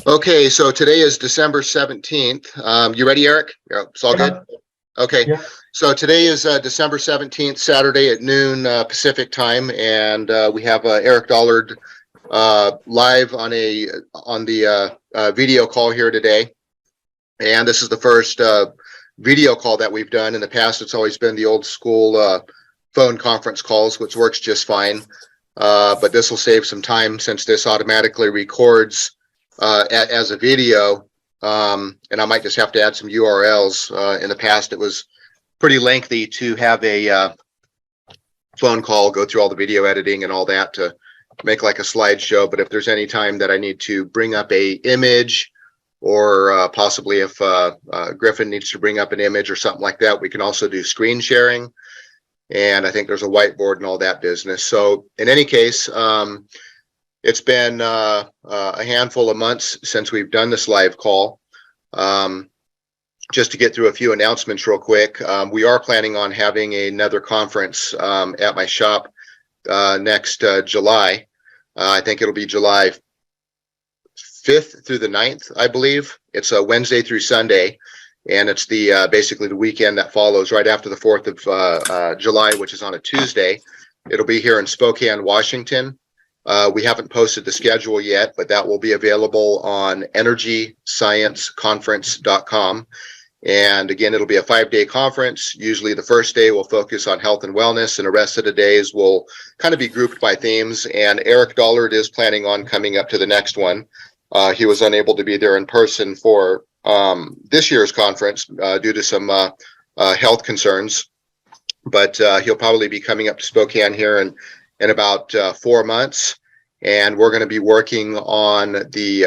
Okay, so today is December 17th. You ready, Eric? Yeah, it's all good? Okay, Yeah. so today is December 17th, Saturday at noon Pacific time, and we have Eric Dollard live on the video call here today. And this is the first video call that we've done. In the past, it's always been the old school phone conference calls, which works just fine. But this will save some time since this automatically records as a video, and I might just have to add some URLs. In the past, it was pretty lengthy to have a phone call, go through all the video editing and all that to make like a slideshow. But if there's any time that I need to bring up a image, or possibly if Griffin needs to bring up an image or something like that, we can also do screen sharing. And I think there's a whiteboard and all that business. So in any case, it's been a handful of months since we've done this live call. Just to get through a few announcements real quick, we are planning on having another conference at my shop next July. I think it'll be July 5th through the 9th, I believe. It's a Wednesday through Sunday, and it's the basically the weekend that follows right after the 4th of July, which is on a Tuesday. It'll be here in Spokane, Washington. We haven't posted the schedule yet, but that will be available on energyscienceconference.com. And again, it'll be a 5-day conference. Usually the first day will focus on health and wellness, and the rest of the days will kind of be grouped by themes. And Eric Dollard is planning on coming up to the next one. He was unable to be there in person for this year's conference due to some health concerns, but he'll probably be coming up to Spokane here in about 4 months, and we're going to be working on the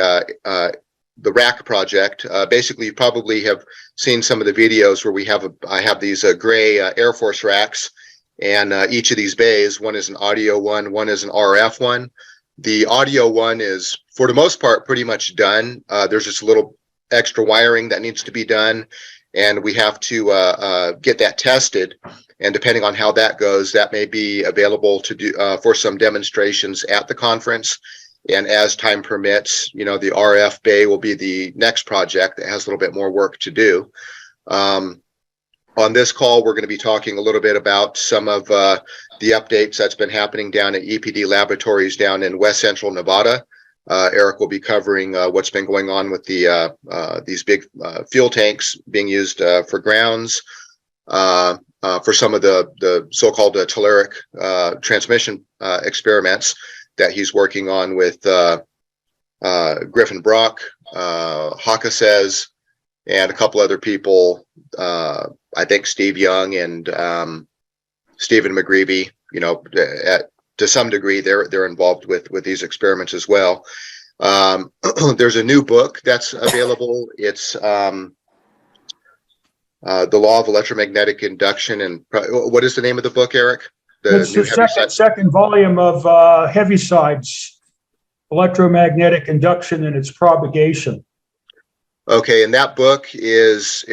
rack project. Basically, you probably have seen some of the videos where I have these gray Air Force racks, and each of these bays, one is an audio one is an RF one. The audio one is, for the most part, pretty much done. There's just a little extra wiring that needs to be done, and we have to get that tested. And depending on how that goes, that may be available to do for some demonstrations at the conference. And as time permits, the RF bay will be the next project that has a little bit more work to do. On this call, we're going to be talking a little bit about some of the updates that's been happening down at EPD Laboratories down in West Central Nevada. Eric will be covering what's been going on with these big fuel tanks being used for grounds, for some of the so-called telluric transmission experiments that he's working on with Griffin Brock, Hakasays, and a couple other people. I think Steve Young and Stephen McGreevy. To some degree, they're involved with these experiments as well. There's a new book that's available. It's The Law of Electromagnetic Induction. And what is the name of the book, Eric? It's the second volume of Heavysides, Electromagnetic Induction and Its Propagation. Okay, and that book is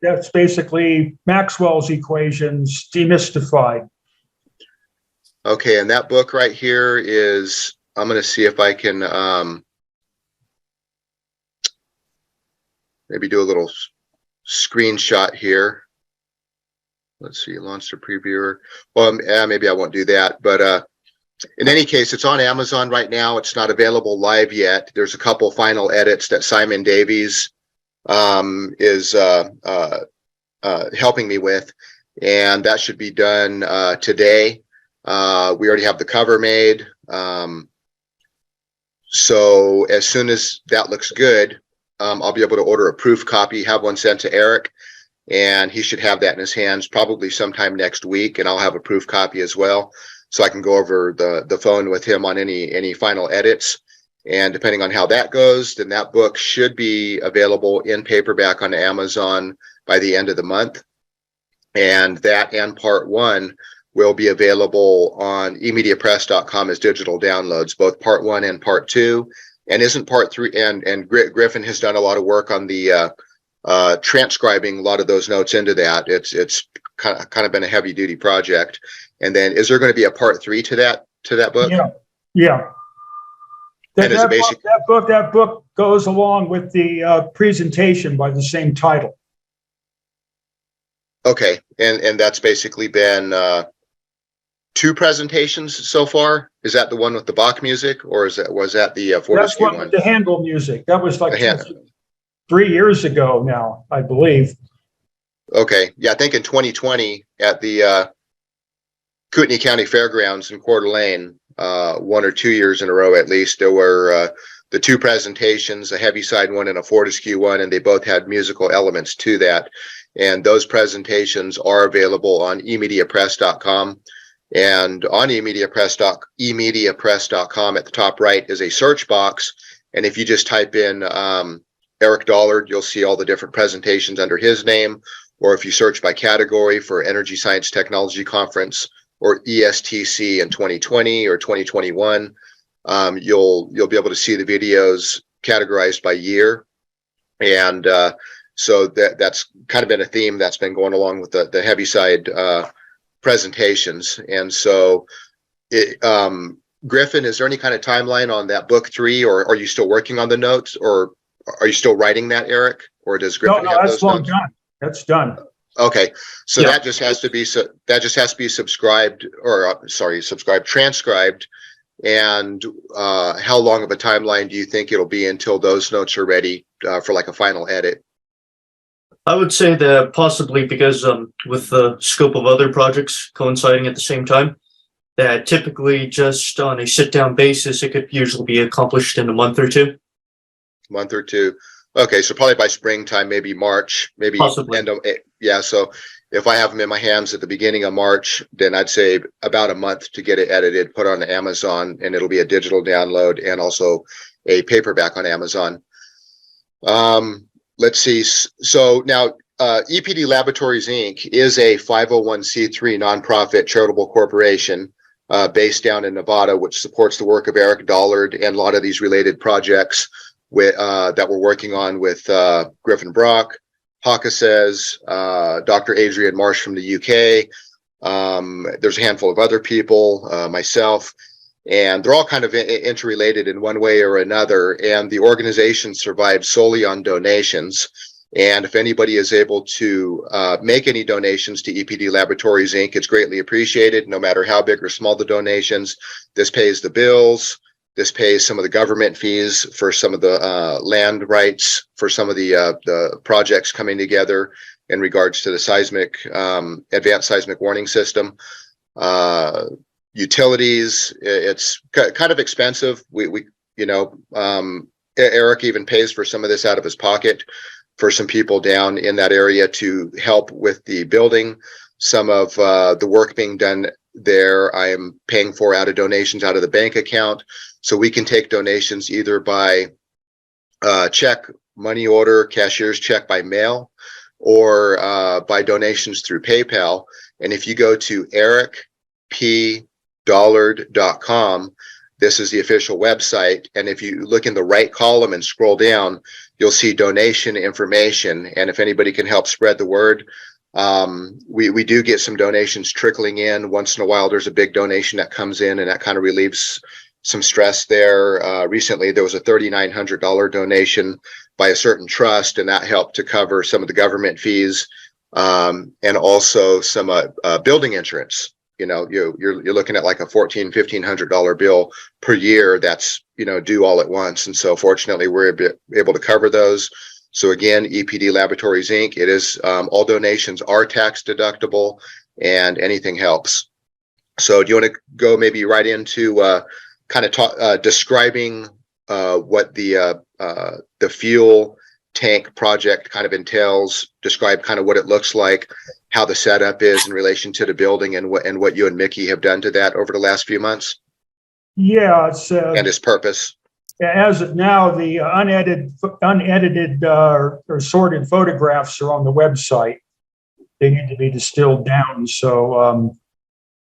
that's basically Maxwell's equations demystified. Okay, and that book right here is, I'm going to see if I can maybe do a little screenshot here. Let's see, launch the previewer. Well, maybe I won't do that, but in any case, it's on Amazon right now. It's not available live yet. There's a couple final edits that Simon Davies is helping me with, and that should be done today. We already have the cover made. So as soon as that looks good, I'll be able to order a proof copy, have one sent to Eric, and he should have that in his hands probably sometime next week, and I'll have a proof copy as well, so I can go over the phone with him on any final edits. And depending on how that goes, then that book should be available in paperback on Amazon by the end of the month. And that and part one will be available on emediapress.com as digital downloads, both part one and part two. And isn't part three, and Griffin has done a lot of work on the transcribing a lot of those notes into that. It's kind of been a heavy duty project. And then is there going to be a part three to that book? Yeah. And is it basic? That book goes along with the presentation by the same title. Okay, and that's basically been 2 presentations so far. Is that the one with the Bach music, or was that the That's Fortescue one with the Handel music. That was like 3 years ago now, I believe. Okay, yeah, I think in 2020 at the Kootenai County Fairgrounds in Coeur d'Alene, 1 or 2 years in a row at least, there were the 2 presentations, a Heaviside one and a Fortescue one, and they both had musical elements to that. And those presentations are available on emediapress.com. And on emediapress.com at the top right is a search box. And if you just type in Eric Dollard, you'll see all the different presentations under his name. Or if you search by category for Energy Science Technology Conference or ESTC in 2020 or 2021, you'll be able to see the videos categorized by year. And so that's kind of been a theme that's been going along with the Heaviside presentations. And so Griffin, is there any kind of timeline on that book 3, or are you still working on the notes, or are you still writing that, Eric, or does Griffin have that's those long notes? done. That's done. Okay, so Yeah. that just has to be subscribed, or transcribed. And how long of a timeline do you think it'll be until those notes are ready for like a final edit? I would say that possibly because with the scope of other projects coinciding at the same time, that typically just on a sit-down basis, it could usually be accomplished in a month or 2. Month or 2. Okay, so probably by springtime, maybe March, maybe Possibly. end of, yeah. So if I have them in my hands at the beginning of March, then I'd say about a month to get it edited, put on Amazon, and it'll be a digital download and also a paperback on Amazon. Let's see. So now EPD Laboratories, Inc. is a 501c3 nonprofit charitable corporation based down in Nevada, which supports the work of Eric Dollard and a lot of these related projects that we're working on with Griffin Brock, Hakasays, Dr. Adrian Marsh from the UK. There's a handful of other people, myself, and they're all kind of interrelated in one way or another. And the organization survives solely on donations. And if anybody is able to make any donations to EPD Laboratories, Inc., it's greatly appreciated, no matter how big or small the donations. This pays the bills. This pays some of the government fees for some of the land rights for some of the projects coming together in regards to the seismic, advanced seismic warning system. Utilities, it's kind of expensive. Eric even pays for some of this out of his pocket for some people down in that area to help with the building. Some of the work being done there, I am paying for out of donations out of the bank account. So we can take donations either by check, money order, cashier's check by mail, or by donations through PayPal. And if you go to ericpdollard.com, this is the official website. And if you look in the right column and scroll down, you'll see donation information. And if anybody can help spread the word, we do get some donations trickling in. Once in a while, there's a big donation that comes in, and that kind of relieves some stress there. Recently, there was a $3,900 donation by a certain trust, and that helped to cover some of the government fees and also some building insurance. You're looking at like a $1,400-1,500 bill per year that's due all at once, and so fortunately we're able to cover those. So again, EPD Laboratories, Inc. It is all donations are tax deductible, and anything helps. So do you want to go maybe right into kind of describing what the fuel tank project kind of entails? Describe kind of what it looks like, how the setup is in relation to the building, and what you and Mickey have done to that over the last few months. Yeah, it's and its purpose. As of now, the unedited or sorted photographs are on the website. They need to be distilled down. So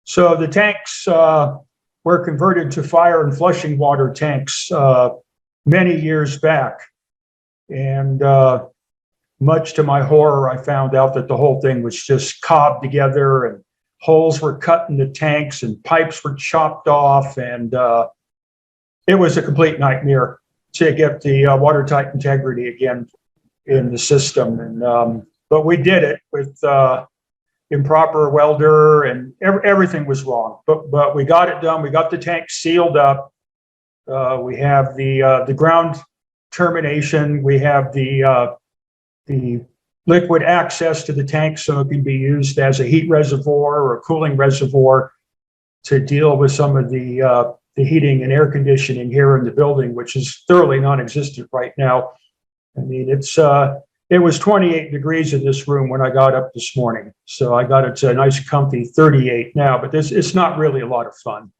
the tanks were converted to fire and flushing water tanks many years back. And much to my horror, I found out that the whole thing was just cobbed together, and holes were cut in the tanks and pipes were chopped off, and it was a complete nightmare to get the watertight integrity again in the system. And but we did it with improper welder, and everything was wrong. But we got it done. We got the tank sealed up. We have the ground termination. We have the liquid access to the tank, so it can be used as a heat reservoir or a cooling reservoir to deal with some of the heating and air conditioning here in the building, which is thoroughly non-existent right now. I mean, it was 28 degrees in this room when I got up this morning. So I got it to a nice comfy 38 now, but it's not really a lot of fun.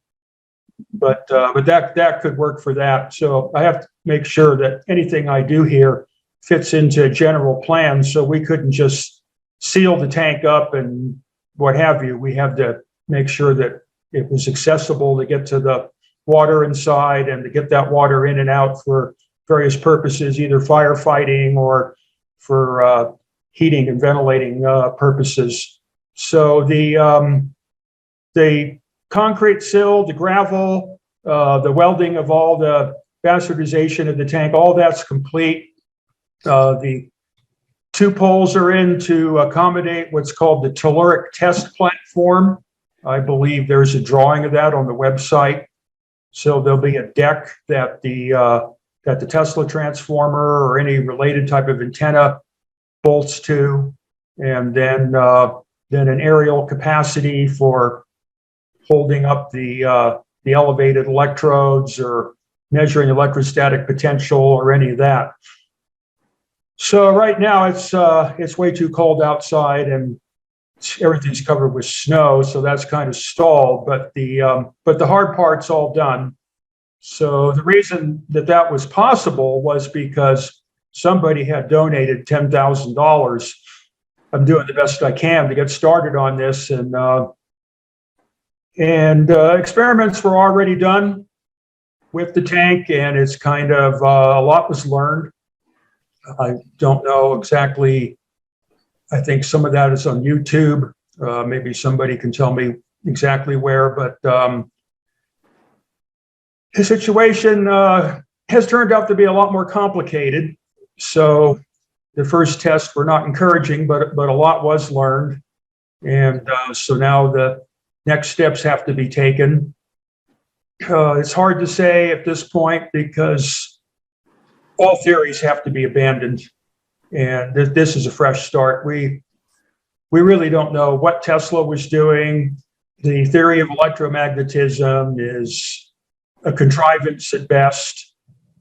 But that could work for that. So I have to make sure that anything I do here fits into a general plan. So we couldn't just seal the tank up and what have you. We have to make sure that it was accessible to get to the water inside and to get that water in and out for various purposes, either firefighting or for heating and ventilating purposes. So the concrete sill, the gravel, the welding of all the bastardization of the tank, all that's complete. The 2 poles are in to accommodate what's called the telluric test platform. I believe there's a drawing of that on the website. So there'll be a deck that the Tesla transformer or any related type of antenna bolts to, and then an aerial capacity for holding up the elevated electrodes or measuring electrostatic potential or any of that. So right now it's way too cold outside and everything's covered with snow, so that's kind of stalled. But the hard part's all done. So the reason that was possible was because somebody had donated $10,000. I'm doing the best I can to get started on this, and experiments were already done with the tank, and it's kind of a lot was learned. I don't know exactly. I think some of that is on YouTube. Maybe somebody can tell me exactly where, but the situation has turned out to be a lot more complicated. So the first tests were not encouraging, but a lot was learned. And so now the next steps have to be taken. It's hard to say at this point because all theories have to be abandoned. And this is a fresh start. We really don't know what Tesla was doing. The theory of electromagnetism is a contrivance at best.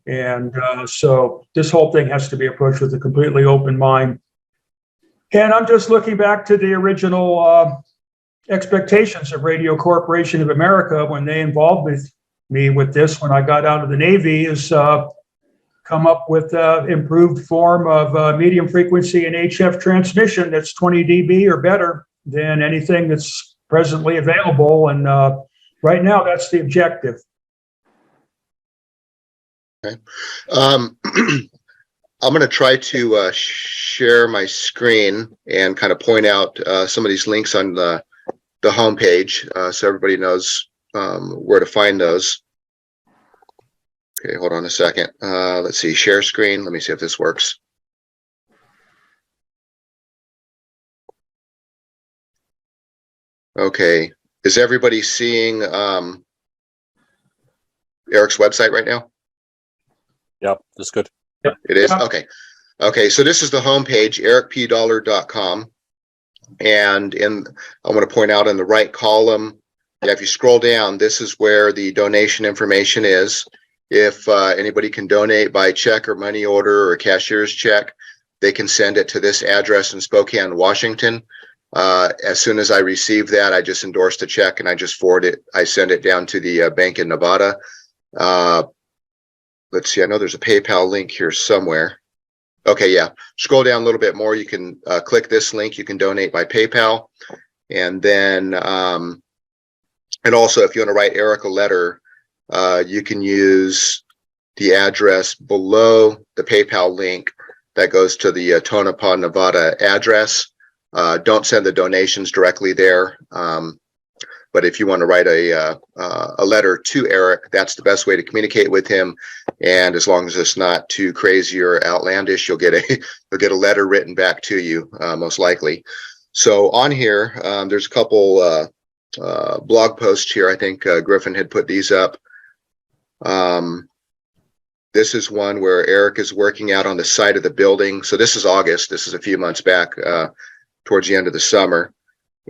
And so this whole thing has to be approached with a completely open mind. And I'm just looking back to the original expectations of Radio Corporation of America when they involved me with this when I got out of the Navy is come up with an improved form of medium frequency and HF transmission that's 20 dB or better than anything that's presently available. And right now, that's the objective. Okay. I'm going to try to share my screen and kind of point out some of these links on the homepage so everybody knows where to find those. Okay, hold on a second. Let's see, share screen. Let me see if this works. Okay, is everybody seeing Eric's website right now? Yep, that's good. Yep. It is? Okay. Okay, so this is the homepage, ericpdollar.com. And I want to point out in the right column, if you scroll down, this is where the donation information is. If anybody can donate by check or money order or a cashier's check, they can send it to this address in Spokane, Washington. As soon as I receive that, I just endorse the check and I just forward it. I send it down to the bank in Nevada. Let's see, I know there's a PayPal link here somewhere. Okay, yeah, scroll down a little bit more. You can click this link. You can donate by PayPal. And then, and also if you want to write Eric a letter, you can use the address below the PayPal link that goes to the Tonopah, Nevada address. Don't send the donations directly there. But if you want to write a letter to Eric, that's the best way to communicate with him. And as long as it's not too crazy or outlandish, you'll get a letter written back to you, most likely. So on here, there's a couple blog posts here. I think Griffin had put these up. This is one where Eric is working out on the side of the building. So this is August. This is a few months back, towards the end of the summer.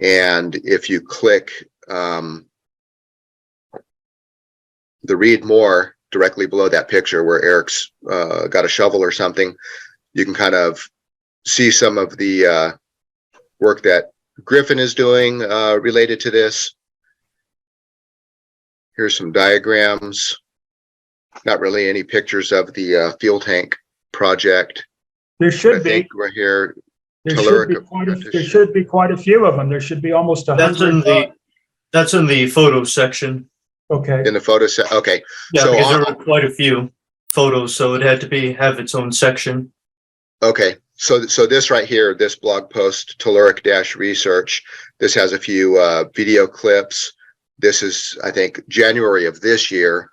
And if you click the read more directly below that picture where Eric's got a shovel or something, you can kind of see some of the work that Griffin is doing related to this. Here's some diagrams. Not really any pictures of the fuel tank project. There should be. Right here. There should be quite a few of them. There should be almost 100. That's in the photo section. Okay. In the photo set. Okay. Yeah, so because there were quite a few photos, so it had to have its own section. Okay. So this right here, this blog post, telluric research, this has a few video clips. This is, I think, January of this year,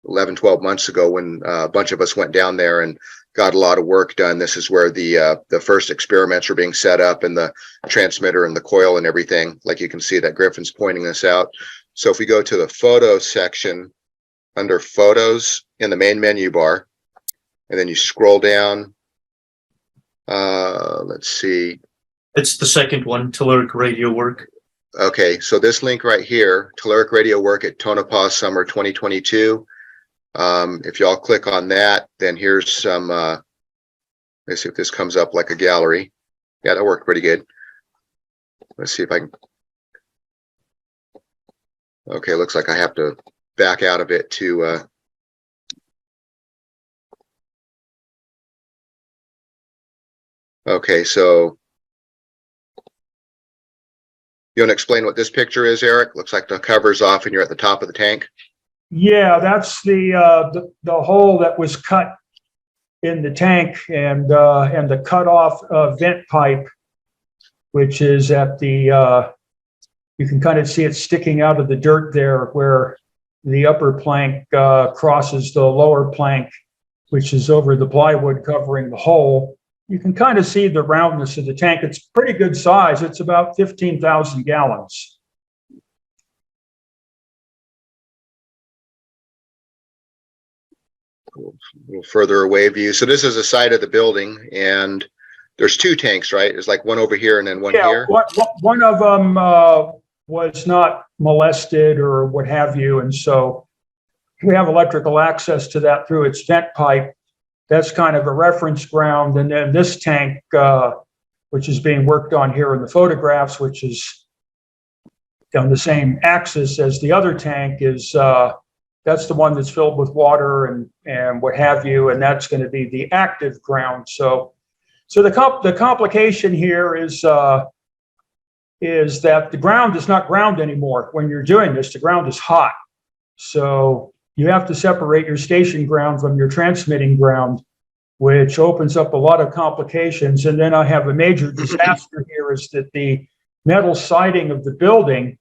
11, 12 months ago, when a bunch of us went down there and got a lot of work done. This is where the first experiments were being set up, and the transmitter and the coil and everything. Like you can see that Griffin's pointing this out. So if we go to the photo section under photos in the main menu bar, and then you scroll down, let's see. It's the second one, telluric radio work. Okay, so this link right here, telluric radio work at Tonopah Summer 2022. If y'all click on that, then here's some, let's see if this comes up like a gallery. Yeah, that worked pretty good. Let's see if I can. Okay, looks like I have to back out of it to, okay, so you want to explain what this picture is, Eric? Looks like the cover's off and you're at the top of the tank. Yeah, that's the hole that was cut in the tank, and the cut off vent pipe, which is at the you can kind of see it sticking out of the dirt there, where the upper plank crosses the lower plank, which is over the plywood covering the hole. You can kind of see the roundness of the tank. It's pretty good size. It's about 15,000 gallons. A little further away view. So this is the side of the building, and there's two tanks, right? There's like one over here and then one here. One of them was not molested or what have you, and so we have electrical access to that through its vent pipe. That's kind of a reference ground, and then this tank, which is being worked on here in the photographs, which is on the same axis as the other tank, is that's the one that's filled with water and what have you, and that's going to be the active ground. So the complication here is that the ground is not ground anymore. When you're doing this, the ground is hot. So you have to separate your station ground from your transmitting ground, which opens up a lot of complications. And then I have a major disaster here, is that the metal siding of the building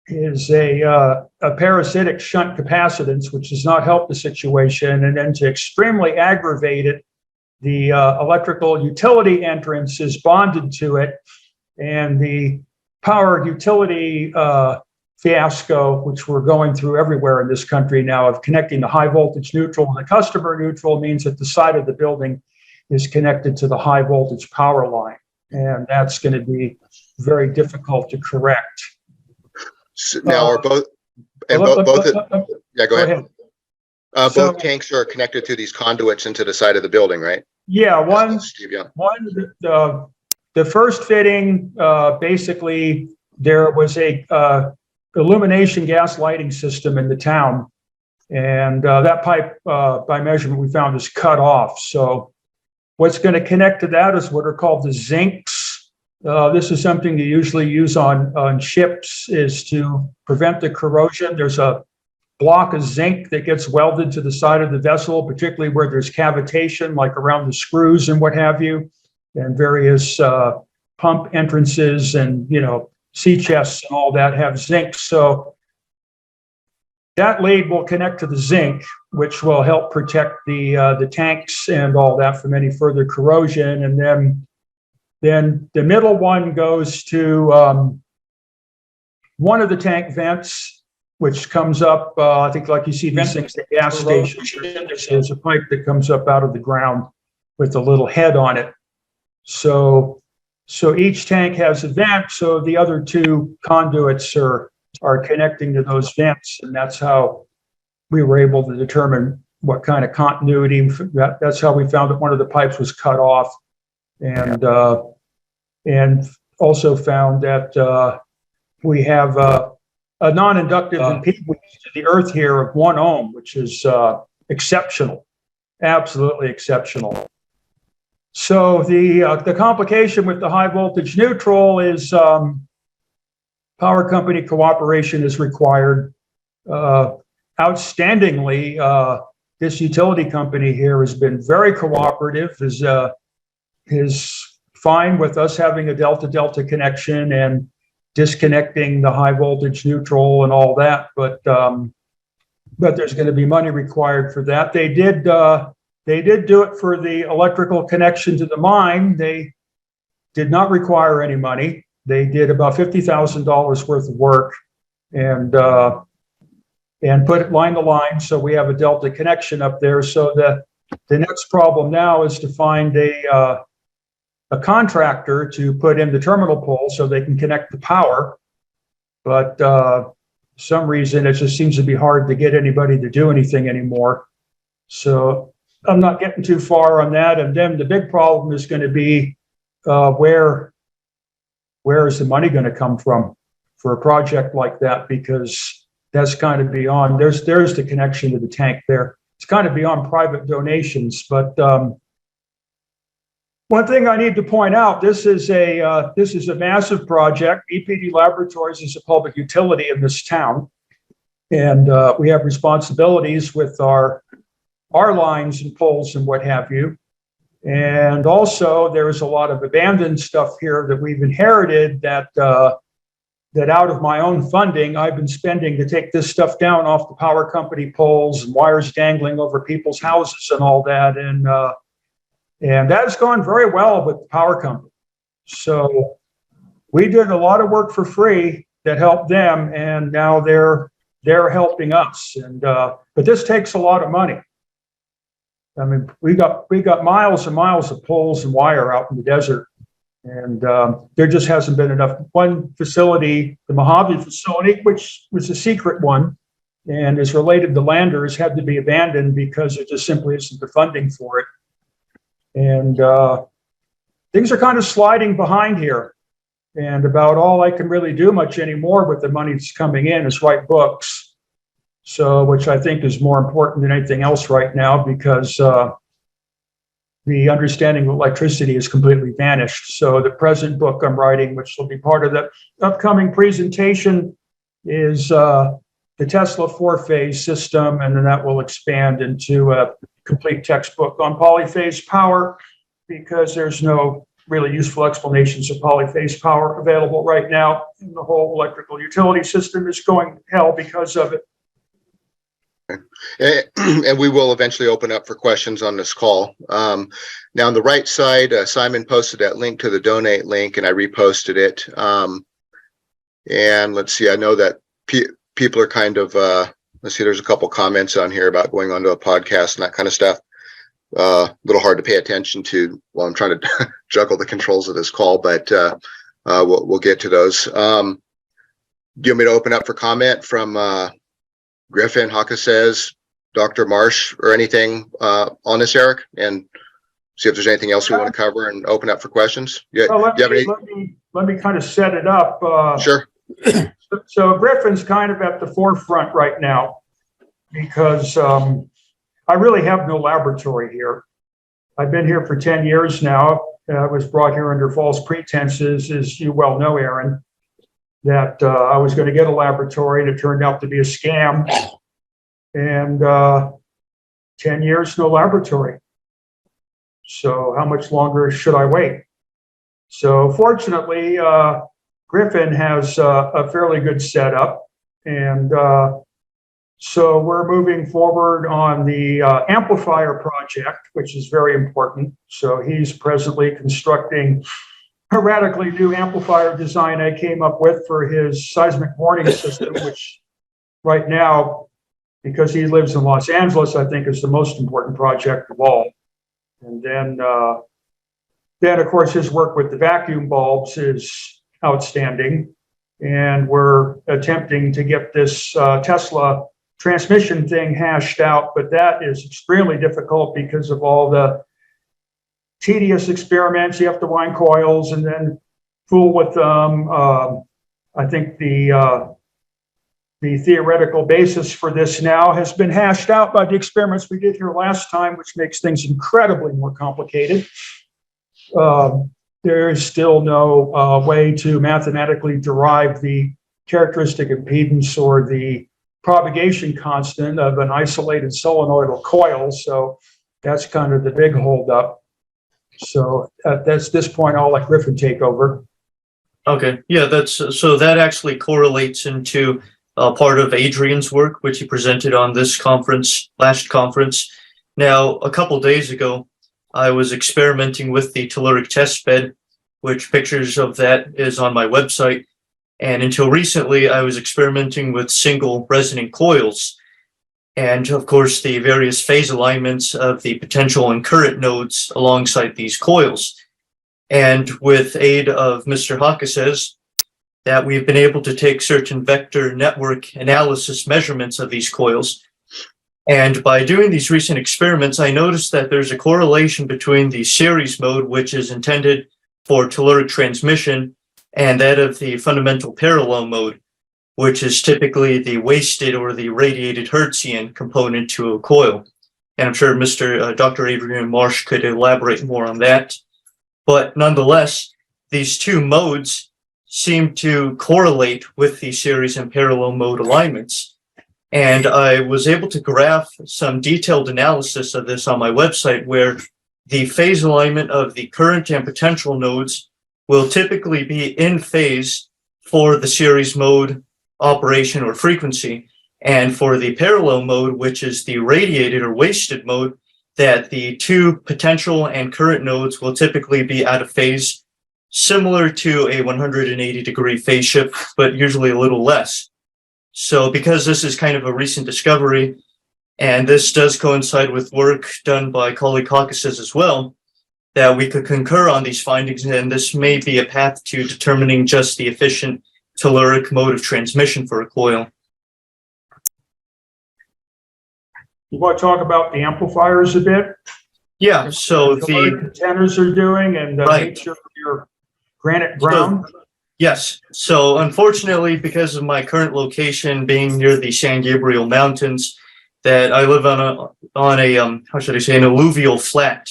is a parasitic shunt capacitance, which does not help the situation. And then to extremely aggravate it, the electrical utility entrance is bonded to it, and the power utility fiasco, which we're going through everywhere in this country now, of connecting the high voltage neutral and the customer neutral, means that the side of the building is connected to the high voltage power line. And that's going to be very difficult to correct. So now are both, and yeah, go ahead. Both tanks are connected to these conduits into the side of the building, right? Yeah, the first fitting, basically there was a illumination gas lighting system in the town, and that pipe by measurement we found is cut off. So what's going to connect to that is what are called the zincs. This is something you usually use on ships, is to prevent the corrosion. There's a block of zinc that gets welded to the side of the vessel, particularly where there's cavitation, like around the screws and what have you, and various pump entrances and, sea chests and all that have zinc. So that lead will connect to the zinc, which will help protect the tanks and all that from any further corrosion. And then the middle one goes to one of the tank vents, which comes up, I think like you see these things at gas stations. There's a pipe that comes up out of the ground with a little head on it. So each tank has a vent, so the other two conduits are connecting to those vents, and that's how we were able to determine what kind of continuity. That's how we found that one of the pipes was cut off, and also found that we have a non-inductive impedance to the earth here of 1 ohm, which is exceptional, absolutely exceptional. So the complication with the high voltage neutral is power company cooperation is required. Outstandingly, this utility company here has been very cooperative, is fine with us having a delta-delta connection and disconnecting the high voltage neutral and all that, but there's going to be money required for that. They did do it for the electrical connection to the mine. They did not require any money. They did about $50,000 worth of work and put it line to line, so we have a delta connection up there. So the next problem now is to find a contractor to put in the terminal pole so they can connect the power. But for some reason, it just seems to be hard to get anybody to do anything anymore. So I'm not getting too far on that. And then the big problem is going to be where is the money going to come from for a project like that? Because that's kind of beyond, there's the connection to the tank there. It's kind of beyond private donations. But one thing I need to point out, this is a massive project. EPD Laboratories is a public utility in this town. And we have responsibilities with our lines and poles and what have you. And also there's a lot of abandoned stuff here that we've inherited that out of my own funding, I've been spending to take this stuff down off the power company poles and wires dangling over people's houses and all that. And that's gone very well with the power company. So we did a lot of work for free that helped them, and now they're helping us. And but this takes a lot of money. I mean, we got miles and miles of poles and wire out in the desert, and there just hasn't been enough. One facility, the Mojave facility, which was a secret one and is related to Landers, had to be abandoned because there just simply isn't the funding for it. And things are kind of sliding behind here. And about all I can really do much anymore with the money that's coming in is write books. So, which I think is more important than anything else right now, because the understanding of electricity has completely vanished. So the present book I'm writing, which will be part of the upcoming presentation, is the Tesla four-phase system, and then that will expand into a complete textbook on polyphase power, because there's no really useful explanations of polyphase power available right now, and the whole electrical utility system is going to hell because of it. And we will eventually open up for questions on this call. Now on the right side, Simon posted that link to the donate link, and I reposted it. And let's see, I know that people are kind of, let's see, there's a couple comments on here about going onto a podcast and that kind of stuff. A little hard to pay attention to while I'm trying to juggle the controls of this call, but we'll get to those. Do you want me to open up for comment from Griffin, Hakasays, Dr. Marsh, or anything on this, Eric, and see if there's anything else we want to cover and open up for questions? Yeah, well, let me kind of set it up. Sure. So Griffin's kind of at the forefront right now, because I really have no laboratory here. I've been here for 10 years now. I was brought here under false pretenses, as you well know, Aaron, that I was going to get a laboratory, and it turned out to be a scam. And 10 years, no laboratory. So how much longer should I wait? So fortunately, Griffin has a fairly good setup. And so we're moving forward on the amplifier project, which is very important. So he's presently constructing a radically new amplifier design I came up with for his seismic warning system, which right now, because he lives in Los Angeles, I think is the most important project of all. And then of course, his work with the vacuum bulbs is outstanding. And we're attempting to get this Tesla transmission thing hashed out, but that is extremely difficult because of all the tedious experiments. You have to wind coils and then fool with them. I think the theoretical basis for this now has been hashed out by the experiments we did here last time, which makes things incredibly more complicated. There is still no way to mathematically derive the characteristic impedance or the propagation constant of an isolated solenoidal coil. So that's kind of the big holdup. So at this point, I'll let Griffin take over. Okay, yeah, so that actually correlates into part of Adrian's work, which he presented on this last conference. Now, a couple days ago, I was experimenting with the telluric test bed, which pictures of that is on my website. And until recently, I was experimenting with single resonant coils. And of course, the various phase alignments of the potential and current nodes alongside these coils. And with aid of Mr. Hakasays, that we've been able to take certain vector network analysis measurements of these coils. And by doing these recent experiments, I noticed that there's a correlation between the series mode, which is intended for telluric transmission, and that of the fundamental parallel mode, which is typically the wasted or the radiated Hertzian component to a coil. And I'm sure Dr. Adrian Marsh could elaborate more on that. But nonetheless, these two modes seem to correlate with the series and parallel mode alignments. And I was able to graph some detailed analysis of this on my website, where the phase alignment of the current and potential nodes will typically be in phase for the series mode operation or frequency, and for the parallel mode, which is the radiated or wasted mode, that the two potential and current nodes will typically be out of phase, similar to a 180-degree phase shift, but usually a little less. So because this is kind of a recent discovery, and this does coincide with work done by colleague Hakasays as well, that we could concur on these findings, and this may be a path to determining just the efficient telluric mode of transmission for a coil. You want to talk about the amplifiers a bit? Yeah, so the antennas are doing and the nature of your granite ground? Yes. So unfortunately, because of my current location being near the San Gabriel Mountains, that I live on a how should I say, an alluvial flat.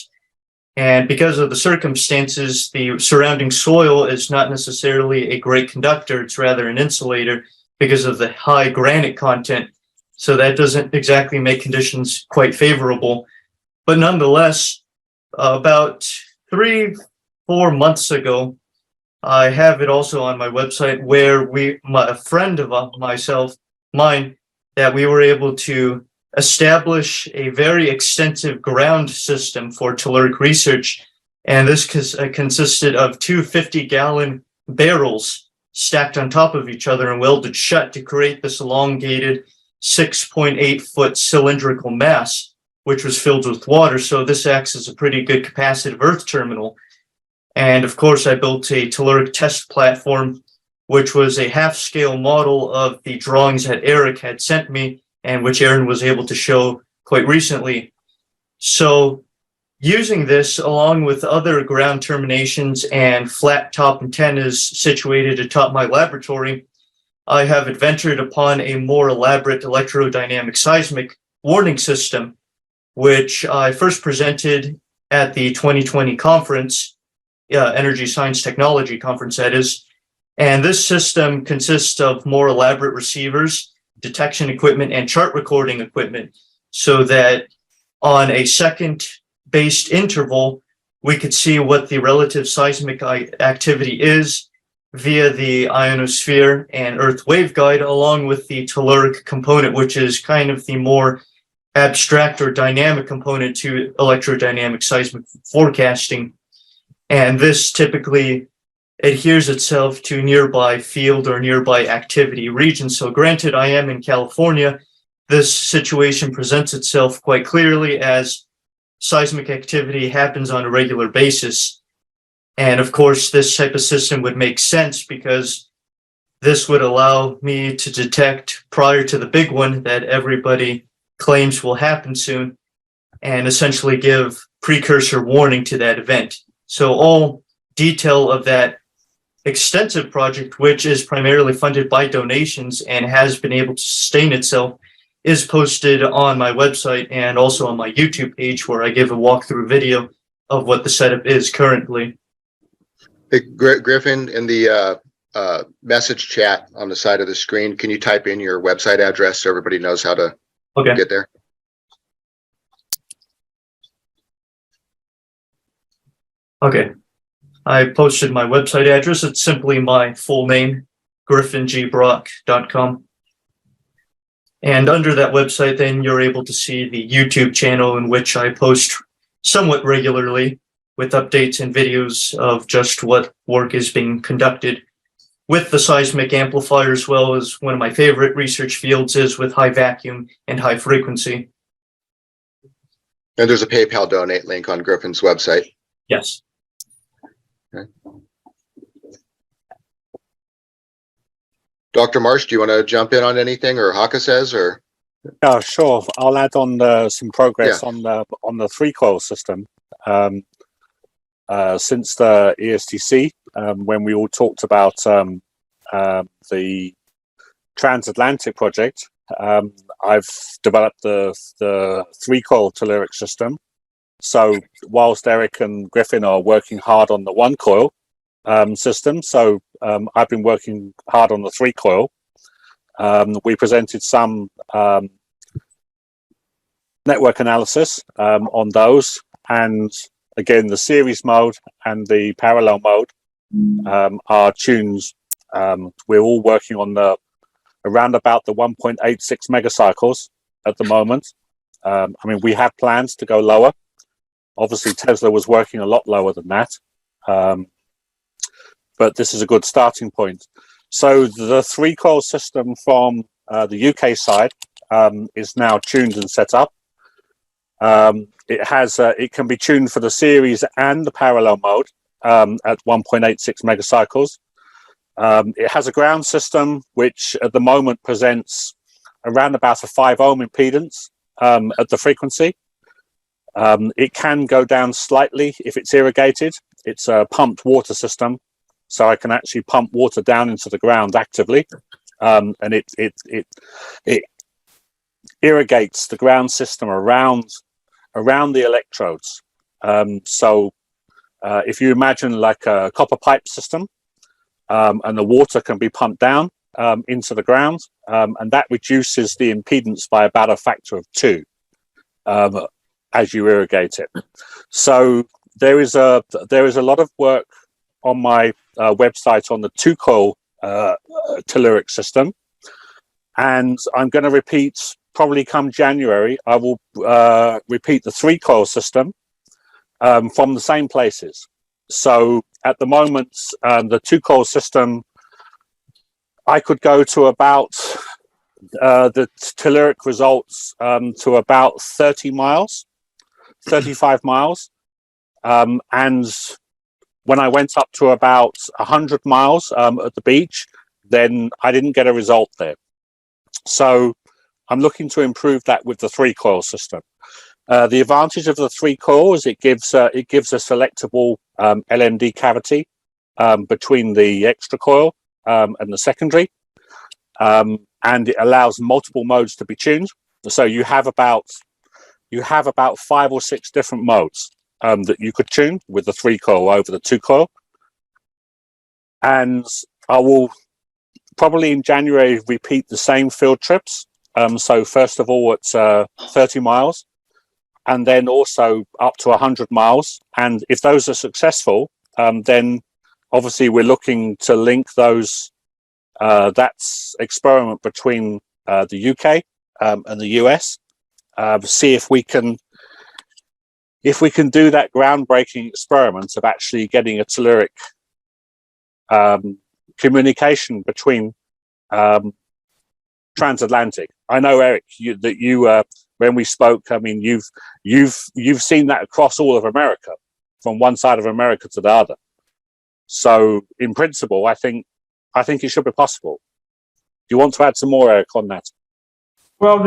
And because of the circumstances, the surrounding soil is not necessarily a great conductor. It's rather an insulator because of the high granite content. So that doesn't exactly make conditions quite favorable. But nonetheless, about 3-4 months ago, I have it also on my website where a friend of mine, that we were able to establish a very extensive ground system for telluric research. And this consisted of two 50-gallon barrels stacked on top of each other and welded shut to create this elongated 6.8-foot cylindrical mass, which was filled with water. So this acts as a pretty good capacitive earth terminal. And of course, I built a telluric test platform, which was a half-scale model of the drawings that Eric had sent me, and which Aaron was able to show quite recently. So using this, along with other ground terminations and flat top antennas situated atop my laboratory, I have adventured upon a more elaborate electrodynamic seismic warning system, which I first presented at the 2020 conference, Energy Science Technology Conference, that is. And this system consists of more elaborate receivers, detection equipment, and chart recording equipment, so that on a second-based interval, we could see what the relative seismic activity is, via the ionosphere and Earth waveguide, along with the telluric component, which is kind of the more abstract or dynamic component to electrodynamic seismic forecasting. And this typically adheres itself to nearby field or nearby activity regions. So granted, I am in California, this situation presents itself quite clearly as seismic activity happens on a regular basis. And of course, this type of system would make sense because this would allow me to detect prior to the big one that everybody claims will happen soon and essentially give precursor warning to that event. So all detail of that extensive project, which is primarily funded by donations and has been able to sustain itself, is posted on my website and also on my YouTube page, where I give a walkthrough video of what the setup is currently. Hey, Griffin, in the message chat on the side of the screen, can you type in your website address so everybody knows how to get there? Okay. I posted my website address. It's simply my full name, griffinggbrock.com. And under that website, then you're able to see the YouTube channel in which I post somewhat regularly with updates and videos of just what work is being conducted with the seismic amplifier, as well as one of my favorite research fields is with high vacuum and high frequency. And there's a PayPal donate link on Griffin's website. Yes. Okay. Dr. Marsh, do you want to jump in on anything, or Hakasays, or? Yeah, sure. I'll add on some progress on the 3-coil system. Since the ESTC, when we all talked about the Transatlantic project, I've developed the 3-coil telluric system. So whilst Eric and Griffin are working hard on the 1-coil system, so I've been working hard on the 3-coil. We presented some network analysis on those, and again, the series mode and the parallel mode are tunes. We're all working on around about the 1.86 megacycles at the moment. I mean, we have plans to go lower. Obviously, Tesla was working a lot lower than that. But this is a good starting point. So the 3-coil system from the UK side is now tuned and set up. It can be tuned for the series and the parallel mode at 1.86 megacycles. It has a ground system which at the moment presents around about a 5 ohm impedance at the frequency. It can go down slightly if it's irrigated. It's a pumped water system, so I can actually pump water down into the ground actively, and it irrigates the ground system around the electrodes. So if you imagine like a copper pipe system, and the water can be pumped down into the ground, and that reduces the impedance by about a factor of 2 as you irrigate it. So there is a lot of work on my website on the 2-coil telluric system, and I'm going to repeat, probably come January, I will repeat the 3-coil system from the same places. So at the moment, the 2-coil system, I could go to about the telluric results to about 30 miles, 35 miles. And when I went up to about 100 miles at the beach, then I didn't get a result there. So I'm looking to improve that with the 3-coil system. The advantage of the 3-coil is it gives a selectable LMD cavity between the extra coil and the secondary, and it allows multiple modes to be tuned. So you have about 5 or 6 different modes that you could tune with the 3-coil over the 2-coil. And I will probably in January repeat the same field trips. So first of all, it's 30 miles. And then also up to 100 miles. And if those are successful, then obviously we're looking to link those, that's experiment between the UK and the US, see if we can do that groundbreaking experiment of actually getting a telluric communication between transatlantic. I know, Eric, that you when we spoke, I mean, you've seen that across all of America, from one side of America to the other. So, in principle, I think it should be possible. Do you want to add some more, Eric, on that? Well,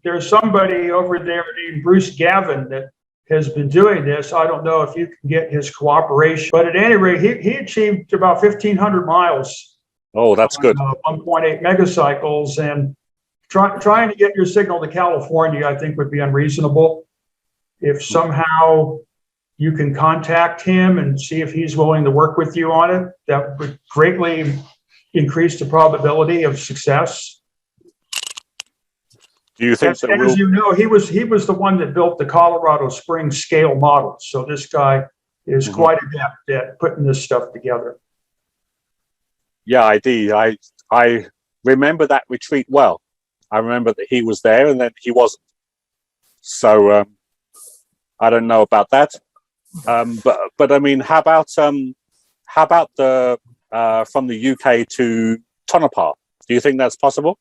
there's somebody over there named Bruce Gavin that has been doing this. I don't know if you can get his cooperation, but at any rate, he achieved about 1,500 miles. Oh, that's good. 1.8 megacycles, and trying to get your signal to California, I think, would be unreasonable. If somehow you can contact him and see if he's willing to work with you on it, that would greatly increase the probability of success. Do you think that as you know, he was the one that built the Colorado Springs scale model. So this guy is quite adept at putting this stuff together. Yeah, I did. I remember that retreat well. I remember that he was there and then he wasn't. So I don't know about that. But I mean, how about the from the UK to Tonopah? Do you think that's possible?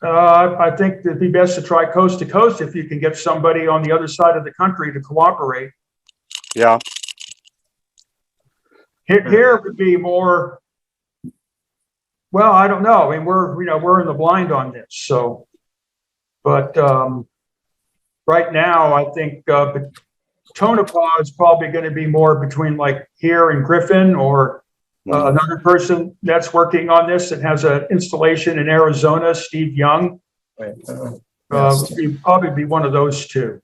I think it'd be best to try coast to coast if you can get somebody on the other side of the country to cooperate. Yeah. Here would be more. Well, I don't know. I mean, we're in the blind on this. So, but right now, I think Tonopah is probably going to be more between like here and Griffin, or another person that's working on this that has an installation in Arizona, Steve Young. He'd probably be one of those two.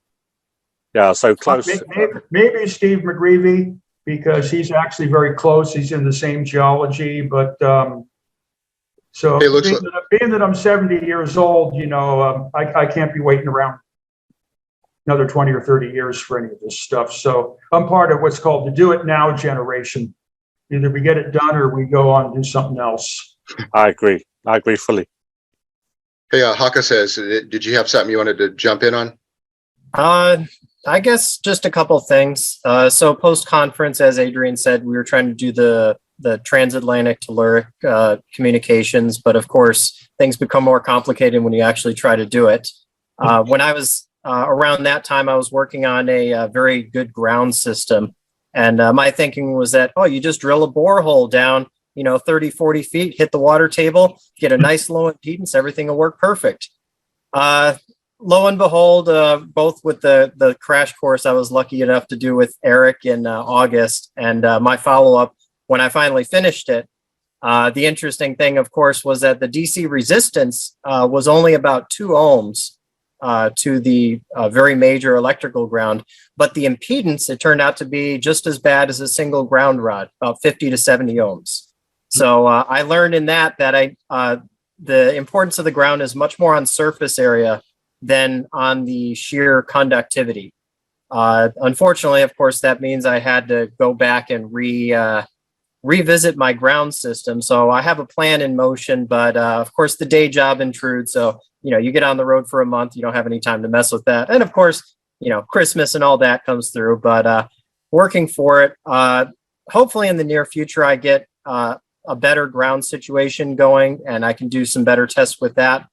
Yeah, so close. Maybe Steve McGreevy, because he's actually very close. He's in the same geology, but so being that I'm 70 years old, I can't be waiting around another 20 or 30 years for any of this stuff. So I'm part of what's called the do it now generation. Either we get it done or we go on and do something else. I agree fully. Hey, Hakasays, did you have something you wanted to jump in on? I guess just a couple things. So post-conference, as Adrian said, we were trying to do the transatlantic telluric communications, but of course, things become more complicated when you actually try to do it. When I was around that time, I was working on a very good ground system. And my thinking was that, you just drill a borehole down, 30, 40 feet, hit the water table, get a nice low impedance, everything will work perfect. Lo and behold, both with the crash course I was lucky enough to do with Eric in August, and my follow-up when I finally finished it, the interesting thing, of course, was that the DC resistance was only about 2 ohms to the very major electrical ground, but the impedance, it turned out to be just as bad as a single ground rod, about 50 to 70 ohms. So I learned in that the importance of the ground is much more on surface area than on the sheer conductivity. Unfortunately, of course, that means I had to go back and revisit my ground system. So I have a plan in motion, but of course the day job intrudes. So, you get on the road for a month, you don't have any time to mess with that. And of course, Christmas and all that comes through, but working for it. Hopefully in the near future, I get a better ground situation going and I can do some better tests with that.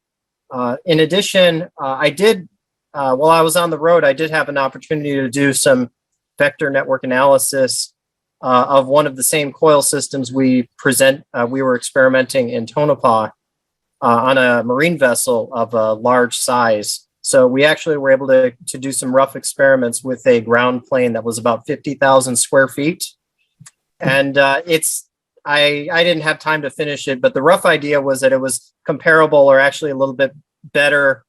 In addition, I did, while I was on the road, I did have an opportunity to do some vector network analysis of one of the same coil systems we were experimenting in Tonopah on a marine vessel of a large size. So we actually were able to do some rough experiments with a ground plane that was about 50,000 square feet. And I didn't have time to finish it, but the rough idea was that it was comparable or actually a little bit better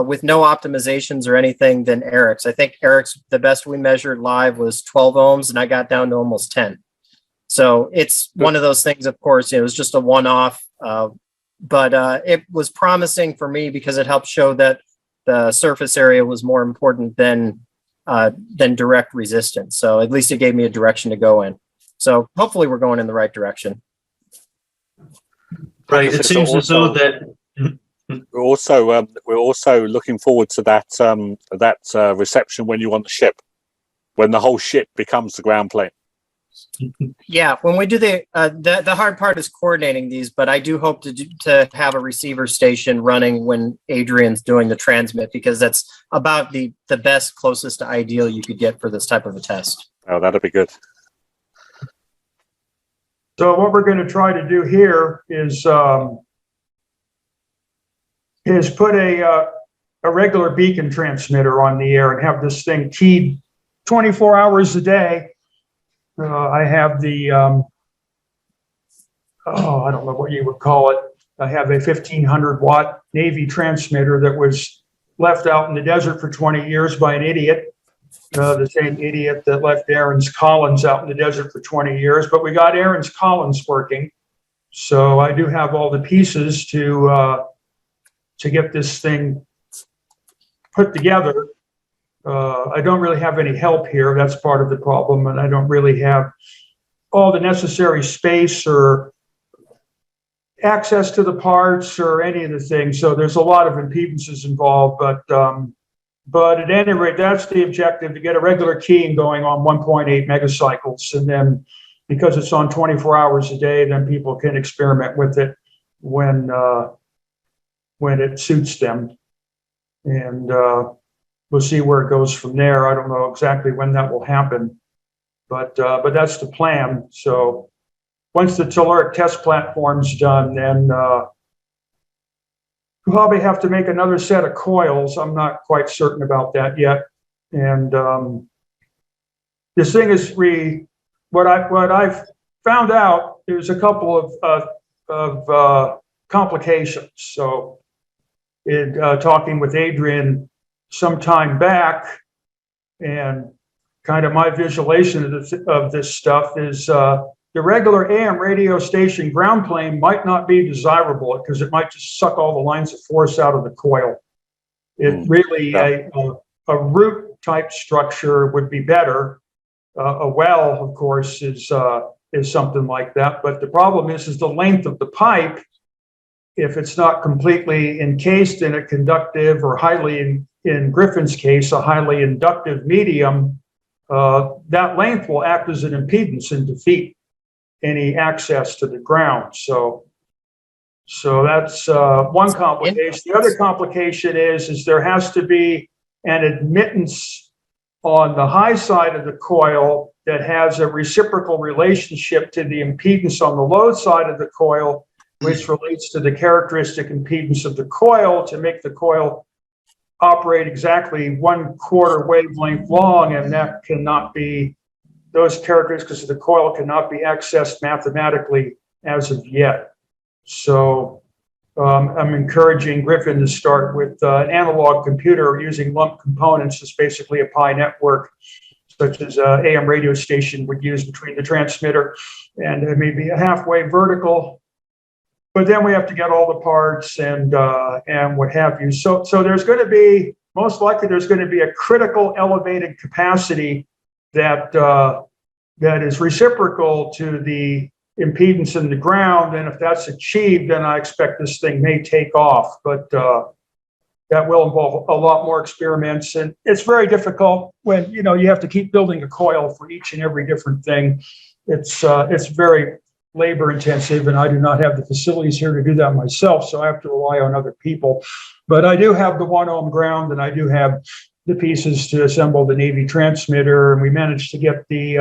with no optimizations or anything than Eric's. I think Eric's, the best we measured live was 12 ohms and I got down to almost 10. So it's one of those things, of course, it was just a one-off, but it was promising for me because it helped show that the surface area was more important than direct resistance. So at least it gave me a direction to go in. So hopefully we're going in the right direction. Right. It seems as though that we're also looking forward to that reception when you're on the ship, when the whole ship becomes the ground plane. Yeah, when we do the hard part is coordinating these, but I do hope to have a receiver station running when Adrian's doing the transmit, because that's about the best, closest to ideal you could get for this type of a test. Oh, that'd be good. So what we're going to try to do here is put a regular beacon transmitter on the air and have this thing keyed 24 hours a day. I have the, I don't know what you would call it. I have a 1500 watt Navy transmitter that was left out in the desert for 20 years by an idiot. The same idiot that left Aaron's Collins out in the desert for 20 years, but we got Aaron's Collins working. So I do have all the pieces to get this thing put together. I don't really have any help here. That's part of the problem. And I don't really have all the necessary space or access to the parts or any of the things. So there's a lot of impedances involved, but at any rate, that's the objective, to get a regular keying going on 1.8 megacycles. And then because it's on 24 hours a day, then people can experiment with it when it suits them. And we'll see where it goes from there. I don't know exactly when that will happen, but that's the plan. So once the telluric test platform's done, then we'll probably have to make another set of coils. I'm not quite certain about that yet. And this thing is what I've found out. There's a couple of complications. So in talking with Adrian some time back, and kind of my visualization of this stuff is the regular AM radio station ground plane might not be desirable because it might just suck all the lines of force out of the coil. It really, a root type structure would be better. A well, of course, is something like that. But the problem is the length of the pipe. If it's not completely encased in a conductive or highly, in Griffin's case, a highly inductive medium, that length will act as an impedance and defeat any access to the ground. So that's one complication. The other complication is there has to be an admittance on the high side of the coil that has a reciprocal relationship to the impedance on the low side of the coil, which relates to the characteristic impedance of the coil to make the coil operate exactly 1/4 wavelength long, and that cannot be, those characteristics of the coil cannot be accessed mathematically as of yet. So I'm encouraging Griffin to start with an analog computer using lump components. It's basically a pi network, such as an AM radio station would use between the transmitter and maybe a halfway vertical. But then we have to get all the parts and what have you. So there's going to be, most likely there's going to be a critical elevated capacity that is reciprocal to the impedance in the ground. And if that's achieved, then I expect this thing may take off. But that will involve a lot more experiments. And it's very difficult when, you have to keep building a coil for each and every different thing. It's very labor intensive, and I do not have the facilities here to do that myself, so I have to rely on other people. But I do have the 1 ohm ground, and I do have the pieces to assemble the Navy transmitter, and we managed to get the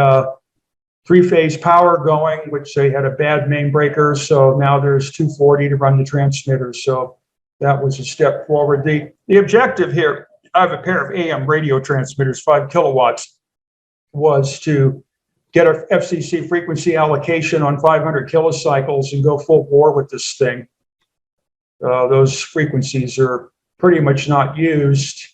3-phase power going, which they had a bad main breaker, so now there's 240 to run the transmitter. So that was a step forward. The objective here, I have a pair of AM radio transmitters, 5 kilowatts, was to get a FCC frequency allocation on 500 kilocycles and go full bore with this thing. Those frequencies are pretty much not used.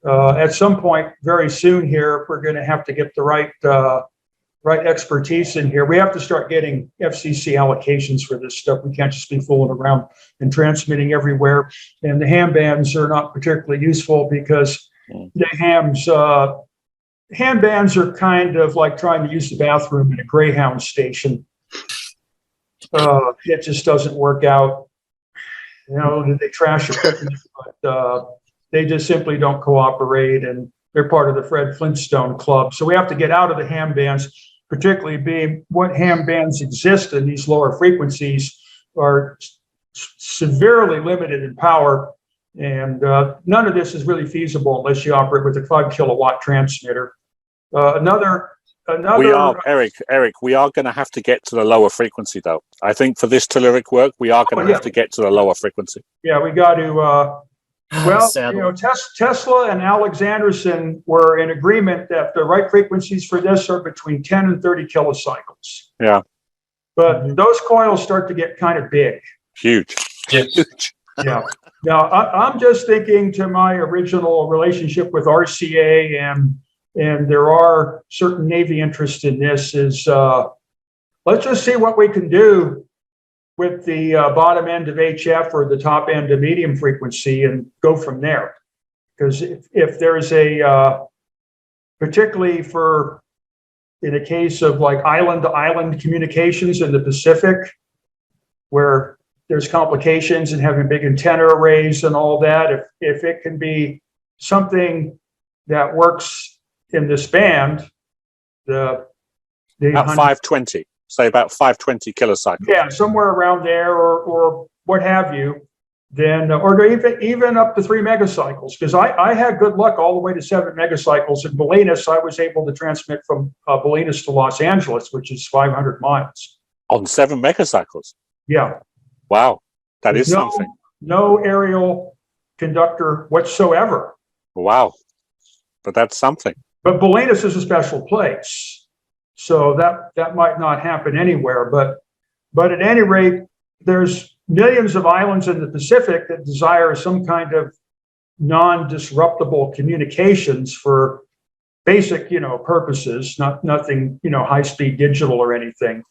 At some point very soon here, we're going to have to get the right expertise in here. We have to start getting FCC allocations for this stuff. We can't just be fooling around and transmitting everywhere. And the ham bands are not particularly useful because the hams hand bands are kind of like trying to use the bathroom in a Greyhound station. It just doesn't work out. You know, they trash equipment, but they just simply don't cooperate, and they're part of the Fred Flintstone Club. So we have to get out of the ham bands, particularly being what ham bands exist in these lower frequencies are severely limited in power. And none of this is really feasible unless you operate with a 5 kilowatt transmitter. We are, Eric, we are going to have to get to the lower frequency, though. I think for this telluric work, we are going to have to get to the lower frequency. Yeah, we got to, well, Sadly. you know, Tesla and Alexanderson were in agreement that the right frequencies for this are between 10 and 30 kilocycles. Yeah. But those coils start to get kind of big. Huge. Huge. Yeah. Now, I'm just thinking to my original relationship with RCA, and there are certain Navy interests in this, is let's just see what we can do with the bottom end of HF or the top end of medium frequency and go from there. Because if there's particularly for, in a case of like island-to-island communications in the Pacific, where there's complications in having big antenna arrays and all that, if it can be something that works in this band, the About 520, say about 520 kilocycles. Yeah, somewhere around there, or what have you, then, or even up to 3 megacycles, because I had good luck all the way to 7 megacycles. In Bolinas, I was able to transmit from Bolinas to Los Angeles, which is 500 miles. On 7 megacycles? Yeah. Wow, that is something. No aerial conductor whatsoever. Wow, but that's something. But Bolinas is a special place, so that might not happen anywhere. But at any rate, there's millions of islands in the Pacific that desire some kind of non-disruptible communications for basic, purposes, nothing, high-speed digital or anything.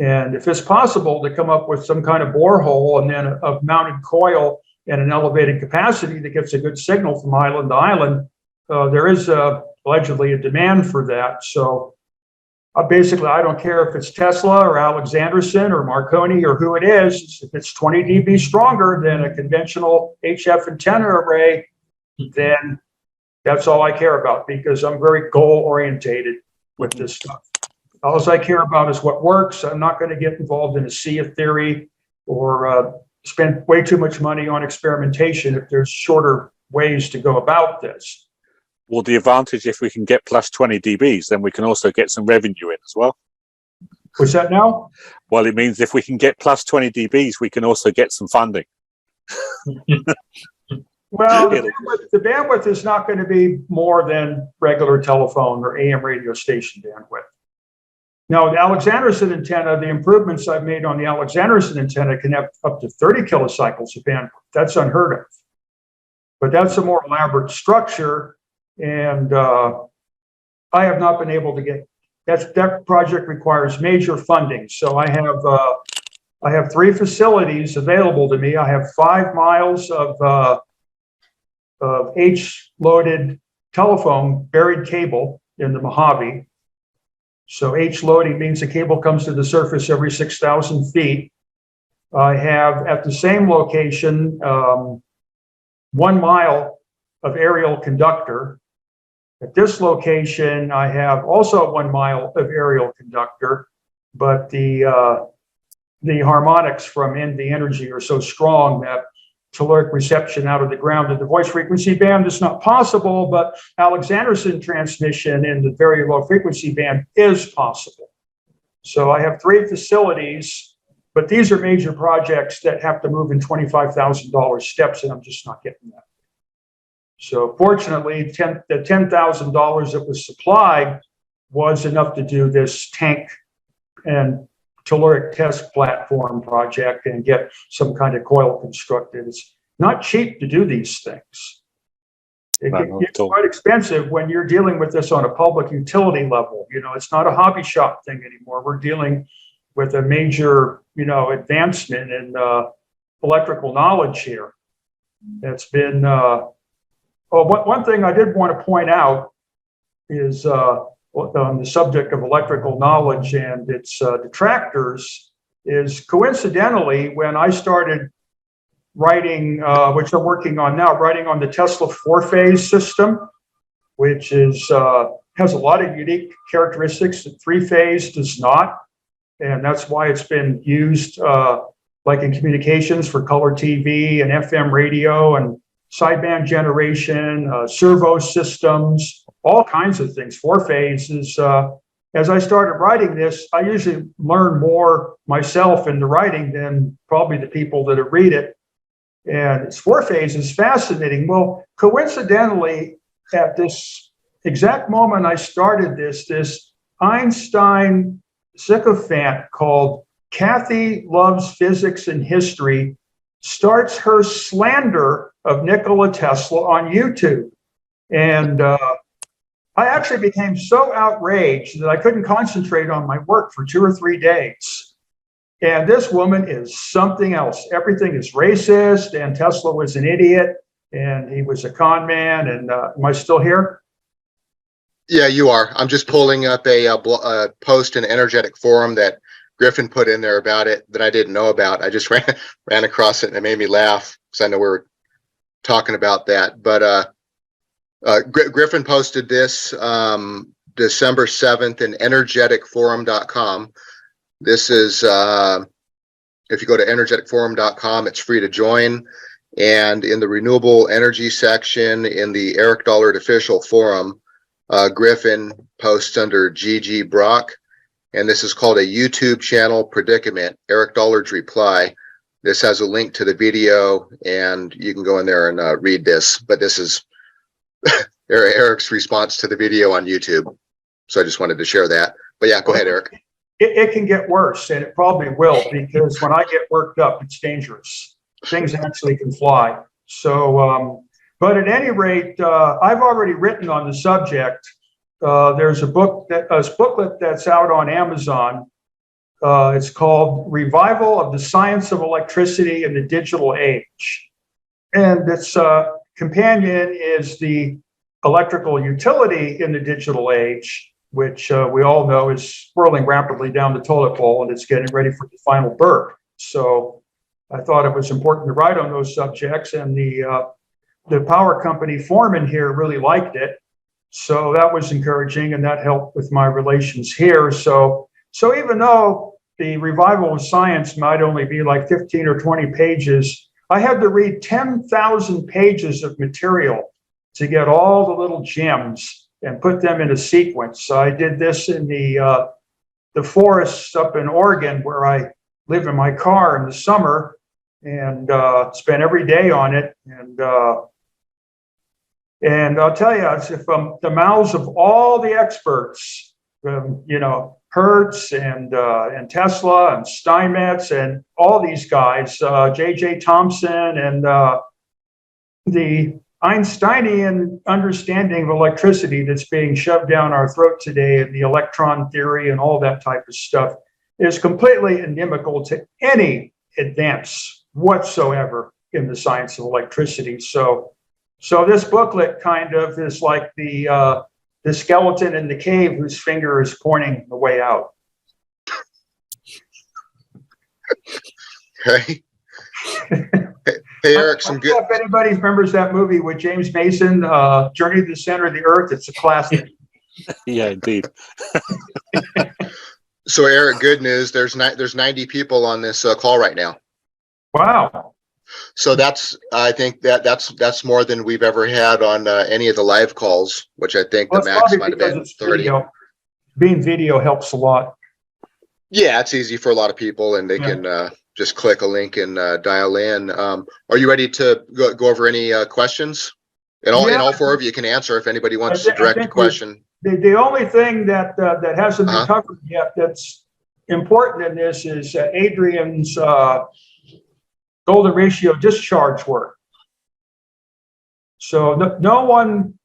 And if it's possible to come up with some kind of borehole and then a mounted coil and an elevated capacity that gets a good signal from island to island, there is allegedly a demand for that. So basically, I don't care if it's Tesla or Alexanderson or Marconi or who it is. If it's 20 dB stronger than a conventional HF antenna array, then that's all I care about, because I'm very goal orientated with this stuff. All I care about is what works. I'm not going to get involved in a sea of theory or spend way too much money on experimentation if there's shorter ways to go about this. Well, the advantage, if we can get plus 20 dBs, then we can also get some revenue in as well. What's that now? Well, it means if we can get plus 20 dBs, we can also get some funding. Well, the bandwidth is not going to be more than regular telephone or AM radio station bandwidth. Now, the Alexanderson antenna, the improvements I've made on the Alexanderson antenna can have up to 30 kilocycles of bandwidth. That's unheard of. But that's a more elaborate structure, and I have not been able to get that project requires major funding. So I have 3 facilities available to me. I have 5 miles of H-loaded telephone buried cable in the Mojave. So H loading means the cable comes to the surface every 6,000 feet. I have at the same location 1 mile of aerial conductor. At this location, I have also 1 mile of aerial conductor, but the harmonics from NV energy are so strong that telluric reception out of the ground at the voice frequency band is not possible, but Alexanderson transmission in the very low frequency band is possible. So I have 3 facilities, but these are major projects that have to move in $25,000 steps, and I'm just not getting that. So fortunately, the $10,000 that was supplied was enough to do this tank and telluric test platform project and get some kind of coil constructed. It's not cheap to do these things. It's quite expensive when you're dealing with this on a public utility level. It's not a hobby shop thing anymore. We're dealing with a major, advancement in electrical knowledge here. That's been, one thing I did want to point out is on the subject of electrical knowledge and its detractors is coincidentally when I started writing, which I'm working on now, writing on the Tesla four-phase system, which is has a lot of unique characteristics that three-phase does not. And that's why it's been used like in communications for color TV and FM radio and sideband generation, servo systems, all kinds of things. Four-phase is, as I started writing this, I usually learn more myself in the writing than probably the people that read it. And it's four-phase is fascinating. Well, coincidentally, at this exact moment I started this Einstein sycophant called Kathy Loves Physics and History starts her slander of Nikola Tesla on YouTube. And I actually became so outraged that I couldn't concentrate on my work for 2 or 3 days. And this woman is something else. Everything is racist, and Tesla was an idiot, and he was a con man. And am I still here? Yeah, you are. I'm just pulling up a post in Energetic Forum that Griffin put in there about it that I didn't know about. I just ran across it and it made me laugh because I know we were talking about that. But Griffin posted this December 7th in energeticforum.com. This is, if you go to energeticforum.com, it's free to join. And in the renewable energy section in the Eric Dollard official forum, Griffin posts under GG Brock, and this is called a YouTube channel predicament, Eric Dollard's reply. This has a link to the video, and you can go in there and read this. But this is Eric's response to the video on YouTube. So I just wanted to share that. But yeah, go ahead, Eric. It can get worse, and it probably will, because when I get worked up, it's dangerous. Things actually can fly. So, but at any rate, I've already written on the subject. There's a booklet that's out on Amazon. It's called Revival of the Science of Electricity in the Digital Age. And its companion is the electrical utility in the digital age, which we all know is swirling rapidly down the toilet bowl, and it's getting ready for the final burp. So I thought it was important to write on those subjects, and the power company foreman here really liked it. So that was encouraging, and that helped with my relations here. So even though the revival of science might only be like 15 or 20 pages, I had to read 10,000 pages of material to get all the little gems and put them in a sequence. I did this in the forests up in Oregon, where I live in my car in the summer, and spend every day on it. And I'll tell you, it's from the mouths of all the experts, Hertz and Tesla and Steinmetz and all these guys, J.J. Thomson, and the Einsteinian understanding of electricity that's being shoved down our throat today, and the electron theory and all that type of stuff, is completely inimical to any advance whatsoever in the science of electricity. So this booklet kind of is like the skeleton in the cave whose finger is pointing the way out. Okay. Hey, Eric, some good. If anybody remembers that movie with James Mason, Journey to the Center of the Earth, it's a classic. Yeah, indeed. So, Eric, good news. There's 90 people on this call right now. Wow. So I think that's more than we've ever had on any of the live calls, which I think the max might have been 30. Video. Being video helps a lot. Yeah, it's easy for a lot of people, and they can just click a link and dial in. Are you ready to go over any questions? And all four of you can answer if anybody wants to direct a question. The only thing that hasn't been covered yet that's important in this is Adrian's golden ratio discharge work. So no one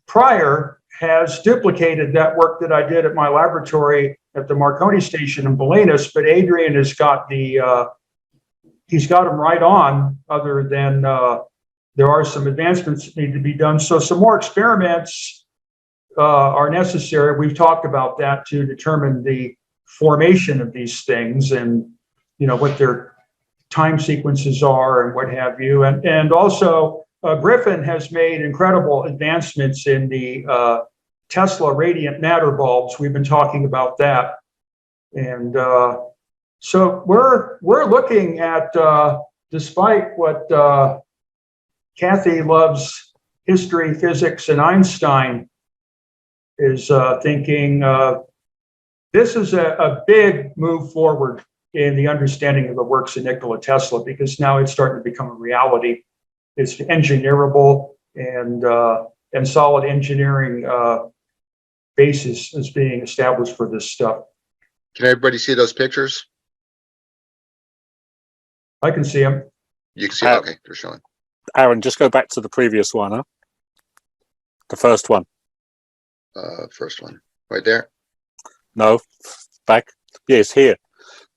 prior has duplicated that work that I did at my laboratory at the Marconi station in Bolinas, but Adrian has got he's got them right on, other than there are some advancements that need to be done. So some more experiments are necessary. We've talked about that to determine the formation of these things and, what their time sequences are and what have you. And also, Griffin has made incredible advancements in the Tesla radiant matter bulbs. We've been talking about that. And so we're looking at, despite what Kathy loves, history, physics, and Einstein is thinking, this is a big move forward in the understanding of the works of Nikola Tesla, because now it's starting to become a reality. It's engineerable, and solid engineering basis is being established for this stuff. Can everybody see those pictures? I can see them. You can see, okay, they're showing. Aaron, just go back to the previous one, huh? The first one. First one, right there. No, back. Yes, here.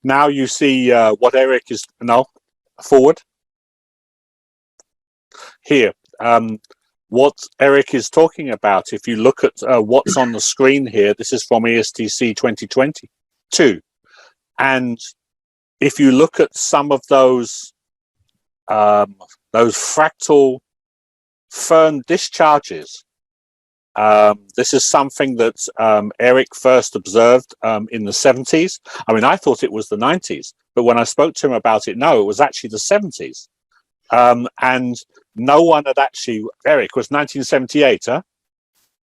Now you see what Eric is. No, forward. Here. What Eric is talking about, if you look at what's on the screen here, this is from ESTC 2022. And if you look at some of those fractal Fern discharges, this is something that Eric first observed in the 70s. I mean, I thought it was the 90s, but when I spoke to him about it, no, it was actually the 70s. And no one had actually, Eric, was 1978, huh?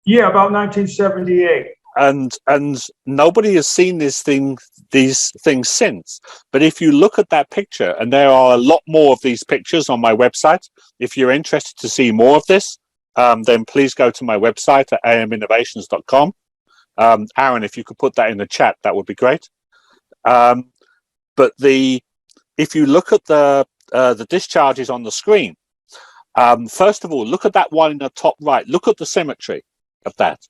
Yeah, about 1978. And nobody has seen these things since. But if you look at that picture, and there are a lot more of these pictures on my website, if you're interested to see more of this, then please go to my website at aminnovations.com. Aaron, if you could put that in the chat, that would be great. But if you look at the discharges on the screen, first of all, look at that one in the top right. Look at the symmetry of that.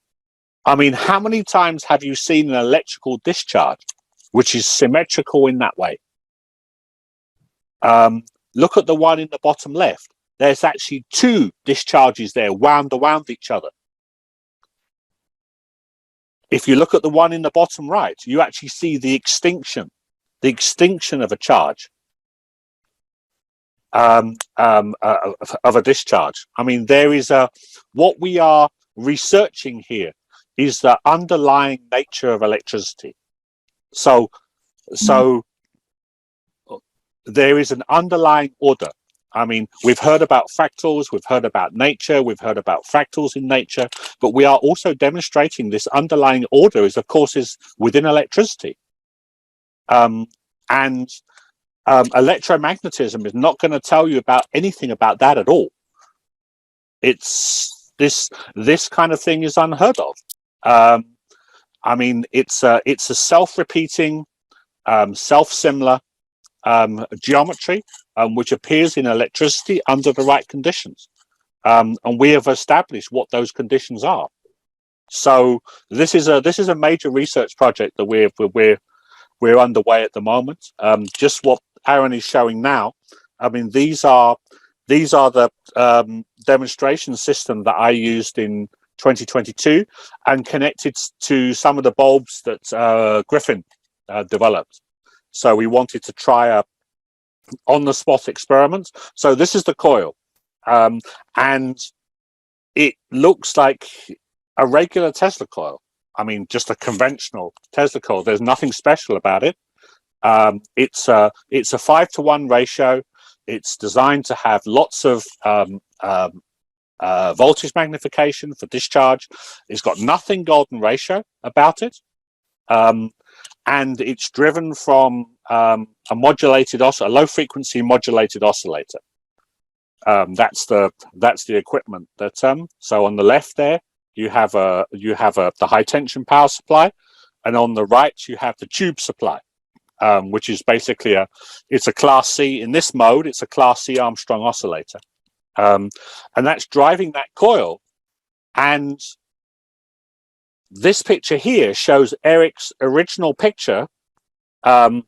I mean, how many times have you seen an electrical discharge which is symmetrical in that way? Look at the one in the bottom left. There's actually two discharges there wound around each other. If you look at the one in the bottom right, you actually see the extinction of a charge, of a discharge. I mean, there is what we are researching here is the underlying nature of electricity. So there is an underlying order. I mean, we've heard about fractals, we've heard about nature, we've heard about fractals in nature, but we are also demonstrating this underlying order is, of course, is within electricity. And electromagnetism is not going to tell you about anything about that at all. It's this kind of thing is unheard of. I mean, it's a self-repeating, self-similar geometry, which appears in electricity under the right conditions. And we have established what those conditions are. So this is a major research project that we're underway at the moment. Just what Aaron is showing now. I mean, these are the demonstration system that I used in 2022 and connected to some of the bulbs that Griffin developed. So we wanted to try a on-the-spot experiment. So this is the coil, and it looks like a regular Tesla coil. I mean, just a conventional Tesla coil. There's nothing special about it. It's a 5-to-1 ratio. It's designed to have lots of voltage magnification for discharge. It's got nothing golden ratio about it. And it's driven from a low frequency modulated oscillator. That's the equipment that so on the left there you have the high tension power supply, and on the right you have the tube supply, which is basically it's a class C in this mode. It's a class C Armstrong oscillator, and that's driving that coil. And this picture here shows Eric's original picture. Eric,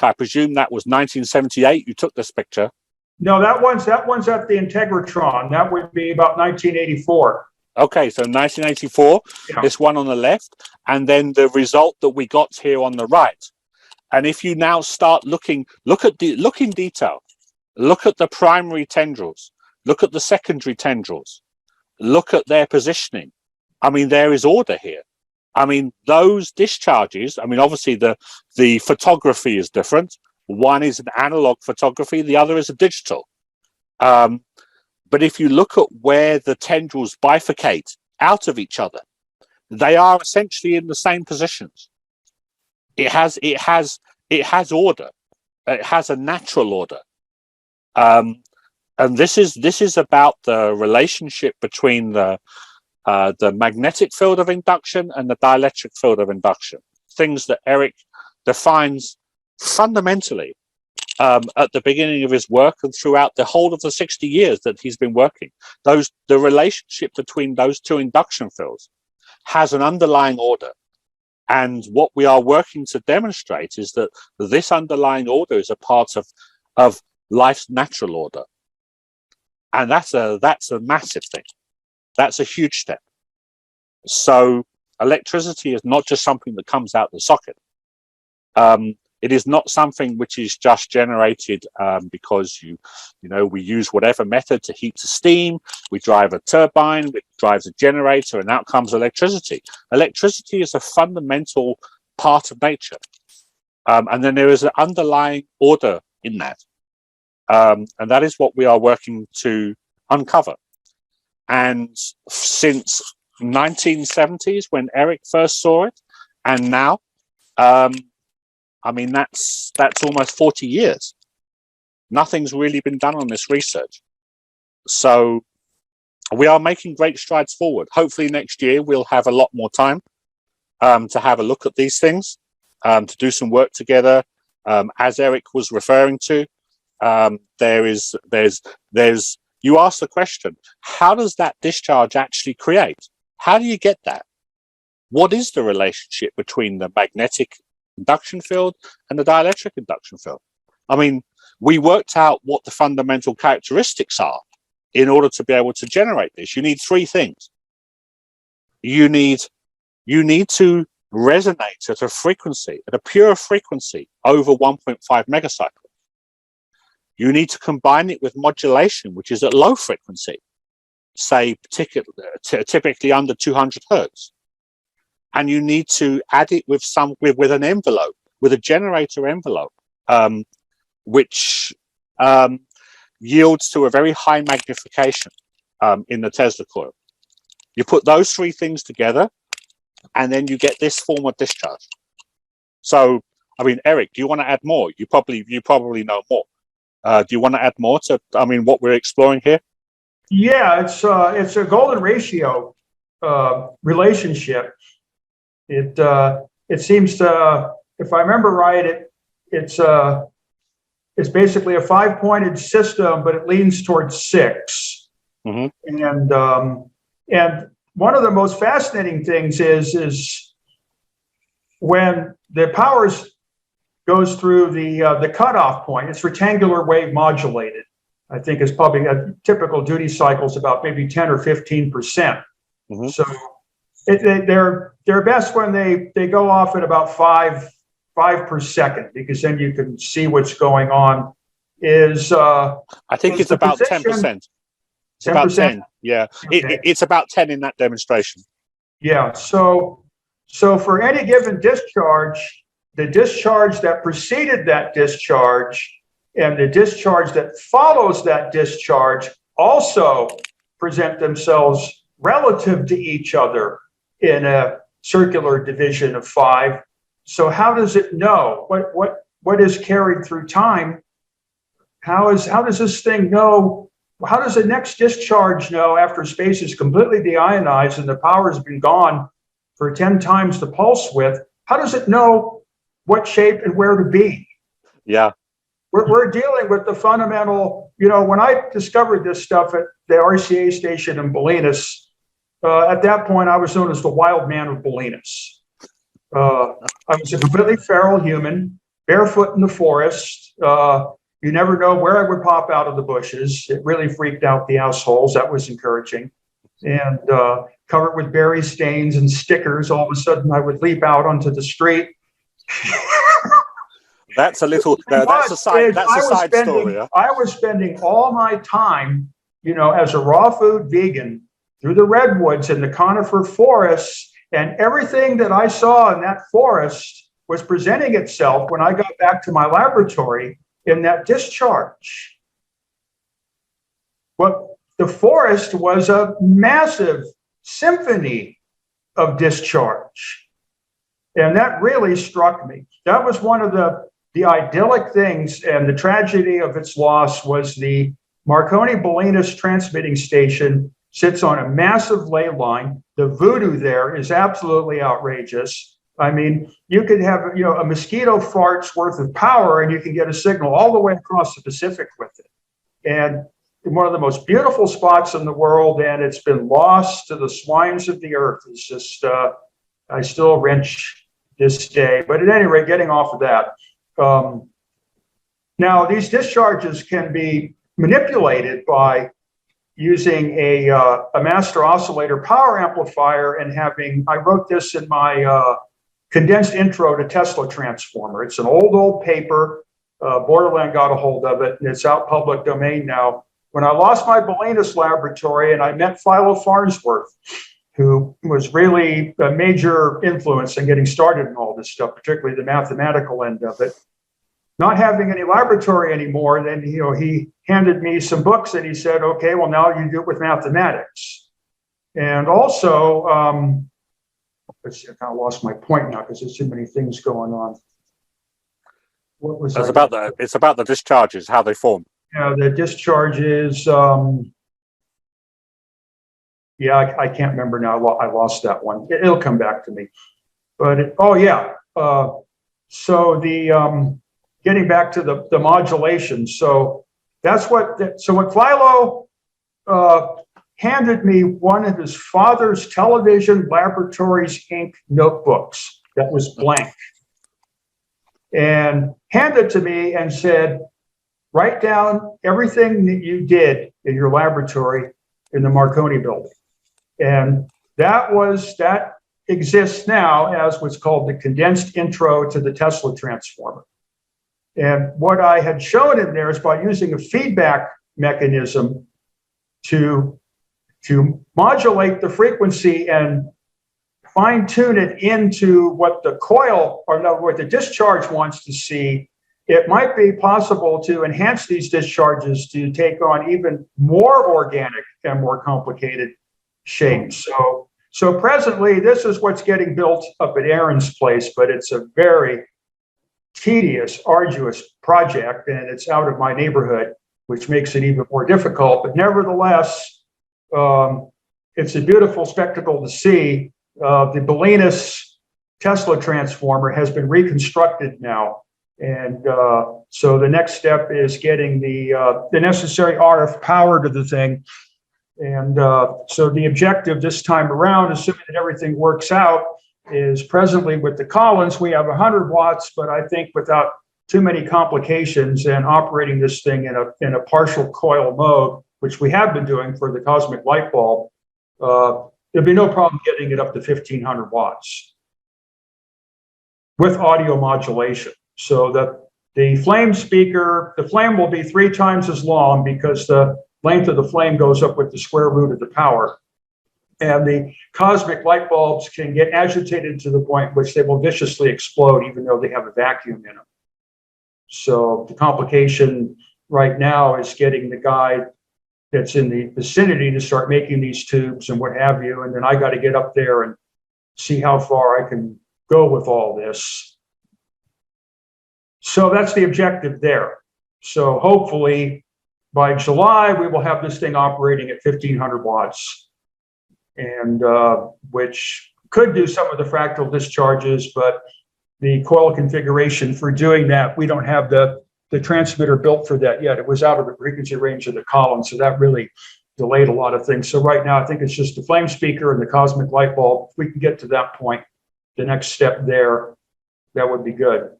I presume that was 1978. You took this picture. No, that one's at the Integratron. That would be about 1984. Okay, so 1984, Yeah. this one on the left, and then the result that we got here on the right. And if you now start look in detail, look at the primary tendrils, look at the secondary tendrils, look at their positioning. I mean, there is order here. I mean, those discharges, I mean, obviously the photography is different. One is an analog photography, the other is a digital. But if you look at where the tendrils bifurcate out of each other, they are essentially in the same positions. It has order. It has a natural order. And this is about the relationship between the magnetic field of induction and the dielectric field of induction. Things that Eric defines fundamentally at the beginning of his work and throughout the whole of the 60 years that he's been working. The relationship between those two induction fields has an underlying order. And what we are working to demonstrate is that this underlying order is a part of life's natural order. And that's a massive thing. That's a huge step. So electricity is not just something that comes out the socket. It is not something which is just generated because we use whatever method to heat to steam. We drive a turbine, which drives a generator, and out comes electricity. Electricity is a fundamental part of nature. And then there is an underlying order in that. And that is what we are working to uncover. And since 1970s, when Eric first saw it, and now, I mean, that's almost 40 years. Nothing's really been done on this research. So we are making great strides forward. Hopefully next year we'll have a lot more time to have a look at these things, to do some work together. As Eric was referring to, you asked the question, how does that discharge actually create? How do you get that? What is the relationship between the magnetic induction field and the dielectric induction field? I mean, we worked out what the fundamental characteristics are in order to be able to generate this. You need three things. You need to resonate at a frequency, at a pure frequency over 1.5 megacycles. You need to combine it with modulation, which is at low frequency, say typically under 200 hertz. And you need to add it with an envelope, with a generator envelope, which yields to a very high magnification in the Tesla coil. You put those three things together, and then you get this form of discharge. So, I mean, Eric, do you want to add more? You probably know more. Do you want to add more to, what we're exploring here? Yeah, it's a golden ratio relationship. It seems to, if I remember right, it's basically a 5-pointed system, but it leans towards 6. Mm-hmm. And one of the most fascinating things is when the power goes through the cutoff point. It's rectangular wave modulated. I think it's probably a typical duty cycle is about maybe 10 or 15%. Mm-hmm. So they're best when they go off at about 5 per second, because then you can see what's going on. I think it's about 10%. It's about 10. Yeah, okay. It's about 10 in that demonstration. Yeah. So for any given discharge, the discharge that preceded that discharge and the discharge that follows that discharge also present themselves relative to each other in a circular division of 5. So how does it know what is carried through time? How does this thing know? How does the next discharge know after space is completely deionized and the power has been gone for 10 times the pulse width? How does it know what shape and where to be? Yeah. We're dealing with the fundamental, when I discovered this stuff at the RCA station in Bolinas, at that point I was known as the wild man of Bolinas. I was a completely feral human, barefoot in the forest. You never know where I would pop out of the bushes. It really freaked out the assholes. That was encouraging. and covered with berry stains and stickers. All of a sudden, I would leap out onto the street. That's a little. That's a side. That's a side story. Yeah? I was spending all my time, as a raw food vegan, through the redwoods and the conifer forests, and everything that I saw in that forest was presenting itself when I got back to my laboratory in that discharge. Well, the forest was a massive symphony of discharge. And that really struck me. That was one of the idyllic things, and the tragedy of its loss was the Marconi-Bolinas transmitting station sits on a massive ley line. The voodoo there is absolutely outrageous. I mean, you could have, a mosquito fart's worth of power, and you can get a signal all the way across the Pacific with it. And one of the most beautiful spots in the world, and it's been lost to the swines of the earth. It's just, I still wrench this day. But at any rate, getting off of that. Now, these discharges can be manipulated by using a master oscillator power amplifier and having, I wrote this in my condensed intro to Tesla transformer. It's an old paper. Borderland got a hold of it, and it's out public domain now. When I lost my Bolinas laboratory and I met Philo Farnsworth, who was really a major influence in getting started in all this stuff, particularly the mathematical end of it. Not having any laboratory anymore, then he handed me some books and he said, okay, well, now you do it with mathematics. And also, let's see, I kind of lost my point now because there's too many things going on. What was it's about the discharges, how they form. Yeah, the discharges. Yeah, I can't remember now. I lost that one. It'll come back to me. But so the getting back to the modulation. So that's what Philo handed me one of his father's Television Laboratories Inc. notebooks that was blank, and handed it to me and said, write down everything that you did in your laboratory in the Marconi building. And that exists now as what's called the condensed intro to the Tesla transformer. And what I had shown in there is by using a feedback mechanism to modulate the frequency and fine tune it into what the coil, or no, what the discharge wants to see, it might be possible to enhance these discharges to take on even more organic and more complicated shapes. So presently, this is what's getting built up at Aaron's place, but it's a very tedious, arduous project, and it's out of my neighborhood, which makes it even more difficult. But nevertheless, it's a beautiful spectacle to see. The Bolinas Tesla transformer has been reconstructed now. And so the next step is getting the necessary RF power to the thing. And so the objective this time around, assuming that everything works out, is presently with the Collins, we have 100 watts, but I think without too many complications and operating this thing in a partial coil mode, which we have been doing for the cosmic light bulb, there'd be no problem getting it up to 1500 watts with audio modulation. So that the flame speaker, the flame will be 3 times as long because the length of the flame goes up with the square root of the power. And the cosmic light bulbs can get agitated to the point which they will viciously explode, even though they have a vacuum in them. So the complication right now is getting the guy that's in the vicinity to start making these tubes and what have you. And then I got to get up there and see how far I can go with all this. So that's the objective there. So hopefully by July, we will have this thing operating at 1500 watts. And which could do some of the fractal discharges, but the coil configuration for doing that, we don't have the transmitter built for that yet. It was out of the frequency range of the Collins, so that really delayed a lot of things. So right now, I think it's just the flame speaker and the cosmic light bulb. If we can get to that point, the next step there, that would be good.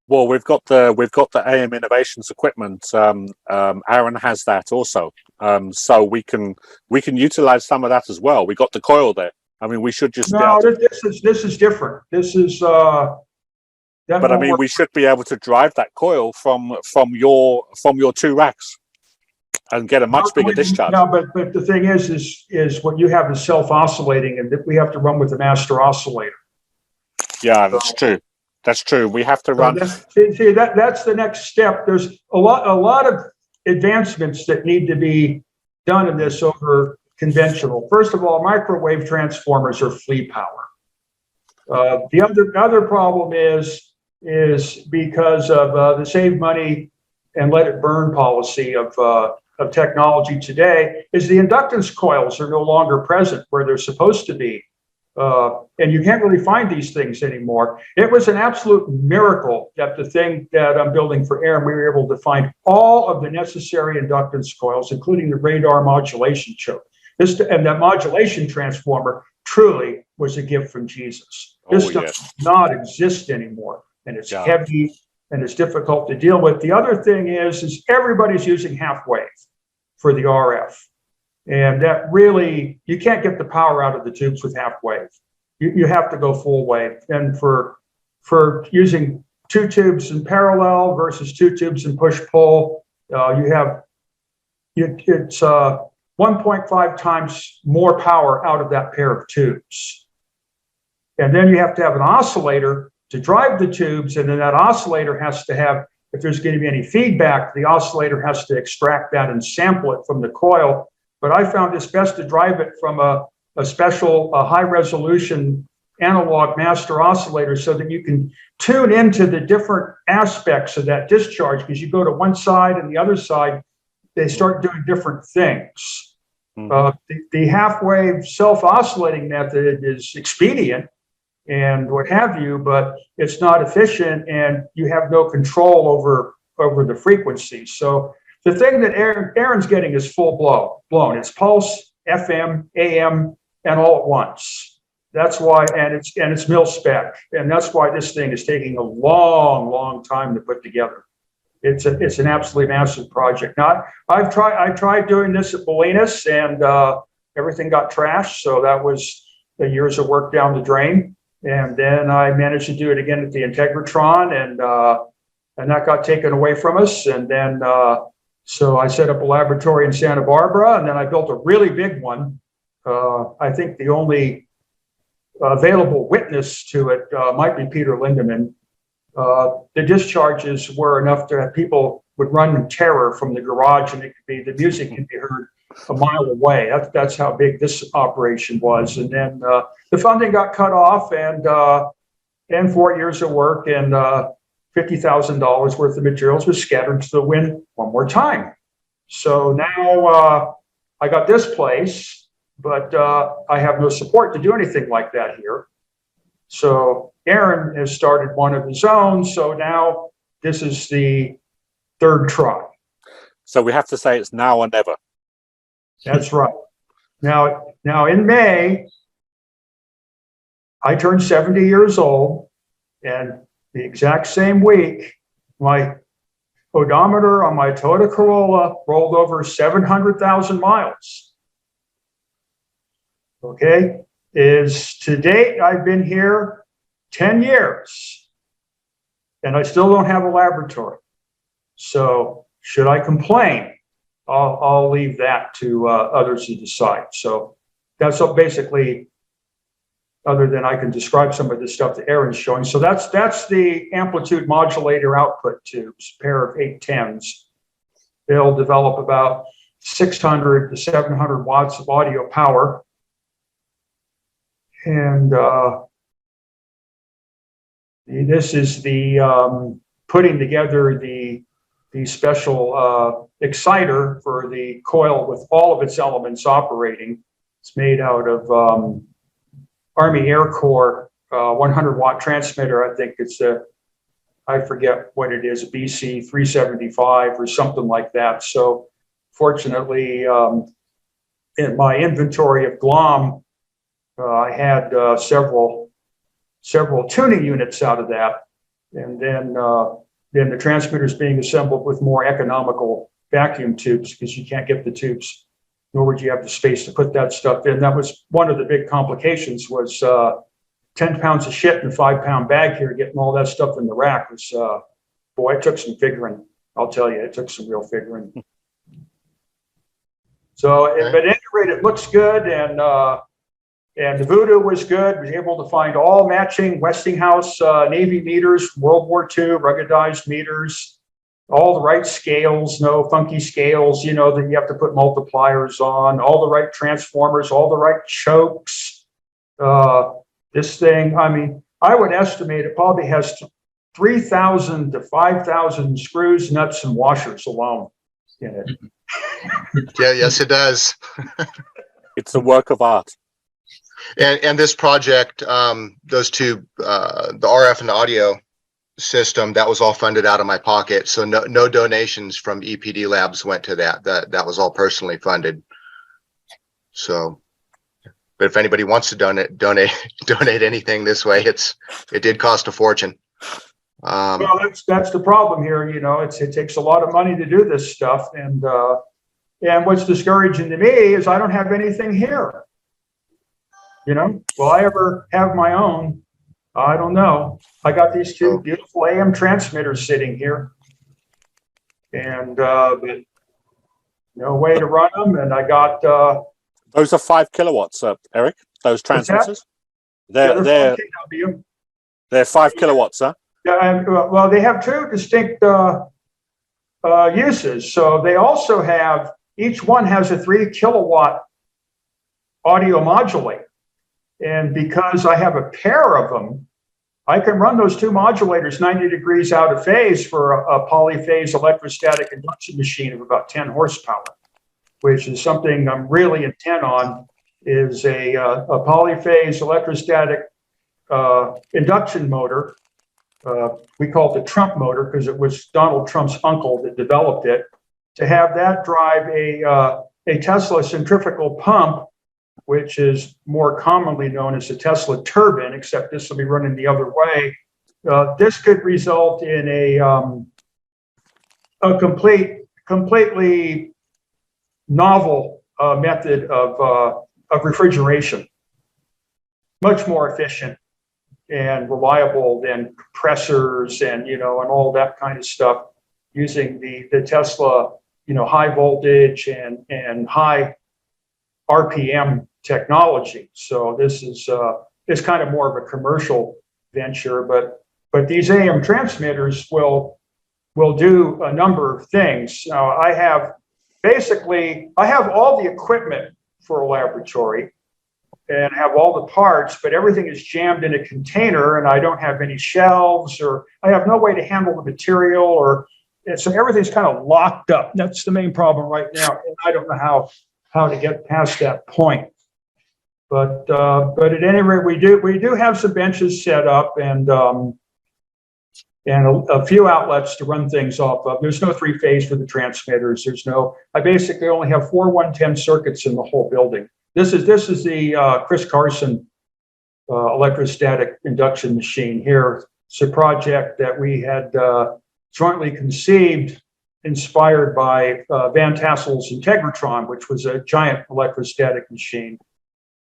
Well, we've got the AM Innovations equipment. Aaron has that also, so we can utilize some of that as well. We got the coil there. I mean, we should just be No, able to, this is different. This is, that but I won't mean, work. we should be able to drive that coil from your 2 racks and get a much bigger discharge. No, but the thing is what you have is self-oscillating, and that we have to run with the master oscillator. Yeah, that's true. That's true. We have to So run. that's the next step. There's a lot of advancements that need to be done in this over conventional. First of all, microwave transformers are flea power. The other problem is because of the save money and let it burn policy of technology today, is the inductance coils are no longer present where they're supposed to be. And you can't really find these things anymore. It was an absolute miracle that the thing that I'm building for Aaron, we were able to find all of the necessary inductance coils, including the radar modulation choke. And that modulation transformer truly was a gift from Jesus. This stuff does not exist anymore, and it's heavy and it's difficult to deal with. The other thing is everybody's using half wave for the RF. And that really, you can't get the power out of the tubes with half wave. You have to go full wave. And for using 2 tubes in parallel versus 2 tubes in push-pull, it's 1.5 times more power out of that pair of tubes. And then you have to have an oscillator to drive the tubes, and then that oscillator has to have, if there's going to be any feedback, the oscillator has to extract that and sample it from the coil. But I found it's best to drive it from a special high-resolution analog master oscillator so that you can tune into the different aspects of that discharge, because you go to one side and the other side, they start doing different things. Mm-hmm. The half-wave self-oscillating method is expedient and what have you, but it's not efficient, and you have no control over the frequencies. So the thing that Aaron's getting is full blown. It's pulse, FM, AM, and all at once. That's why, and it's mil spec, and that's why this thing is taking a long time to put together. It's an absolutely massive project. Now, I tried doing this at Bolinas, and everything got trashed, so that was the years of work down the drain. And then I managed to do it again at the Integratron, and that got taken away from us. And then so I set up a laboratory in Santa Barbara, and then I built a really big one. I think the only available witness to it might be Peter Lindemann. The discharges were enough that people would run in terror from the garage, and the music could be heard a mile away. That's how big this operation was. And then the funding got cut off, and 4 years of work and $50,000 worth of materials was scattered to the wind one more time. So now I got this place, but I have no support to do anything like that here. So Aaron has started one of his own. So now this is the 3rd try. So we have to say it's now or never. That's right. Now in May, I turned 70 years old, and the exact same week, my odometer on my Toyota Corolla rolled over 700,000 miles. Okay, to date, I've been here 10 years, and I still don't have a laboratory. So should I complain? I'll leave that to others to decide. So that's basically, other than I can describe some of the stuff that Aaron's showing. So that's the amplitude modulator output tubes, pair of 810s. They'll develop about 600 to 700 watts of audio power. And this is the putting together the special exciter for the coil with all of its elements operating. It's made out of Army Air Corps 100-watt transmitter. I think it's I forget what it is, a BC 375 or something like that. So fortunately, in my inventory of GLOM, I had several tuning units out of that. And then the transmitters being assembled with more economical vacuum tubes because you can't get the tubes, nor would you have the space to put that stuff in. That was one of the big complications was 10 pounds of shit in a 5-pound bag here, getting all that stuff in the rack was, boy, it took some figuring. I'll tell you, it took some real figuring. So, but at any rate, it looks good, and the Voodoo was good. Was able to find all matching Westinghouse Navy meters, World War II ruggedized meters, all the right scales, no funky scales, you know, that you have to put multipliers on, all the right transformers, all the right chokes. This thing, I mean, I would estimate it probably has 3,000 to 5,000 screws, nuts, and washers alone in it. Yeah, yes, it does. It's a work of art. And this project, those two, the RF and the audio system, that was all funded out of my pocket. So no donations from EPD Labs went to that. That was all personally funded. So, but if anybody wants to donate anything this way, it did cost a fortune. Well, that's the problem here. You know, it takes a lot of money to do this stuff, and what's discouraging to me is I don't have anything here. You know, will I ever have my own? I don't know. I got these two beautiful AM transmitters sitting here, and but no way to run them. And I got those are 5 kilowatts, Eric. Those transmitters. They're 5 kilowatts, huh? Yeah, and, well, they have two distinct uses. So they also have, each one has a 3 kilowatt audio modulator. And because I have a pair of them, I can run those two modulators 90 degrees out of phase for a polyphase electrostatic induction machine of about 10 horsepower, which is something I'm really intent on, is a polyphase electrostatic induction motor. We call it the Trump motor because it was Donald Trump's uncle that developed it, to have that drive a Tesla centrifugal pump, which is more commonly known as a Tesla turbine, except this will be running the other way. This could result in a completely novel method of refrigeration, much more efficient and reliable than compressors and, you know, and all that kind of stuff, using the Tesla, you know, high voltage and high RPM technology. So this is it's kind of more of a commercial venture, but these AM transmitters will do a number of things. Now I have all the equipment for a laboratory and have all the parts, but everything is jammed in a container, and I don't have any shelves, or I have no way to handle the material, so everything's kind of locked up. That's the main problem right now, and I don't know how to get past that point. But at any rate, we do have some benches set up and a few outlets to run things off of. There's no 3-phase for the transmitters. I basically only have 4 110 circuits in the whole building. This is the Chris Carson electrostatic induction machine here. It's a project that we had jointly conceived, inspired by Van Tassel's Integratron, which was a giant electrostatic machine.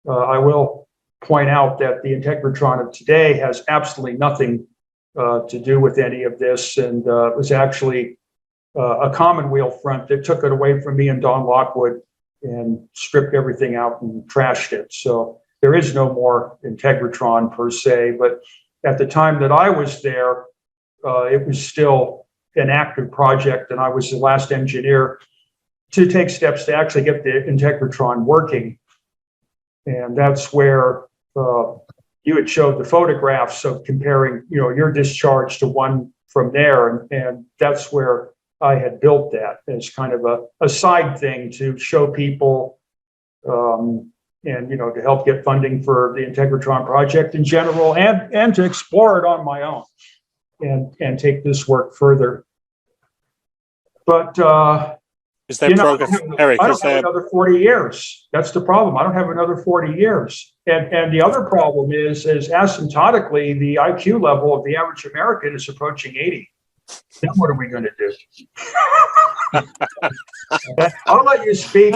I will point out that the Integratron of today has absolutely nothing to do with any of this, and it was actually a Commonweal front that took it away from me and Don Lockwood and stripped everything out and trashed it. So there is no more Integratron per se, but at the time that I was there, it was still an active project, and I was the last engineer to take steps to actually get the Integratron working. And that's where you had showed the photographs of comparing, you know, your discharge to one from there, and that's where I had built that as kind of a side thing to show people, and, you know, to help get funding for the Integratron project in general, and to explore it on my own and take this work further. But Is there progress, Eric? I Is don't have there? another 40 years. That's the problem. I don't have another 40 years. And the other problem is asymptotically, the IQ level of the average American is approaching 80. Then what are we going to do? I'll let you speak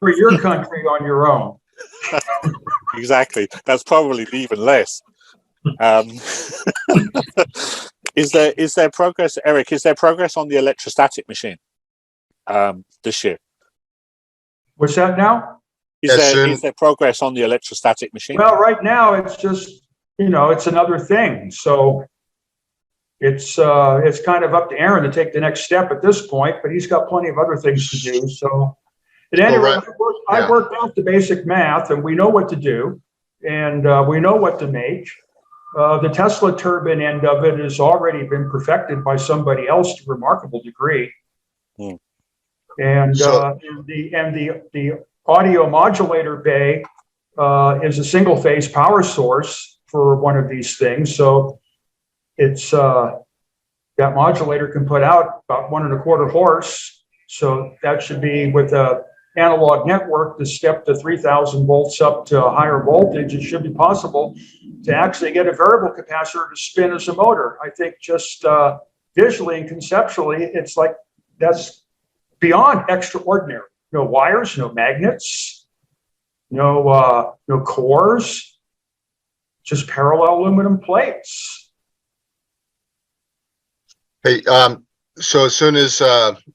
for your country on your own. Exactly. That's probably even less. Is there progress, Eric? Is there progress on the electrostatic machine this year? What's that now? Is there progress on the electrostatic machine? Well, right now it's just, it's another thing. So it's kind of up to Aaron to take the next step at this point, but he's got plenty of other things to do. So at any rate, I worked out the basic math, and we know what to do, and we know what to make. The Tesla turbine end of it has already been perfected by somebody else to a remarkable degree. Hmm. And the audio modulator bay is a single phase power source for one of these things. So it's that modulator can put out about 1.25 horse. So that should be with a analog network to step to 3,000 volts up to a higher voltage. It should be possible to actually get a variable capacitor to spin as a motor. I think just visually and conceptually, it's like that's beyond extraordinary. No wires, no magnets, no cores, just parallel aluminum plates. Hey, so as soon as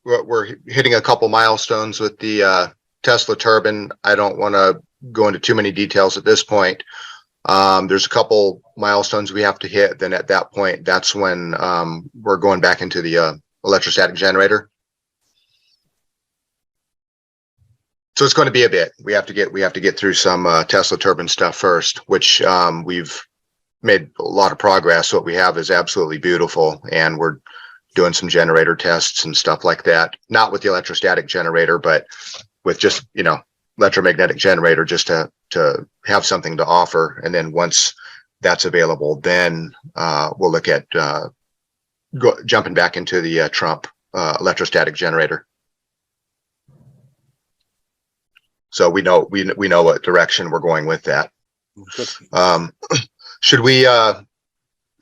we're hitting a couple milestones with the Tesla turbine, I don't want to go into too many details at this point. There's a couple milestones we have to hit. Then at that point, that's when we're going back into the electrostatic generator. So it's going to be a bit. We have to get through some Tesla turbine stuff first, which we've made a lot of progress. What we have is absolutely beautiful, and we're doing some generator tests and stuff like that. Not with the electrostatic generator, but with just electromagnetic generator, just to have something to offer. And then once that's available, then we'll look at jumping back into the Trump electrostatic generator. So we know what direction we're going with that. Should we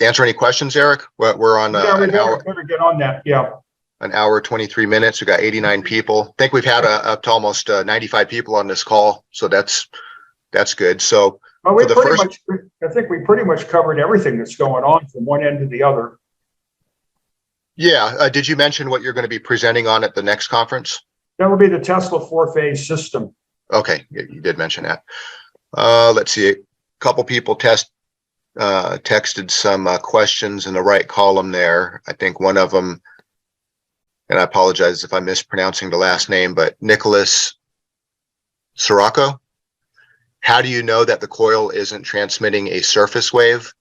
answer any questions, Eric? We're on an hour. Better get on that. Yeah. An hour, 23 minutes. We got 89 people. I think we've had up to almost 95 people on this call. So that's good. So well, I think we pretty much covered everything that's going on from one end to the other. Yeah. Did you mention what you're going to be presenting on at the next conference? That would be the Tesla 4-phase system. Okay. You did mention that. Let's see. A couple people texted some questions in the right column there. I think one of them, and I apologize if I'm mispronouncing the last name, but Nicholas Sirocco. How do you know that the coil isn't transmitting a surface wave?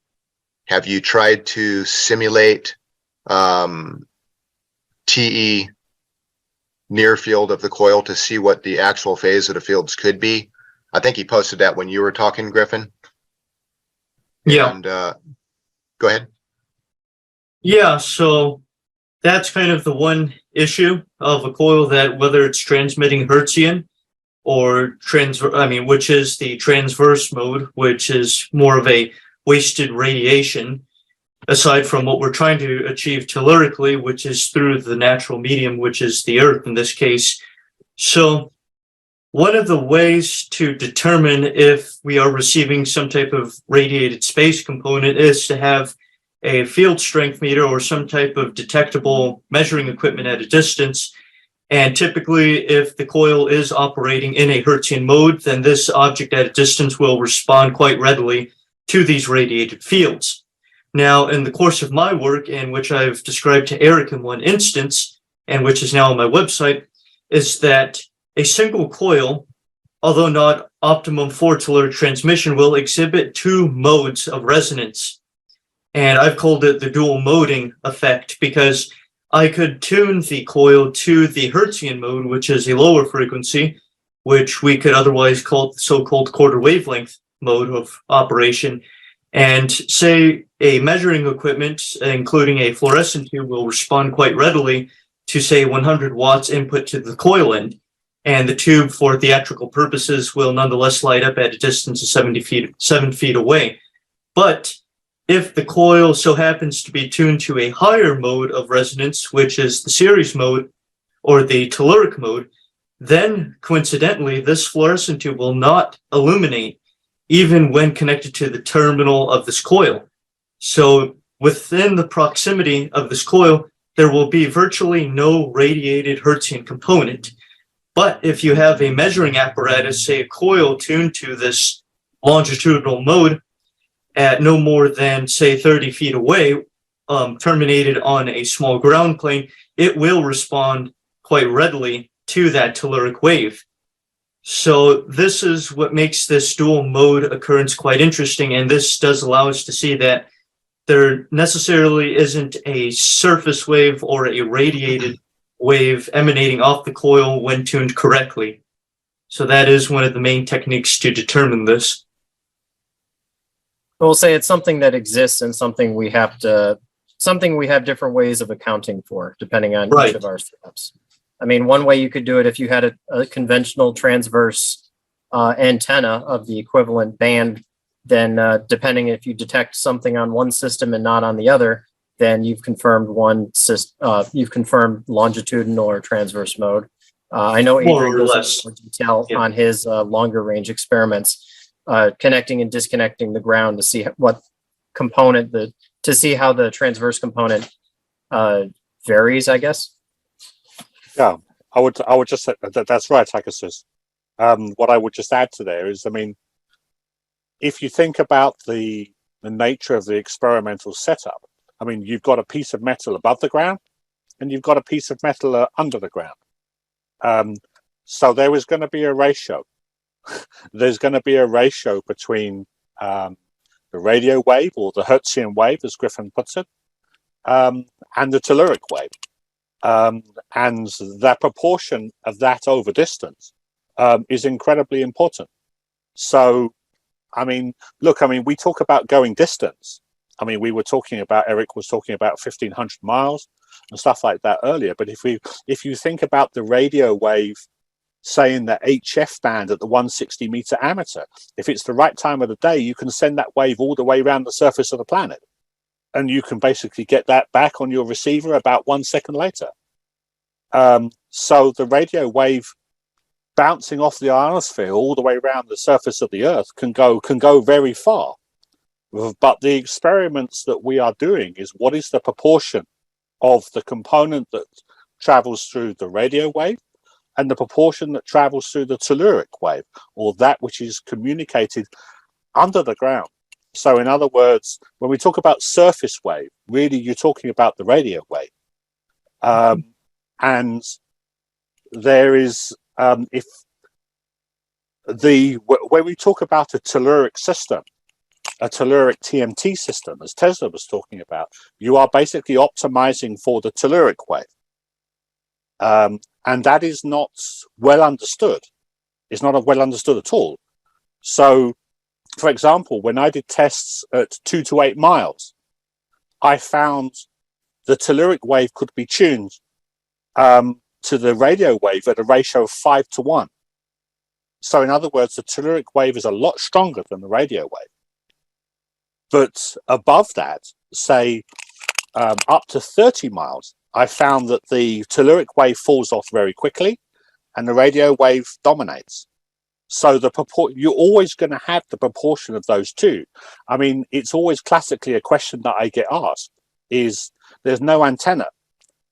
Have you tried to simulate TE near field of the coil to see what the actual phase of the fields could be? I think he posted that when you were talking, Griffin. Yeah. And go ahead. Yeah, so that's kind of the one issue of a coil, that whether it's transmitting Hertzian or which is the transverse mode, which is more of a wasted radiation, aside from what we're trying to achieve tellurically, which is through the natural medium, which is the Earth in this case. So one of the ways to determine if we are receiving some type of radiated space component is to have a field strength meter or some type of detectable measuring equipment at a distance. And typically, if the coil is operating in a Hertzian mode, then this object at a distance will respond quite readily to these radiated fields. Now, in the course of my work, in which I've described to Eric in one instance, and which is now on my website, is that a single coil, although not optimum for telluric transmission, will exhibit two modes of resonance. And I've called it the dual moding effect, because I could tune the coil to the Hertzian mode, which is a lower frequency, which we could otherwise call the so-called quarter wavelength mode of operation. And say a measuring equipment, including a fluorescent tube, will respond quite readily to say 100 watts input to the coil end, and the tube for theatrical purposes will nonetheless light up at a distance of 7 feet away. But if the coil so happens to be tuned to a higher mode of resonance, which is the series mode or the telluric mode, then coincidentally, this fluorescent tube will not illuminate even when connected to the terminal of this coil. So within the proximity of this coil, there will be virtually no radiated Hertzian component. But if you have a measuring apparatus, say a coil tuned to this longitudinal mode at no more than, say, 30 feet away, terminated on a small ground plane, it will respond quite readily to that telluric wave. So this is what makes this dual mode occurrence quite interesting, and this does allow us to see that there necessarily isn't a surface wave or a radiated wave emanating off the coil when tuned correctly. So that is one of the main techniques to determine this. We'll say it's something that exists and something we have different ways of accounting for, depending on Right. each of our steps. I mean, one way you could do it if you had a conventional transverse antenna of the equivalent band, then depending if you detect something on one system and not on the other, then you've confirmed you've confirmed longitudinal or transverse mode. I know More Adrian or goes less. into more detail Yeah. on his longer range experiments, connecting and disconnecting the ground to see what component to see how the transverse component varies, I guess. Yeah, I would just say that's right, Hakasays. What I would just add to there is, I mean, if you think about the nature of the experimental setup, I mean, you've got a piece of metal above the ground and you've got a piece of metal under the ground. So there is going to be a ratio. There's going to be a ratio between the radio wave, or the Hertzian wave, as Griffin puts it, and the telluric wave. And that proportion of that over distance is incredibly important. So, I mean, look, I mean, we talk about going distance. I mean, Eric was talking about 1,500 miles and stuff like that earlier. But if you think about the radio wave, say in the HF band at the 160 meter amateur, if it's the right time of the day, you can send that wave all the way around the surface of the planet. And you can basically get that back on your receiver about 1 second later. So the radio wave bouncing off the ionosphere all the way around the surface of the Earth can go very far. But the experiments that we are doing is what is the proportion of the component that travels through the radio wave and the proportion that travels through the telluric wave, or that which is communicated under the ground. So in other words, when we talk about surface wave, really you're talking about the radio wave. And there is, when we talk about a telluric system, a telluric TMT system, as Tesla was talking about, you are basically optimizing for the telluric wave. And that is not well understood. It's not well understood at all. So, for example, when I did tests at 2 to 8 miles, I found the telluric wave could be tuned to the radio wave at a ratio of 5 to 1. So in other words, the telluric wave is a lot stronger than the radio wave. But above that, say up to 30 miles, I found that the telluric wave falls off very quickly and the radio wave dominates. So you're always going to have the proportion of those two. I mean, it's always classically a question that I get asked is there's no antenna.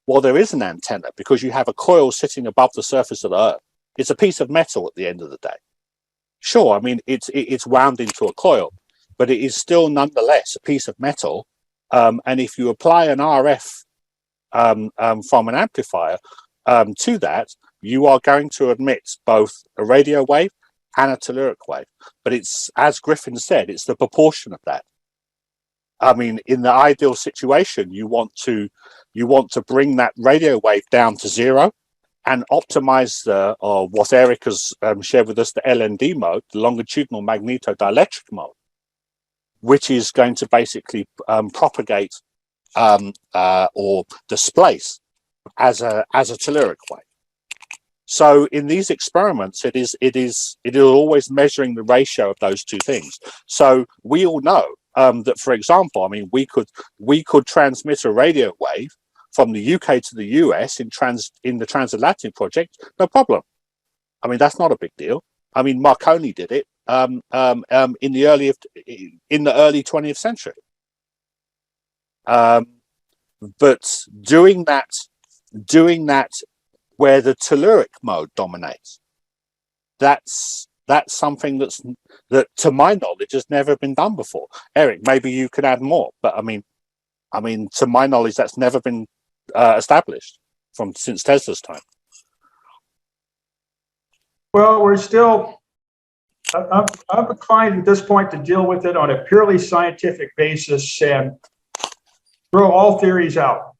Well, there is an antenna because you have a coil sitting above the surface of the Earth. It's a piece of metal at the end of the day. Sure, I mean, it's wound into a coil, but it is still nonetheless a piece of metal. And if you apply an RF from an amplifier to that, you are going to emit both a radio wave and a telluric wave. But it's, as Griffin said, it's the proportion of that. I mean, in the ideal situation, you want to bring that radio wave down to zero and optimize what Eric has shared with us, the LND mode, the longitudinal magnetodielectric mode, which is going to basically propagate or displace as a telluric wave. So in these experiments, it is always measuring the ratio of those two things. So we all know that, for example, I mean, we could transmit a radio wave from the UK to the US in the Transatlantic project, no problem. I mean, that's not a big deal. I mean, Marconi did it in the early 20th century. But doing that where the telluric mode dominates, that's something that to my knowledge has never been done before. Eric, maybe you could add more, but I mean to my knowledge that's never been established since Tesla's time. Well, we're still, I'm inclined at this point to deal with it on a purely scientific basis and throw all theories out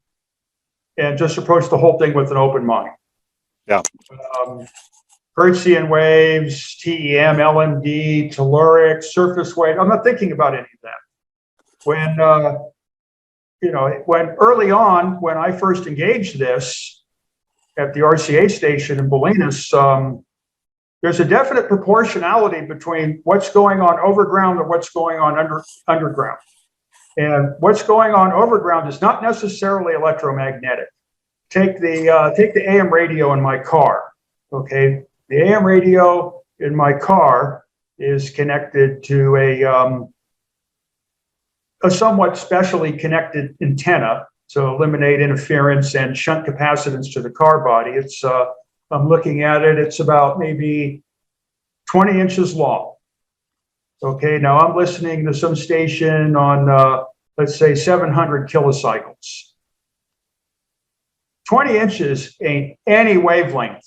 and just approach the whole thing with an open mind. Yeah. Hertzian waves, TEM, LMD, telluric, surface wave. I'm not thinking about any of that. When early on, when I first engaged this at the RCA station in Bolinas, there's a definite proportionality between what's going on overground and what's going on underground. And what's going on overground is not necessarily electromagnetic. Take the AM radio in my car. Okay, the AM radio in my car is connected to a somewhat specially connected antenna to eliminate interference and shunt capacitance to the car body. It's I'm looking at it. It's about maybe 20 inches long. Okay, now I'm listening to some station on let's say 700 kilocycles. 20 inches ain't any wavelength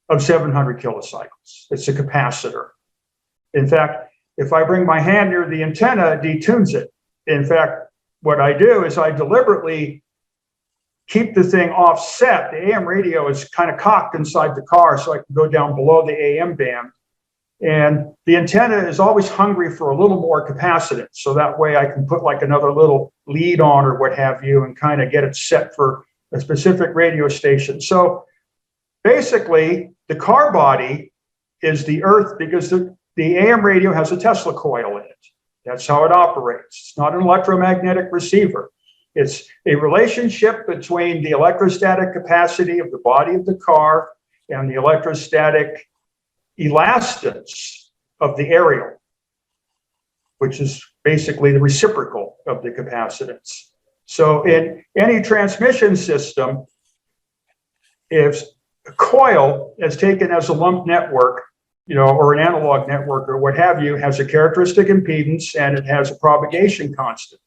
of 700 kilocycles. It's a capacitor. In fact, if I bring my hand near the antenna, it detunes it. In fact, what I do is I deliberately keep the thing offset. The AM radio is kind of cocked inside the car so I can go down below the AM band. And the antenna is always hungry for a little more capacitance. So that way I can put like another little lead on or what have you and kind of get it set for a specific radio station. So basically the car body is the earth because the AM radio has a Tesla coil in it. That's how it operates. It's not an electromagnetic receiver. It's a relationship between the electrostatic capacity of the body of the car and the electrostatic elastance of the aerial, which is basically the reciprocal of the capacitance. So in any transmission system, if a coil is taken as a lump network, or an analog network or what have you, has a characteristic impedance and it has a propagation constant.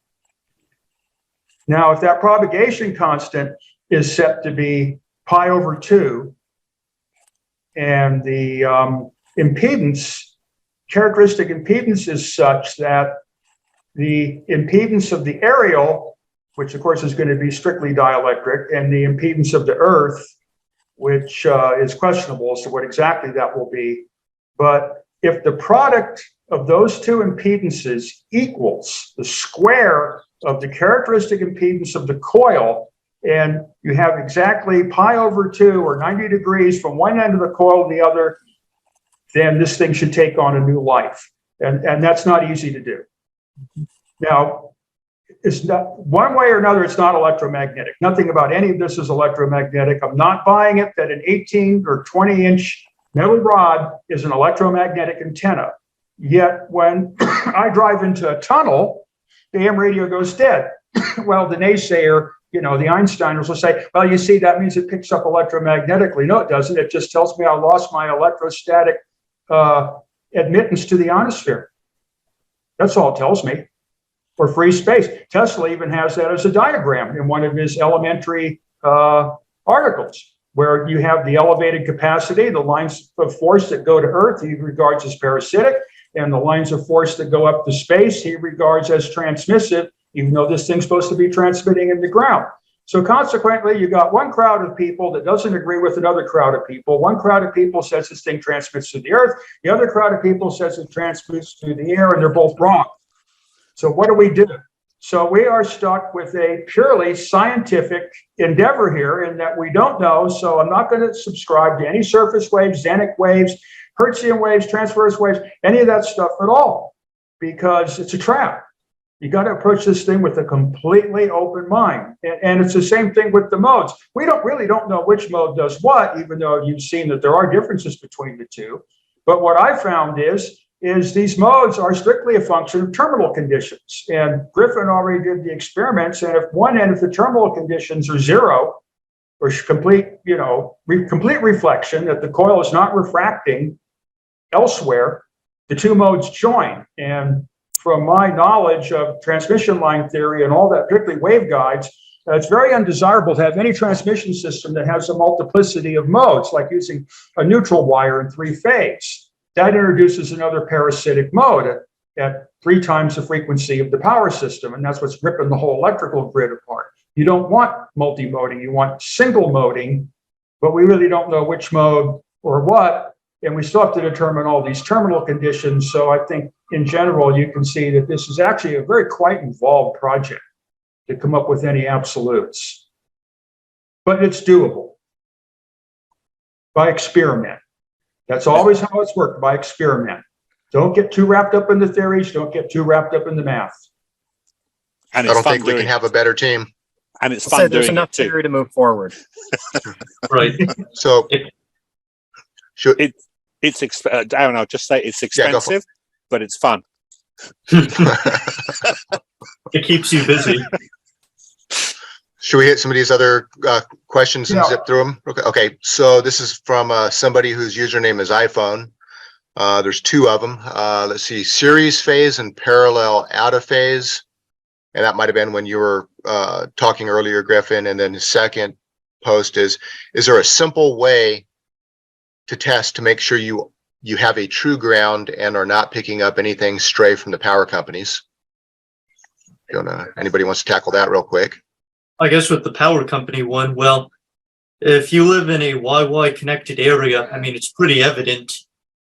Now, if that propagation constant is set to be pi over 2, and the characteristic impedance is such that the impedance of the aerial, which of course is going to be strictly dielectric, and the impedance of the earth, which is questionable as to what exactly that will be. But if the product of those two impedances equals the square of the characteristic impedance of the coil, and you have exactly pi over 2 or 90 degrees from one end of the coil to the other, then this thing should take on a new life. And that's not easy to do. Now, it's not one way or another, it's not electromagnetic. Nothing about any of this is electromagnetic. I'm not buying it that an 18 or 20 inch metal rod is an electromagnetic antenna. Yet when I drive into a tunnel, the AM radio goes dead. Well, the naysayer, the Einsteiners will say, well, you see, that means it picks up electromagnetically. No, it doesn't. It just tells me I lost my electrostatic admittance to the ionosphere. That's all it tells me. Or free space. Tesla even has that as a diagram in one of his elementary articles, where you have the elevated capacity, the lines of force that go to Earth, he regards as parasitic, and the lines of force that go up to space, he regards as transmissive, even though this thing's supposed to be transmitting in the ground. So consequently, you got one crowd of people that doesn't agree with another crowd of people. One crowd of people says this thing transmits to the Earth. The other crowd of people says it transmits to the air, and they're both wrong. So what do we do? So we are stuck with a purely scientific endeavor here in that we don't know. So I'm not going to subscribe to any surface waves, Xenic waves, Hertzian waves, transverse waves, any of that stuff at all, because it's a trap. You got to approach this thing with a completely open mind. And it's the same thing with the modes. We don't know which mode does what, even though you've seen that there are differences between the two. But what I found is these modes are strictly a function of terminal conditions. And Griffin already did the experiments. And if the terminal conditions are zero or complete, complete reflection, that the coil is not refracting elsewhere, the two modes join. And from my knowledge of transmission line theory and all that, particularly waveguides, it's very undesirable to have any transmission system that has a multiplicity of modes, like using a neutral wire in three-phase. That introduces another parasitic mode at 3 times the frequency of the power system, and that's what's ripping the whole electrical grid apart. You don't want multi-moding, you want single moding, but we really don't know which mode or what, and we still have to determine all these terminal conditions. So I think in general, you can see that this is actually a very quite involved project to come up with any absolutes, but it's doable by experiment. That's always how it's worked, by experiment. Don't get too wrapped up in the theories. Don't get too wrapped up in the math. I don't think we can have a better team. And it's fun doing there's enough it too. theory to move forward. Right. So I don't know, just say it's expensive, but it's fun. It keeps you busy. Should we hit some of these other questions and zip through them? Okay. So this is from somebody whose username is iPhone. There's 2 of them. Let's see, series phase and parallel out of phase. And that might have been when you were talking earlier, Griffin. And then the second post is there a simple way to test to make sure you have a true ground and are not picking up anything stray from the power companies? Anybody wants to tackle that real quick? I guess with the power company one, well, if you live in a YY connected area, I mean, it's pretty evident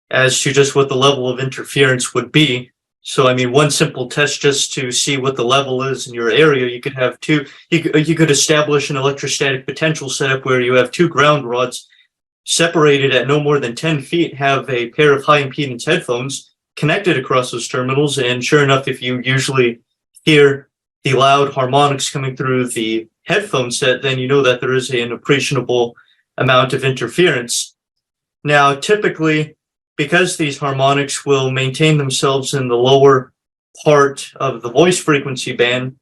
as to just what the level of interference would be. So, I mean, one simple test just to see what the level is in your area, you could have you could establish an electrostatic potential setup where you have 2 ground rods separated at no more than 10 feet, have a pair of high impedance headphones connected across those terminals. And sure enough, if you usually hear the loud harmonics coming through the headphone set, then you know that there is an appreciable amount of interference. Now, typically, because these harmonics will maintain themselves in the lower part of the voice frequency band,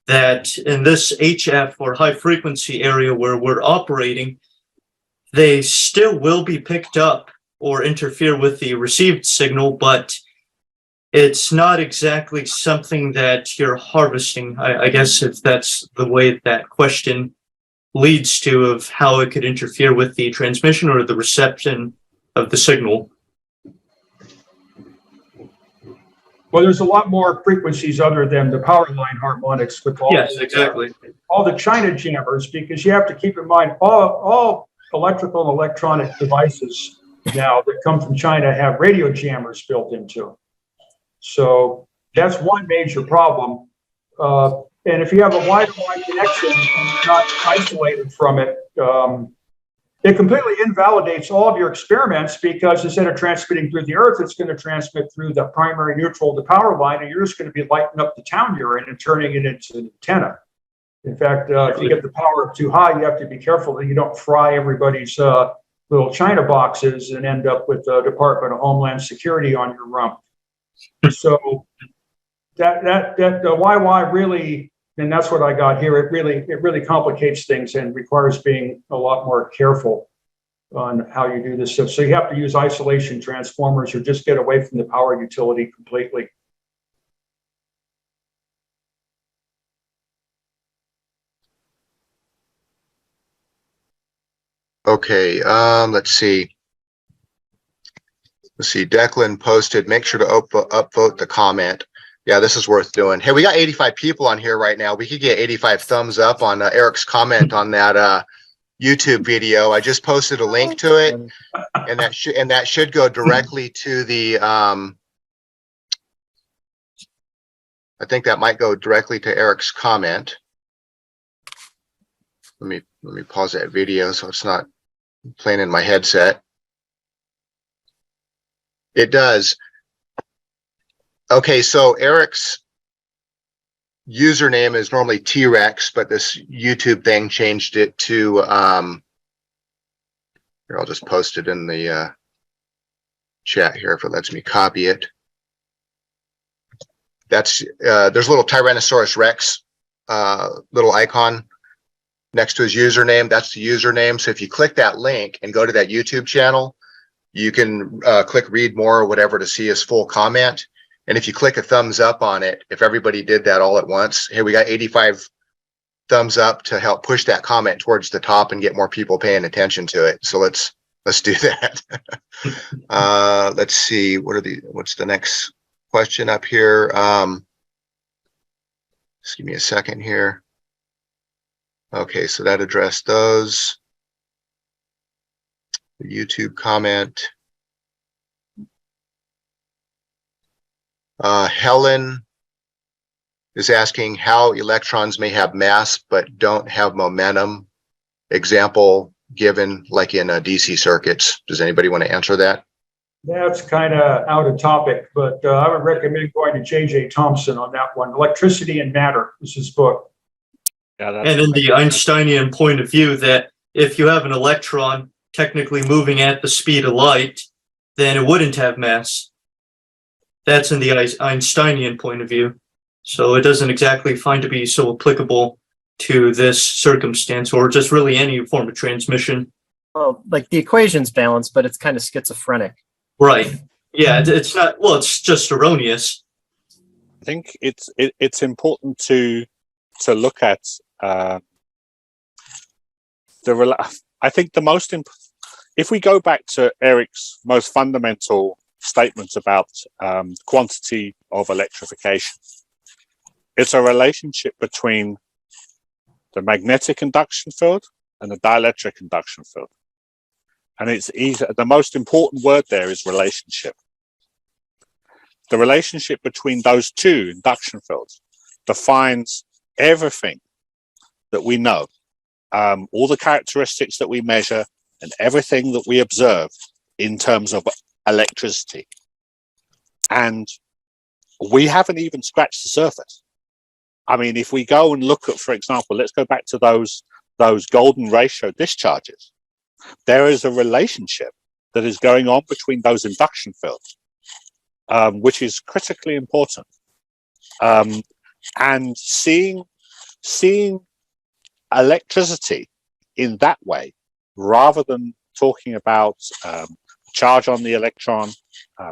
that in this HF or high frequency area where we're operating, they still will be picked up or interfere with the received signal, but it's not exactly something that you're harvesting, I guess, if that's the way that question leads to, of how it could interfere with the transmission or the reception of the signal. Well, there's a lot more frequencies other than the power line harmonics with all, Exactly. all the China jammers, because you have to keep in mind all electrical and electronic devices now that come from China have radio jammers built into them. So that's one major problem. And if you have a Wi-Fi connection and you're not isolated from it, it completely invalidates all of your experiments, because instead of transmitting through the earth, it's going to transmit through the primary neutral, the power line, and you're just going to be lighting up the town you're in and turning it into an antenna. In fact, if you get the power up too high, you have to be careful that you don't fry everybody's little China boxes and end up with the Department of Homeland Security on your rump. So that the YY really, and that's what I got here. It really complicates things and requires being a lot more careful on how you do this stuff. So you have to use isolation transformers or just get away from the power utility completely. Okay, let's see. Declan posted, make sure to upvote the comment. Yeah, this is worth doing. Hey, we got 85 people on here right now. We could get 85 thumbs up on Eric's comment on that YouTube video. I just posted a link to it, and that should go directly to the I think that might go directly to Eric's comment. Let me pause that video so it's not playing in my headset. It does. Okay, so Eric's username is normally T-Rex, but this YouTube thing changed it to, here, I'll just post it in the chat here if it lets me copy it. That's, there's a little Tyrannosaurus Rex little icon next to his username. That's the username. So if you click that link and go to that YouTube channel, you can click read more or whatever to see his full comment. And if you click a thumbs up on it, if everybody did that all at once, hey, we got 85 thumbs up to help push that comment towards the top and get more people paying attention to it. So let's do that. Let's see, what's the next question up here? Just give me a second here. Okay, so that addressed those. The YouTube comment. Helen is asking how electrons may have mass but don't have momentum. Example given like in DC circuits. Does anybody want to answer that? That's kind of out of topic, but I would recommend going to J.J. Thompson on that one. Electricity and Matter is his book. Yeah, And in the Einsteinian point of view, that if you have an electron technically moving at the speed of light, then it wouldn't have mass. That's in the Einsteinian point of view. So it doesn't exactly find to be so applicable to this circumstance or just really any form of transmission. Well, like the equation's balanced, but it's kind of schizophrenic. Right. Yeah, it's not, well, it's just erroneous. I think it's important to look at I think the most if we go back to Eric's most fundamental statements about quantity of electrification, it's a relationship between the magnetic induction field and the dielectric induction field. And it's easy, the most important word there is relationship. The relationship between those two induction fields defines everything that we know, all the characteristics that we measure and everything that we observe in terms of electricity. And we haven't even scratched the surface. I mean, if we go and look at, for example, let's go back to those golden ratio discharges. There is a relationship that is going on between those induction fields, which is critically important. And seeing electricity in that way, rather than talking about charge on the electron,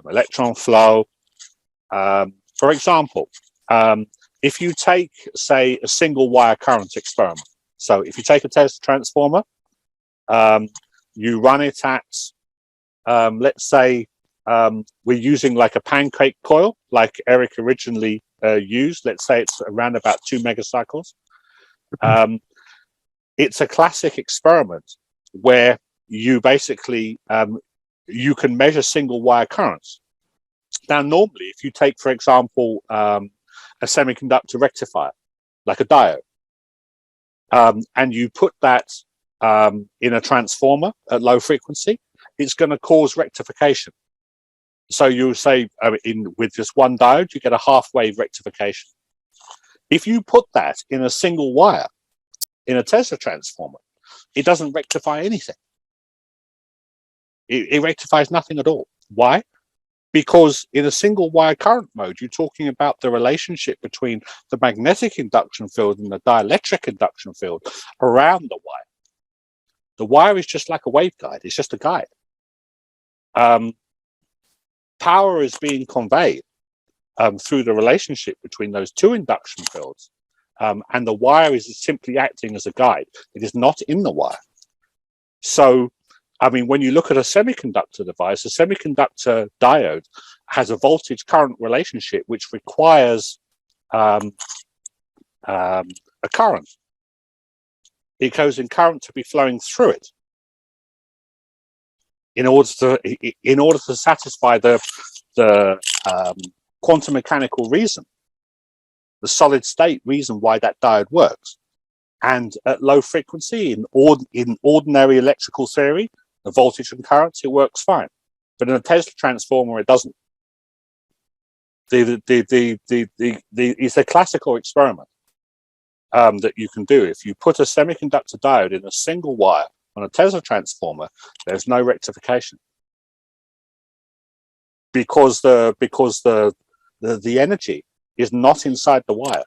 electron flow. For example, if you take, say, a single wire current experiment. So if you take a Tesla transformer, you run it at, let's say, we're using like a pancake coil, like Eric originally used. Let's say it's around about 2 megacycles. It's a classic experiment where you basically, you can measure single wire currents. Now, normally, if you take, for example, a semiconductor rectifier, like a diode, and you put that in a transformer at low frequency, it's going to cause rectification. So you say with just one diode, you get a half-wave rectification. If you put that in a single wire, in a Tesla transformer, it doesn't rectify anything. It rectifies nothing at all. Why? Because in a single wire current mode, you're talking about the relationship between the magnetic induction field and the dielectric induction field around the wire. The wire is just like a waveguide. It's just a guide. Power is being conveyed through the relationship between those two induction fields. And the wire is simply acting as a guide. It is not in the wire. So, I mean, when you look at a semiconductor device, a semiconductor diode has a voltage current relationship which requires a current. It goes in current to be flowing through it in order to satisfy the quantum mechanical reason the solid state reason why that diode works. And at low frequency, in ordinary electrical theory, the voltage and currents, it works fine. But in a Tesla transformer, it doesn't. It's a classical experiment that you can do. If you put a semiconductor diode in a single wire on a Tesla transformer, there's no rectification because the energy is not inside the wire.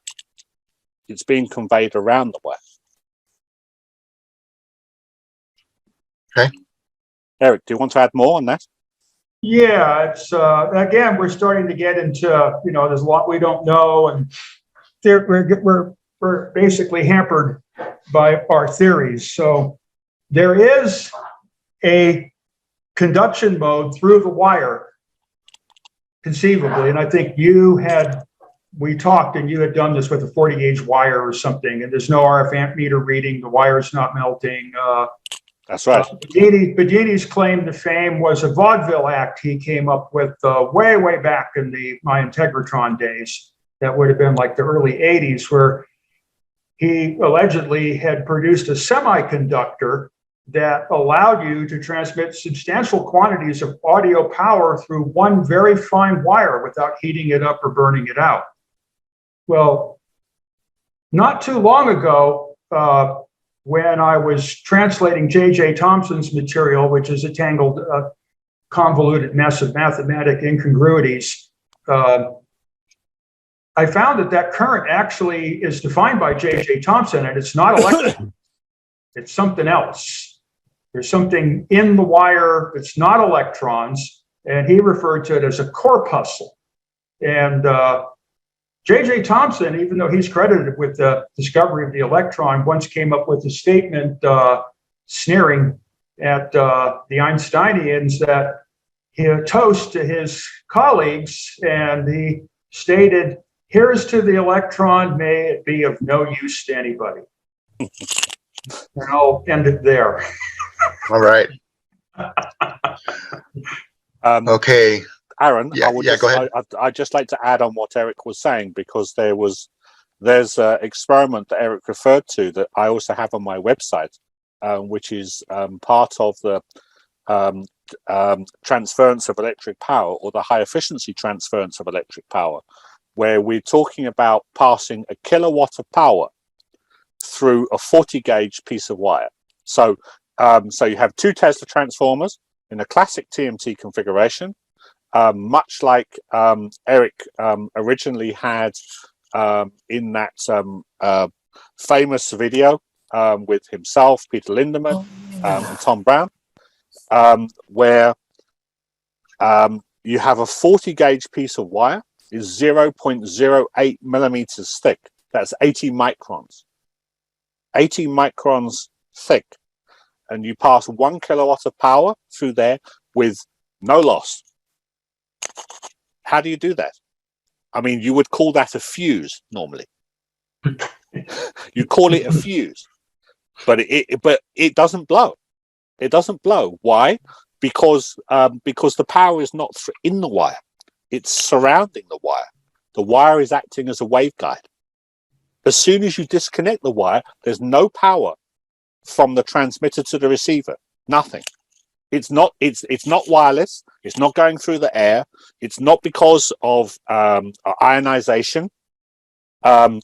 It's being conveyed around the wire. Okay. Eric, do you want to add more on that? Yeah, it's again, we're starting to get into, there's a lot we don't know, and we're basically hampered by our theories. So there is a conduction mode through the wire, conceivably, and I think we talked and you had done this with a 40 gauge wire or something, and there's no RF ammeter reading, the wire's not melting. That's right. Bedini's claim to fame was a vaudeville act he came up with way back in my Integratron days. That would have been like the early 80s, where he allegedly had produced a semiconductor that allowed you to transmit substantial quantities of audio power through one very fine wire without heating it up or burning it out. Well, not too long ago, when I was translating J.J. Thomson's material, which is a tangled, convoluted mess of mathematic incongruities, I found that current actually is defined by J.J. Thomson, and it's not electric. It's something else. There's something in the wire that's not electrons, and he referred to it as a corpuscle. And J.J. Thomson, even though he's credited with the discovery of the electron, once came up with a statement sneering at the Einsteinians that he a toast to his colleagues, and he stated, "Here's to the electron, may it be of no use to anybody." And I'll end it there. All right. Okay. Aaron, Yeah, go ahead. I'd just like to add on what Eric was saying, because there's an experiment that Eric referred to that I also have on my website, which is part of the transference of electric power, or the high efficiency transference of electric power, where we're talking about passing a kilowatt of power through a 40 gauge piece of wire. So you have two Tesla transformers in a classic TMT configuration. Much like Eric originally had in that famous video with himself, Peter Lindemann, and Tom Brown, where you have a 40 gauge piece of wire is 0.08 millimeters thick. That's 80 microns. 80 microns thick. And you pass 1 kilowatt of power through there with no loss. How do you do that? I mean, you would call that a fuse normally. You call it a fuse, but it doesn't blow. It doesn't blow. Why? Because the power is not in the wire. It's surrounding the wire. The wire is acting as a waveguide. As soon as you disconnect the wire, there's no power from the transmitter to the receiver. Nothing. It's not wireless. It's not going through the air. It's not because of ionization. When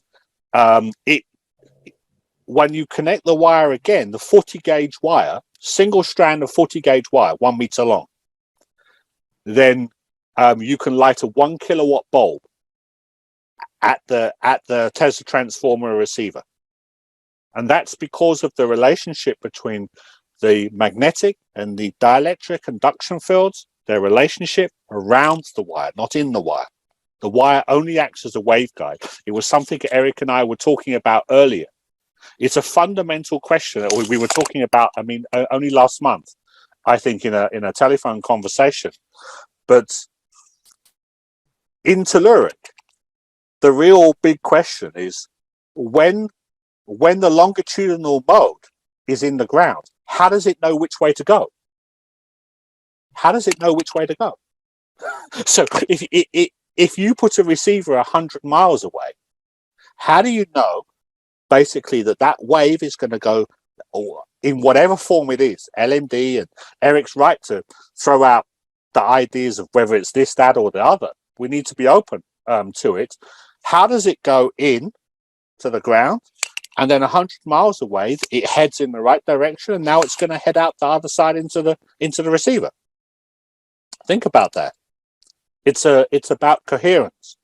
you connect the wire again, the 40 gauge wire, single strand of 40 gauge wire, 1 meter long, then you can light a 1 kilowatt bulb at the Tesla transformer receiver. And that's because of the relationship between the magnetic and the dielectric induction fields, their relationship around the wire, not in the wire. The wire only acts as a waveguide. It was something Eric and I were talking about earlier. It's a fundamental question that we were talking about, I mean, only last month, I think, in a telephone conversation. But in telluric, the real big question is when the longitudinal mode is in the ground, how does it know which way to go? How does it know which way to go? So if you put a receiver 100 miles away How do you know basically that wave is going to go, or in whatever form it is, LMD, and Eric's right to throw out the ideas of whether it's this, that, or the other. We need to be open to it. How does it go in to the ground? And then 100 miles away, it heads in the right direction, and now it's going to head out the other side into the receiver. Think about that. It's about coherence.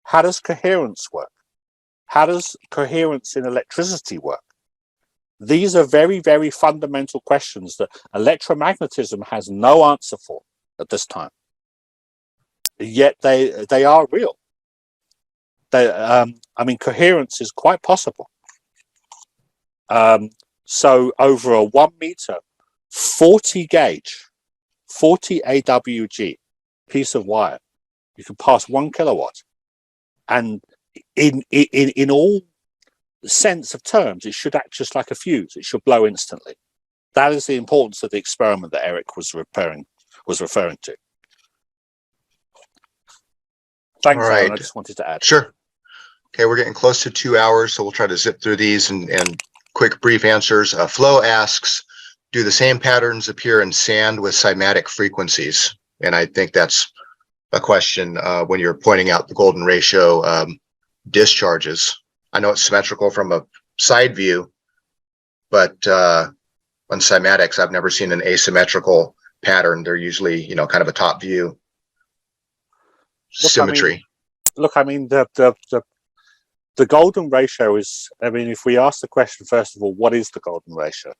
How does coherence work? How does coherence in electricity work? These are very, very fundamental questions that electromagnetism has no answer for at this time. Yet they are real. Coherence is quite possible. So over a 1 meter, 40 gauge, 40 AWG piece of wire, you can pass 1 kilowatt. And in all sense of terms, it should act just like a fuse. It should blow instantly. That is the importance of the experiment that Eric was referring to. Thanks, All right. Alan. I just wanted to add. Sure. Okay, we're getting close to 2 hours, so we'll try to zip through these and quick, brief answers. Flo asks, do the same patterns appear in sand with cymatic frequencies? And I think that's a question when you're pointing out the golden ratio discharges. I know it's symmetrical from a side view, but on cymatics, I've never seen an asymmetrical pattern. They're usually, kind of a top view symmetry. The golden ratio is, if we ask the question, first of all, what is the golden ratio?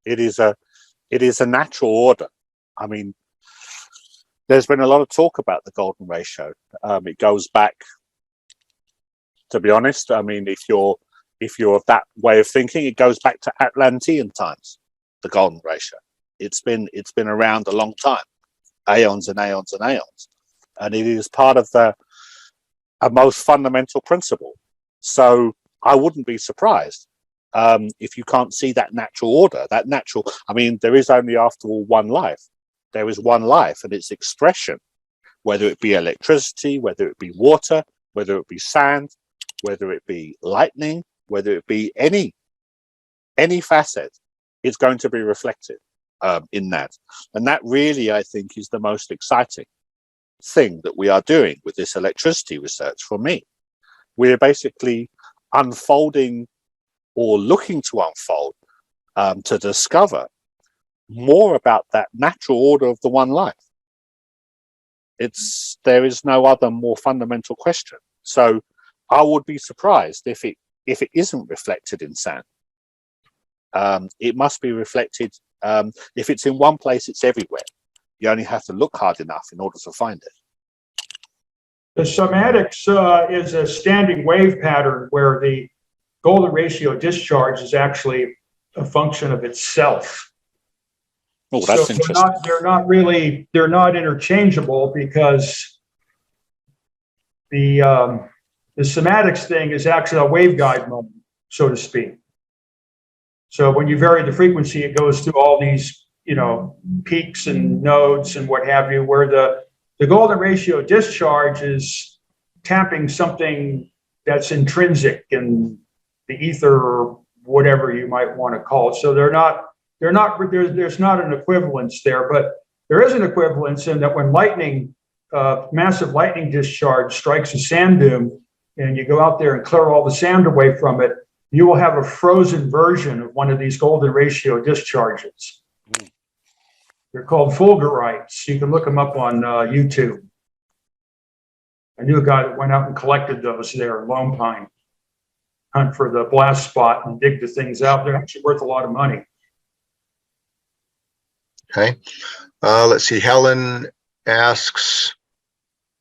It is a natural order. There's been a lot of talk about the golden ratio. It goes back, to be honest, if you're of that way of thinking, it goes back to Atlantean times, the golden ratio. It's been around a long time, aeons and aeons and aeons. And it is part of a most fundamental principle. So I wouldn't be surprised if you can't see that natural order, there is only, after all, one life. There is one life, and its expression, whether it be electricity, whether it be water, whether it be sand, whether it be lightning, whether it be any facet, it's going to be reflected in that. And that really, I think, is the most exciting thing that we are doing with this electricity research. For me, we're basically unfolding, or looking to unfold, to discover more about that natural order of the one life. There is no other more fundamental question. So I would be surprised if it isn't reflected in sand. It must be reflected. If it's in one place, it's everywhere. You only have to look hard enough in order to find it. The cymatics is a standing wave pattern where the golden ratio discharge is actually a function of itself. Oh, that's so interesting. They're not interchangeable, because the cymatics thing is actually a waveguide moment, so to speak. So when you vary the frequency, it goes through all these, peaks and nodes and what have you, where the golden ratio discharge is tapping something that's intrinsic in the ether, or whatever you might want to call it. So there's not an equivalence there, but there is an equivalence in that when massive lightning discharge strikes a sand dune, and you go out there and clear all the sand away from it, you will have a frozen version of one of these golden ratio discharges. They're called fulgurites. You can look them up on YouTube. I knew a guy that went out and collected those there in Lone Pine. Hunt for the blast spot and dig the things out. They're actually worth a lot of money. Okay. Let's see. Helen asks,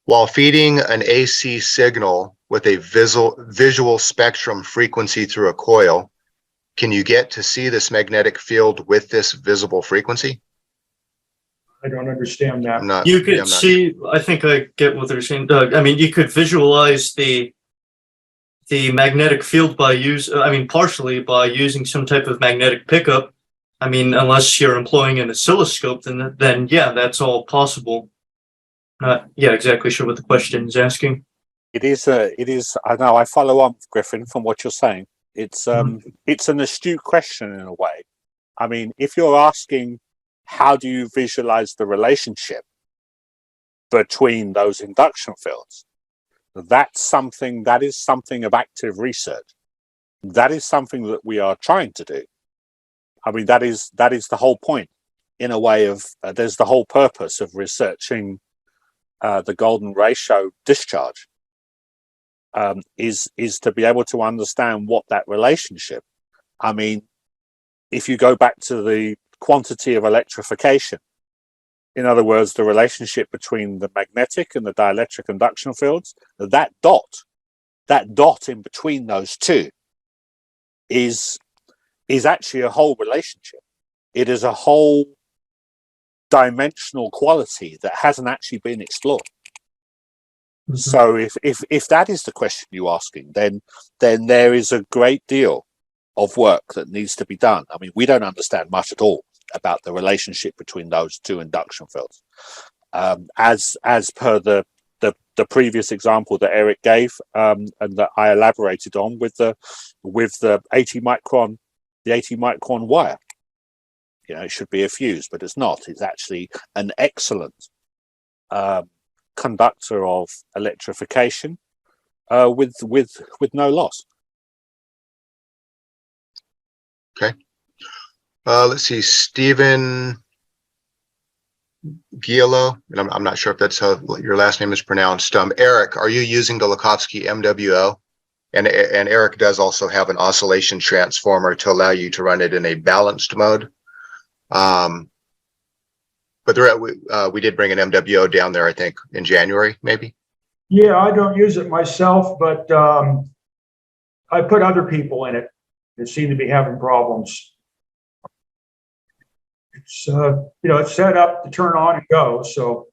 while feeding an AC signal with a visual spectrum frequency through a coil, can you get to see this magnetic field with this visible frequency? I don't understand that. You could see, I think I get what they're saying, Doug. You could visualize the magnetic field partially by using some type of magnetic pickup. Unless you're employing an oscilloscope, then yeah, that's all possible. Not exactly sure what the question is asking. I know, I follow on, Griffin, from what you're saying. It's an astute question in a way. I mean, if you're asking, how do you visualize the relationship between those induction fields? That is something of active research. That is something that we are trying to do. I mean, that is the whole point, in a way, of there's the whole purpose of researching the golden ratio discharge, is to be able to understand what that relationship. I mean, if you go back to the quantity of electrification, in other words, the relationship between the magnetic and the dielectric induction fields, that dot in between those two is actually a whole relationship. It is a whole dimensional quality that hasn't actually been explored. Mm-hmm. So if that is the question you're asking, then there is a great deal of work that needs to be done. I mean, we don't understand much at all about the relationship between those two induction fields. As per the previous example that Eric gave, and that I elaborated on with the 80 micron wire. You know, it should be a fuse, but it's not. It's actually an excellent conductor of electrification with no loss. Okay. Let's see, Stephen Giello, and I'm not sure if that's how your last name is pronounced. Eric, are you using the Lukovsky MWO? And Eric does also have an oscillation transformer to allow you to run it in a balanced mode. But we did bring an MWO down there, I think, in January, maybe. Yeah, I don't use it myself, but I put other people in it that seem to be having problems. It's it's set up to turn on and go. So,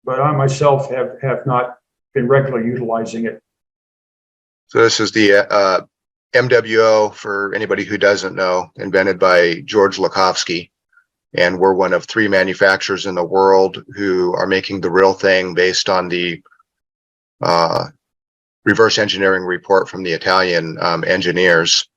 but I myself have not been regularly utilizing it. So this is the MWO, for anybody who doesn't know, invented by George Lukovsky. And we're one of 3 manufacturers in the world who are making the real thing based on the reverse engineering report from the Italian engineers.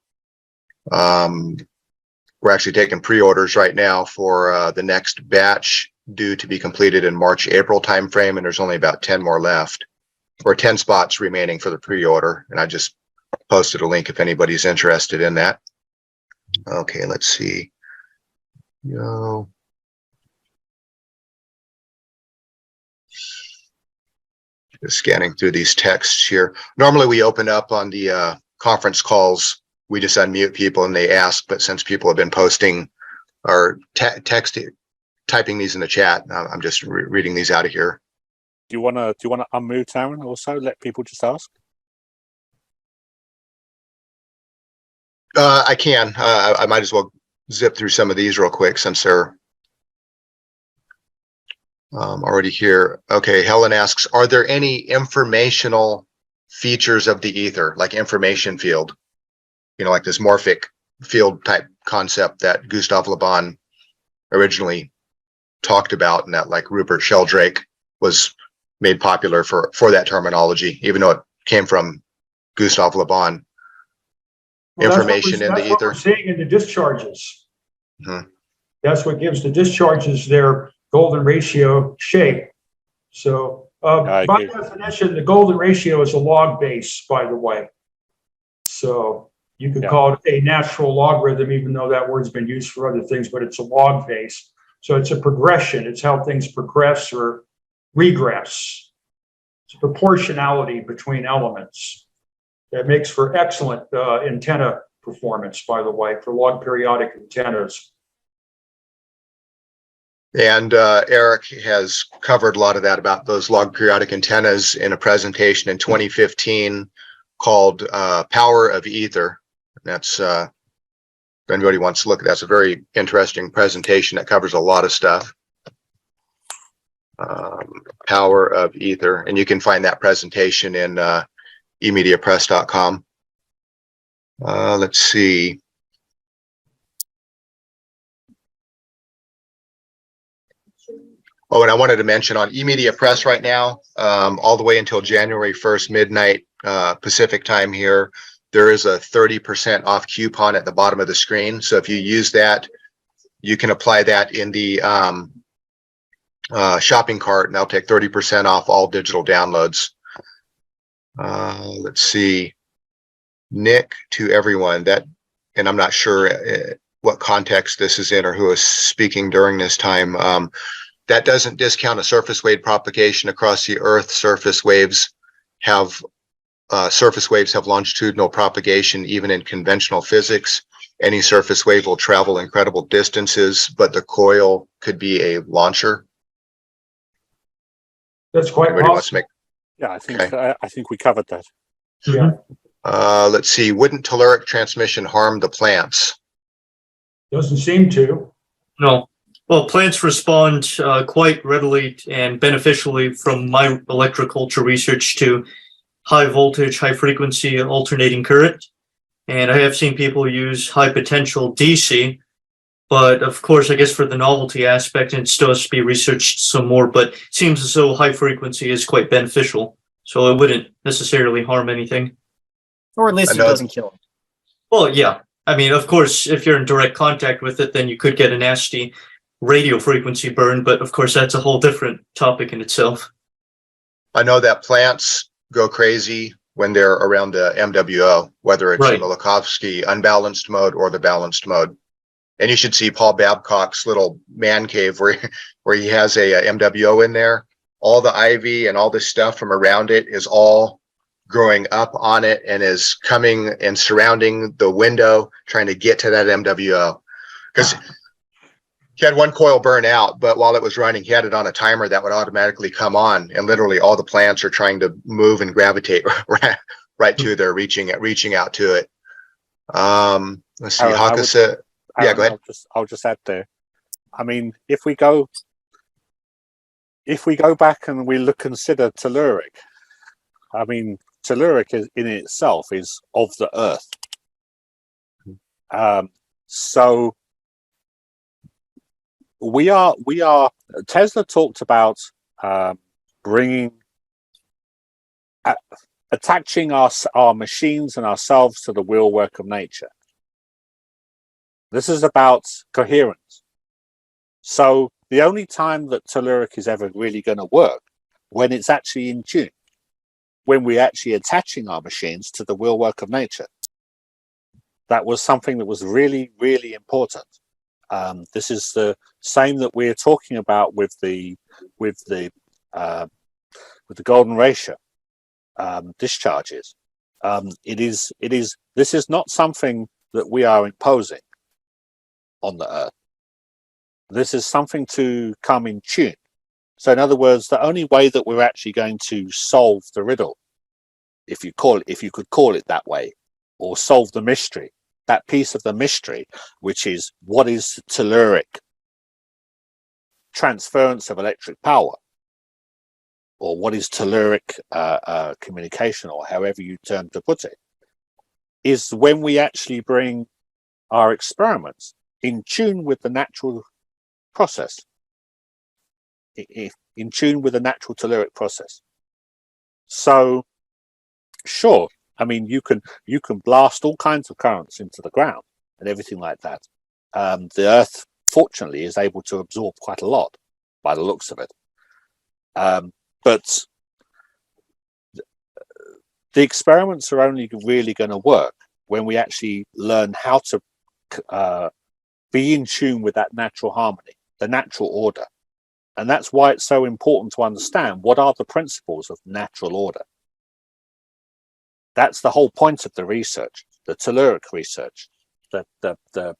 We're actually taking pre-orders right now for the next batch, due to be completed in March, April timeframe, and there's only about 10 more left, or 10 spots remaining for the pre-order. And I just posted a link if anybody's interested in that. Okay, let's see. Yo. Just scanning through these texts here. Normally we open up on the conference calls. We just unmute people and they ask, but since people have been posting or typing these in the chat, I'm just reading these out of here. Do you want to unmute Aaron also? Let people just ask. I can. I might as well zip through some of these real quick since they're already here. Okay, Helen asks, are there any informational features of the ether, like information field? You know, like this morphic field type concept that Gustav Le Bon originally talked about, and that like Rupert Sheldrake was made popular for that terminology, even though it came from Gustav Le Bon. Well, information in the ether. What we're seeing in the discharges. Mm-hmm. That's what gives the discharges their golden ratio shape. So by definition, the golden ratio is a log base, by the way. So you could call it a natural logarithm, even though that word's been used for other things, but it's a log base. So it's a progression. It's how things progress or regress. It's proportionality between elements. That makes for excellent antenna performance, by the way, for log periodic antennas. And Eric has covered a lot of that about those log periodic antennas in a presentation in 2015 called Power of Ether. That's, if anybody wants to look at that, that's a very interesting presentation that covers a lot of stuff. Power of Ether. And you can find that presentation in emediapress.com. Let's see. Oh, and I wanted to mention on eMedia Press right now, all the way until January 1st, midnight Pacific time here, there is a 30% off coupon at the bottom of the screen. So if you use that, you can apply that in the shopping cart, and they'll take 30% off all digital downloads. Let's see. Nick, to everyone, that, and I'm not sure what context this is in or who is speaking during this time. That doesn't discount a surface wave propagation across the Earth. Surface waves have longitudinal propagation even in conventional physics. Any surface wave will travel incredible distances, but the coil could be a launcher. That's quite Anybody wants to possible. make? Yeah, I think we covered that. Yeah, Let's see. Wouldn't telluric transmission harm the plants? doesn't seem to. No. Well, plants respond quite readily and beneficially from my electroculture research to high voltage, high frequency alternating current. And I have seen people use high potential DC, but of course, I guess for the novelty aspect, it still has to be researched some more, but it seems as though high frequency is quite beneficial. So it wouldn't necessarily harm anything. Or at least it doesn't kill them. Well, yeah. I mean, of course, if you're in direct contact with it, then you could get a nasty radio frequency burn, but of course, that's a whole different topic in itself. I know that plants go crazy when they're around the MWO, whether it's in the Minkowski unbalanced mode or the balanced mode. And you should see Paul Babcock's little man cave where he has a MWO in there. All the ivy and all this stuff from around it is all growing up on it and is coming and surrounding the window, trying to get to that MWO. Because he had one coil burn out, but while it was running, he had it on a timer that would automatically come on, and literally all the plants are trying to move and gravitate right to there, reaching out to it. Let's see, Hakasays. Yeah, go ahead. I'll just add there. I mean, if we go back and we consider telluric, I mean, telluric in itself is of the Earth. So we are. Tesla talked about attaching our machines and ourselves to the wheel work of nature. This is about coherence. So the only time that telluric is ever really going to work when it's actually in tune, when we're actually attaching our machines to the wheel work of nature. That was something that was really, really important. This is the same that we're talking about with the golden ratio discharges. This is not something that we are imposing on the Earth. This is something to come in tune. So in other words, the only way that we're actually going to solve the riddle, if you could call it that way, or solve the mystery, that piece of the mystery, which is what is telluric transference of electric power, or what is telluric communication, or however you turn to put it, is when we actually bring our experiments in tune with the natural process, in tune with the natural telluric process. So, sure, I mean, you can blast all kinds of currents into the ground and everything like that. The Earth, fortunately, is able to absorb quite a lot by the looks of it. But the experiments are only really going to work when we actually learn how to be in tune with that natural harmony, the natural order. And that's why it's so important to understand what are the principles of natural order. That's the whole point of the research, the telluric research, the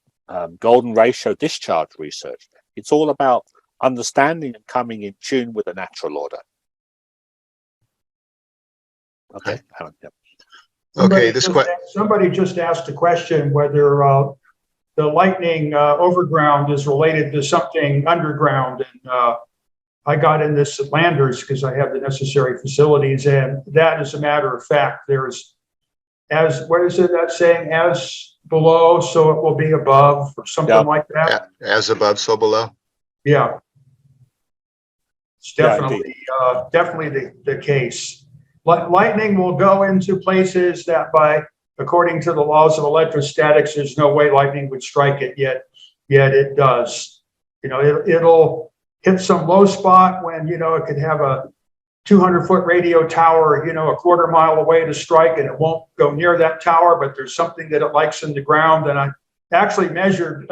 golden ratio discharge research. It's all about understanding and coming in tune with the natural order. Okay. Okay. Somebody just asked a question whether the lightning overground is related to something underground, and I got in this at Landers because I have the necessary facilities, and that, as a matter of fact, there's what is it that saying? As below, so it will be above, or something like that. As above, so below. Yeah. It's Yeah, definitely the case. Lightning will go into places that according to the laws of electrostatics, there's no way lightning would strike it, yet it does. It'll hit some low spot when, it could have a 200-foot radio tower, a quarter mile away to strike, and it won't go near that tower, but there's something that it likes in the ground. And I actually measured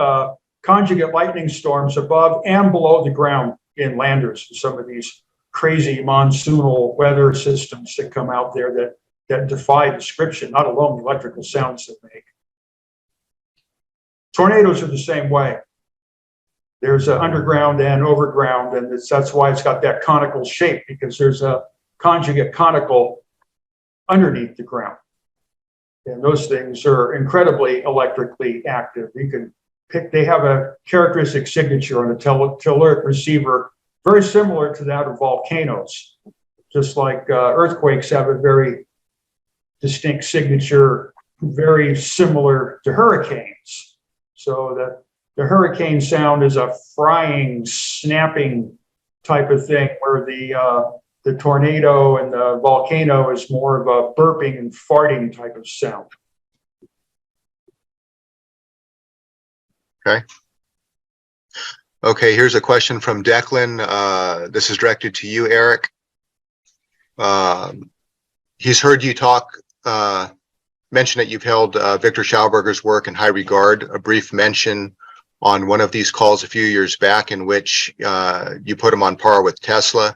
conjugate lightning storms above and below the ground in landers, some of these crazy monsoonal weather systems that come out there that defy description, not alone the electrical sounds they make. Tornadoes are the same way. There's an underground and overground, and that's why it's got that conical shape, because there's a conjugate conical underneath the ground. And those things are incredibly electrically active. You can pick, they have a characteristic signature on a telluric receiver, very similar to that of volcanoes. Just like earthquakes have a very distinct signature, very similar to hurricanes. So the hurricane sound is a frying, snapping type of thing, where the tornado and the volcano is more of a burping and farting type of sound. Okay, here's a question from Declan. This is directed to you, Eric. He's heard you mention that you've held Victor Schauberger's work in high regard. A brief mention on one of these calls a few years back in which you put him on par with Tesla.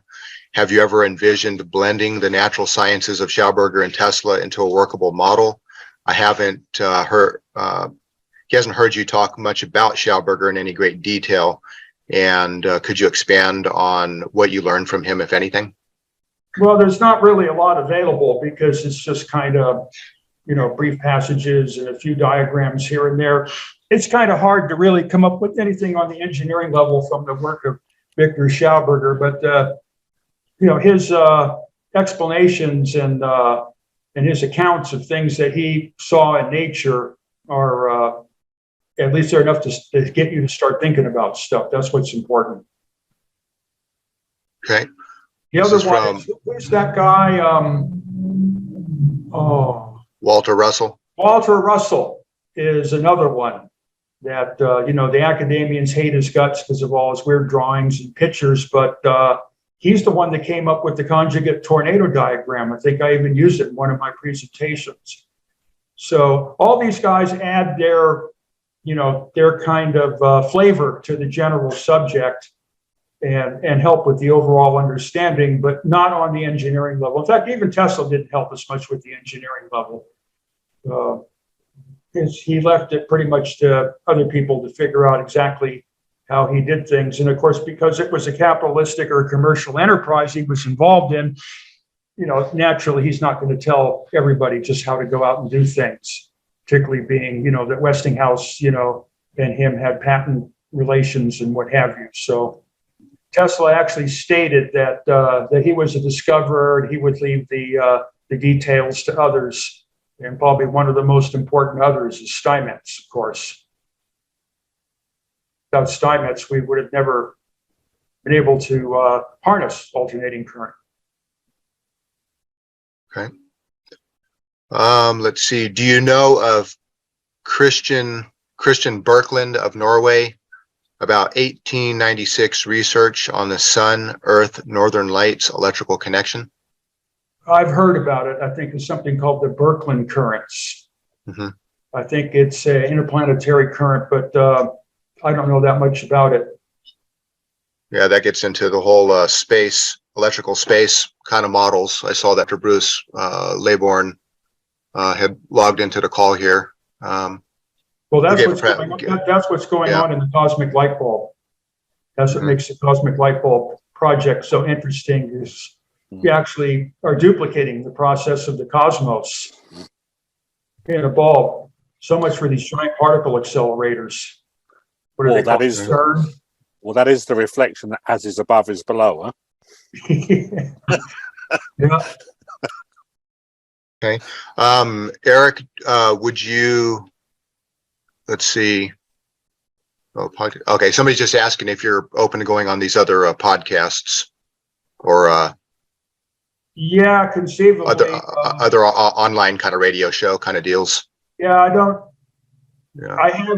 Have you ever envisioned blending the natural sciences of Schauberger and Tesla into a workable model? I haven't heard, he hasn't heard you talk much about Schauberger in any great detail. And could you expand on what you learned from him, if anything? Well, there's not really a lot available, because it's just kind of, brief passages and a few diagrams here and there. It's kind of hard to really come up with anything on the engineering level from the work of Victor Schauberger, but his explanations and his accounts of things that he saw in nature are at least they're enough to get you to start thinking about stuff. That's what's important. Okay. The other one, who's that guy? Walter Russell. Walter Russell is another one that, the academians hate his guts because of all his weird drawings and pictures, but he's the one that came up with the conjugate tornado diagram. I think I even used it in one of my presentations. So all these guys add their kind of flavor to the general subject and help with the overall understanding, but not on the engineering level. In fact, even Tesla didn't help us much with the engineering level. He left it pretty much to other people to figure out exactly how he did things. And of course, because it was a capitalistic or commercial enterprise he was involved in, naturally, he's not going to tell everybody just how to go out and do things, particularly being, that Westinghouse, and him had patent relations and what have you. So Tesla actually stated that he was a discoverer and he would leave the details to others. And probably one of the most important others is Steinmetz, of course. Without Steinmetz, we would have never been able to harness alternating current. Okay. Let's see. Do you know of Christian Birkeland of Norway? About 1896 research on the Sun, Earth, Northern Lights electrical connection? I've heard about it. I think it's something called the Birkeland currents. Mm-hmm. I think it's an interplanetary current, but I don't know that much about it. Yeah, that gets into the whole electrical space kind of models. I saw that Dr. Bruce Laybourne had logged into the call here. Well, that's what's going on in the cosmic light bulb. That's what makes the cosmic light bulb project so interesting, is you actually are duplicating the process of the cosmos in a bulb. So much for these giant particle accelerators. What are they called? CERN? Well, that is the reflection that as is above is below, huh? Yeah. Okay. Eric, would you, let's see. Oh, okay, somebody's just asking if you're open to going on these other podcasts. or Yeah, conceivably. other online kind of radio show kind of deals? Yeah, I don't. Yeah. I have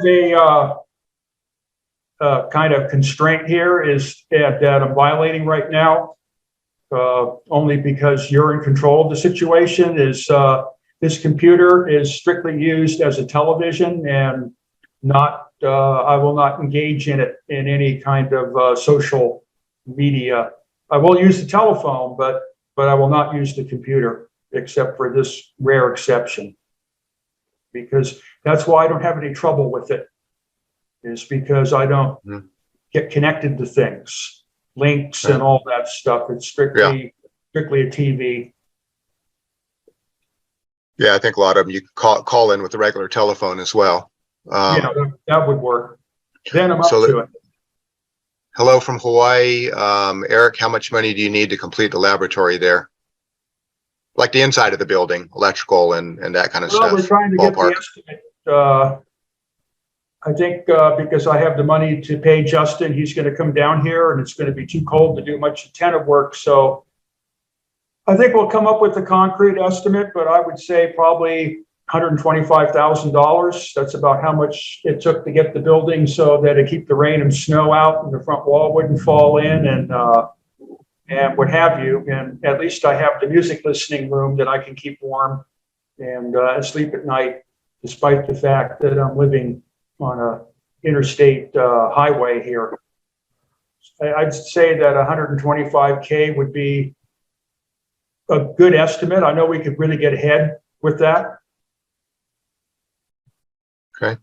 a kind of constraint here is that I'm violating right now, only because you're in control of the situation. Is this computer is strictly used as a television and not. I will not engage in it in any kind of social media. I will use the telephone, but I will not use the computer except for this rare exception, because that's why I don't have any trouble with it, is because I don't get connected to things, links and all that stuff. It's strictly a TV. Yeah, I think a lot of them you can call in with the regular telephone as well. Yeah, that would work. Then I'm up so to it. Hello from Hawaii. Eric, how much money do you need to complete the laboratory there? Like the inside of the building, electrical and that kind of stuff. We're trying to get the estimate. I think because I have the money to pay Justin, he's going to come down here and it's going to be too cold to do much antenna work. So I think we'll come up with a concrete estimate, but I would say probably $125,000. That's about how much it took to get the building so that it keep the rain and snow out and the front wall wouldn't fall in and what have you. And at least I have the music listening room that I can keep warm and sleep at night, despite the fact that I'm living on a interstate highway here. I'd say that 125K would be a good estimate. I know we could really get ahead with that. Okay.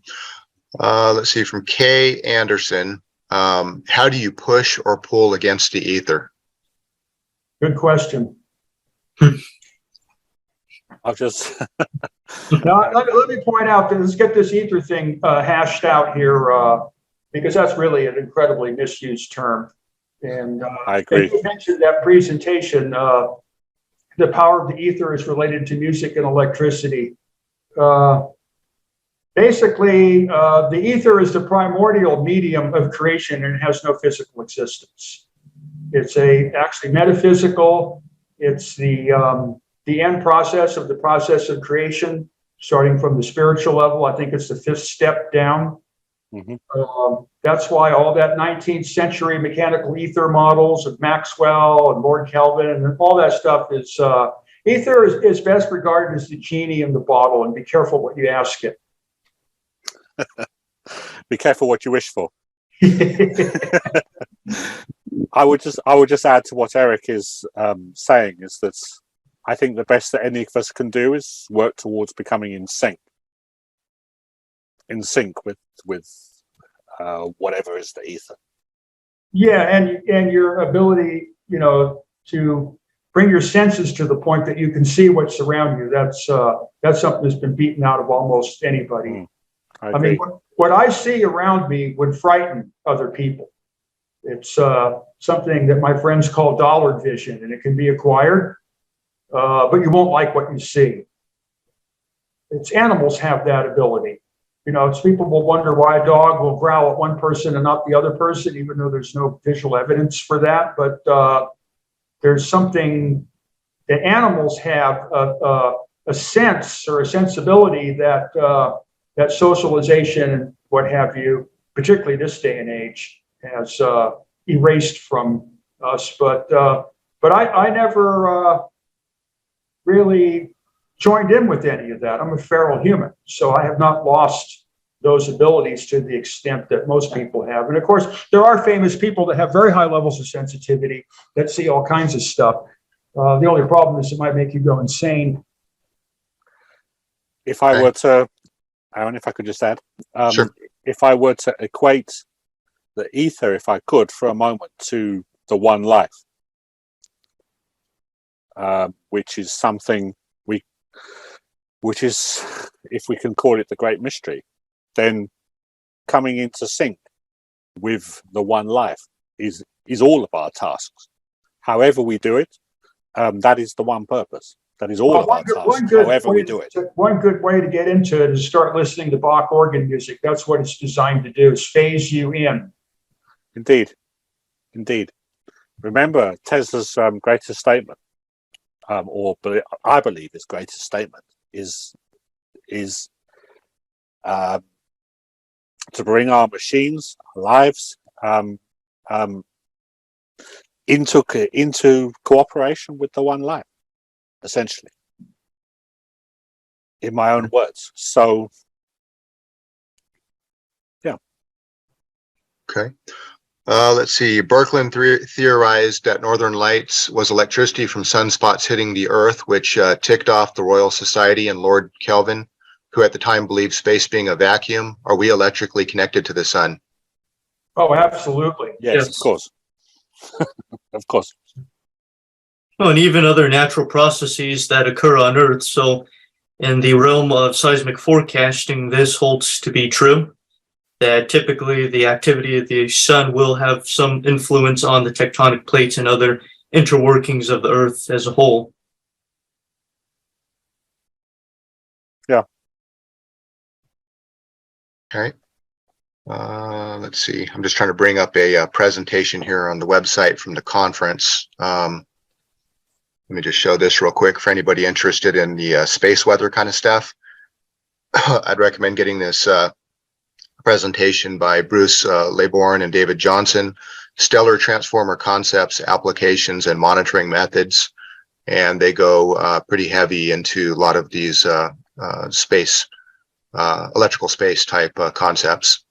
Let's see, from Kay Anderson. How do you push or pull against the ether? Good question. I'll just Now, let me point out that let's get this ether thing hashed out here, because that's really an incredibly misused term. And I agree. You mentioned that presentation. The power of the ether is related to music and electricity. Basically, the ether is the primordial medium of creation and it has no physical existence. It's actually metaphysical. It's the end process of the process of creation, starting from the spiritual level. I think it's the fifth step down. Mm-hmm. That's why all that 19th century mechanical ether models of Maxwell and Lord Kelvin and all that stuff is ether is best regarded as the genie in the bottle, and be careful what you ask it. Be careful what you wish for. I would just add to what Eric is saying is that I think the best that any of us can do is work towards becoming in sync with whatever is the ether. Yeah, and your ability, to bring your senses to the point that you can see what's around you. That's something that's been beaten out of almost anybody. I mean, what I see around me would frighten other people. It's something that my friends call dollar vision, and it can be acquired, but you won't like what you see. It's animals have that ability. It's people will wonder why a dog will growl at one person and not the other person, even though there's no visual evidence for that. But there's something that animals have a sense or a sensibility that socialization and what have you, particularly this day and age, has erased from us. But I never really joined in with any of that. I'm a feral human, so I have not lost those abilities to the extent that most people have. And of course, there are famous people that have very high levels of sensitivity that see all kinds of stuff. The only problem is it might make you go insane. If I were to, Aaron, if I could just add, sure. If I were to equate the ether, if I could, for a moment, to the one life, which is something which is, if we can call it the great mystery, then coming into sync with the one life is all of our tasks. However we do it, that is the one purpose. That is all of our tasks, however we do it. One good way to get into it is start listening to Bach organ music. That's what it's designed to do, is phase you in. Indeed. Remember, Tesla's greatest statement, I believe his greatest statement is to bring our machines, our lives, into cooperation with the one life, essentially, in my own words. So, yeah. Okay. Let's see. Birkeland theorized that northern lights was electricity from sunspots hitting the Earth, which ticked off the Royal Society and Lord Kelvin, who at the time believed space being a vacuum. Are we electrically connected to the sun? Oh, absolutely. Yes, of course. Of course. Well, and even other natural processes that occur on Earth. So in the realm of seismic forecasting, this holds to be true, that typically the activity of the sun will have some influence on the tectonic plates and other interworkings of the Earth as a whole. Yeah. Okay. Let's see. I'm just trying to bring up a presentation here on the website from the conference. Let me just show this real quick for anybody interested in the space weather kind of stuff. I'd recommend getting this presentation by Bruce Laybourne and David Johnson, Stellar Transformer Concepts, Applications, and Monitoring Methods. And they go pretty heavy into a lot of these electrical space type concepts.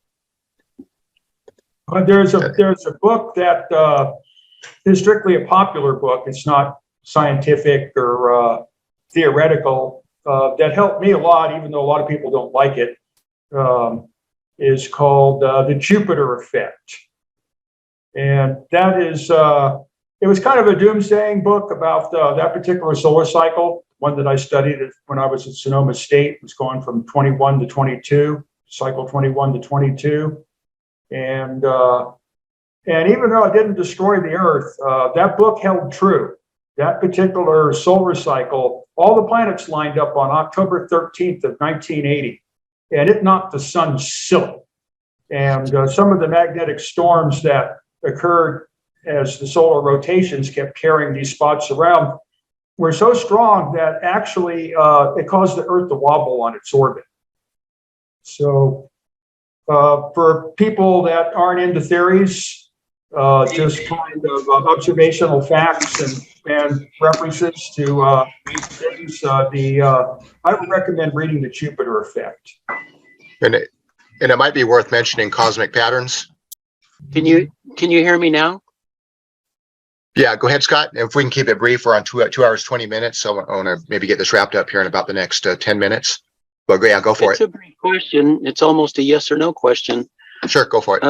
There's a book that is strictly a popular book. It's not scientific or theoretical. That helped me a lot, even though a lot of people don't like it. Is called The Jupiter Effect. And that is, it was kind of a doomsaying book about that particular solar cycle, one that I studied when I was at Sonoma State. It was going from 21 to 22, cycle 21 to 22. And even though it didn't destroy the Earth, that book held true. That particular solar cycle, all the planets lined up on October 13th of 1980, and it knocked the sun silly. And some of the magnetic storms that occurred as the solar rotations kept carrying these spots around were so strong that actually it caused the Earth to wobble on its orbit. So for people that aren't into theories, just kind of observational facts and references to things, I would recommend reading The Jupiter Effect. And it might be worth mentioning cosmic patterns. Can you hear me now? Yeah, go ahead, Scott. If we can keep it brief, we're on 2 hours, 20 minutes. So I want to maybe get this wrapped up here in about the next 10 minutes. But yeah, go for It's a brief question. It's almost a yes or no question. Sure, go for it.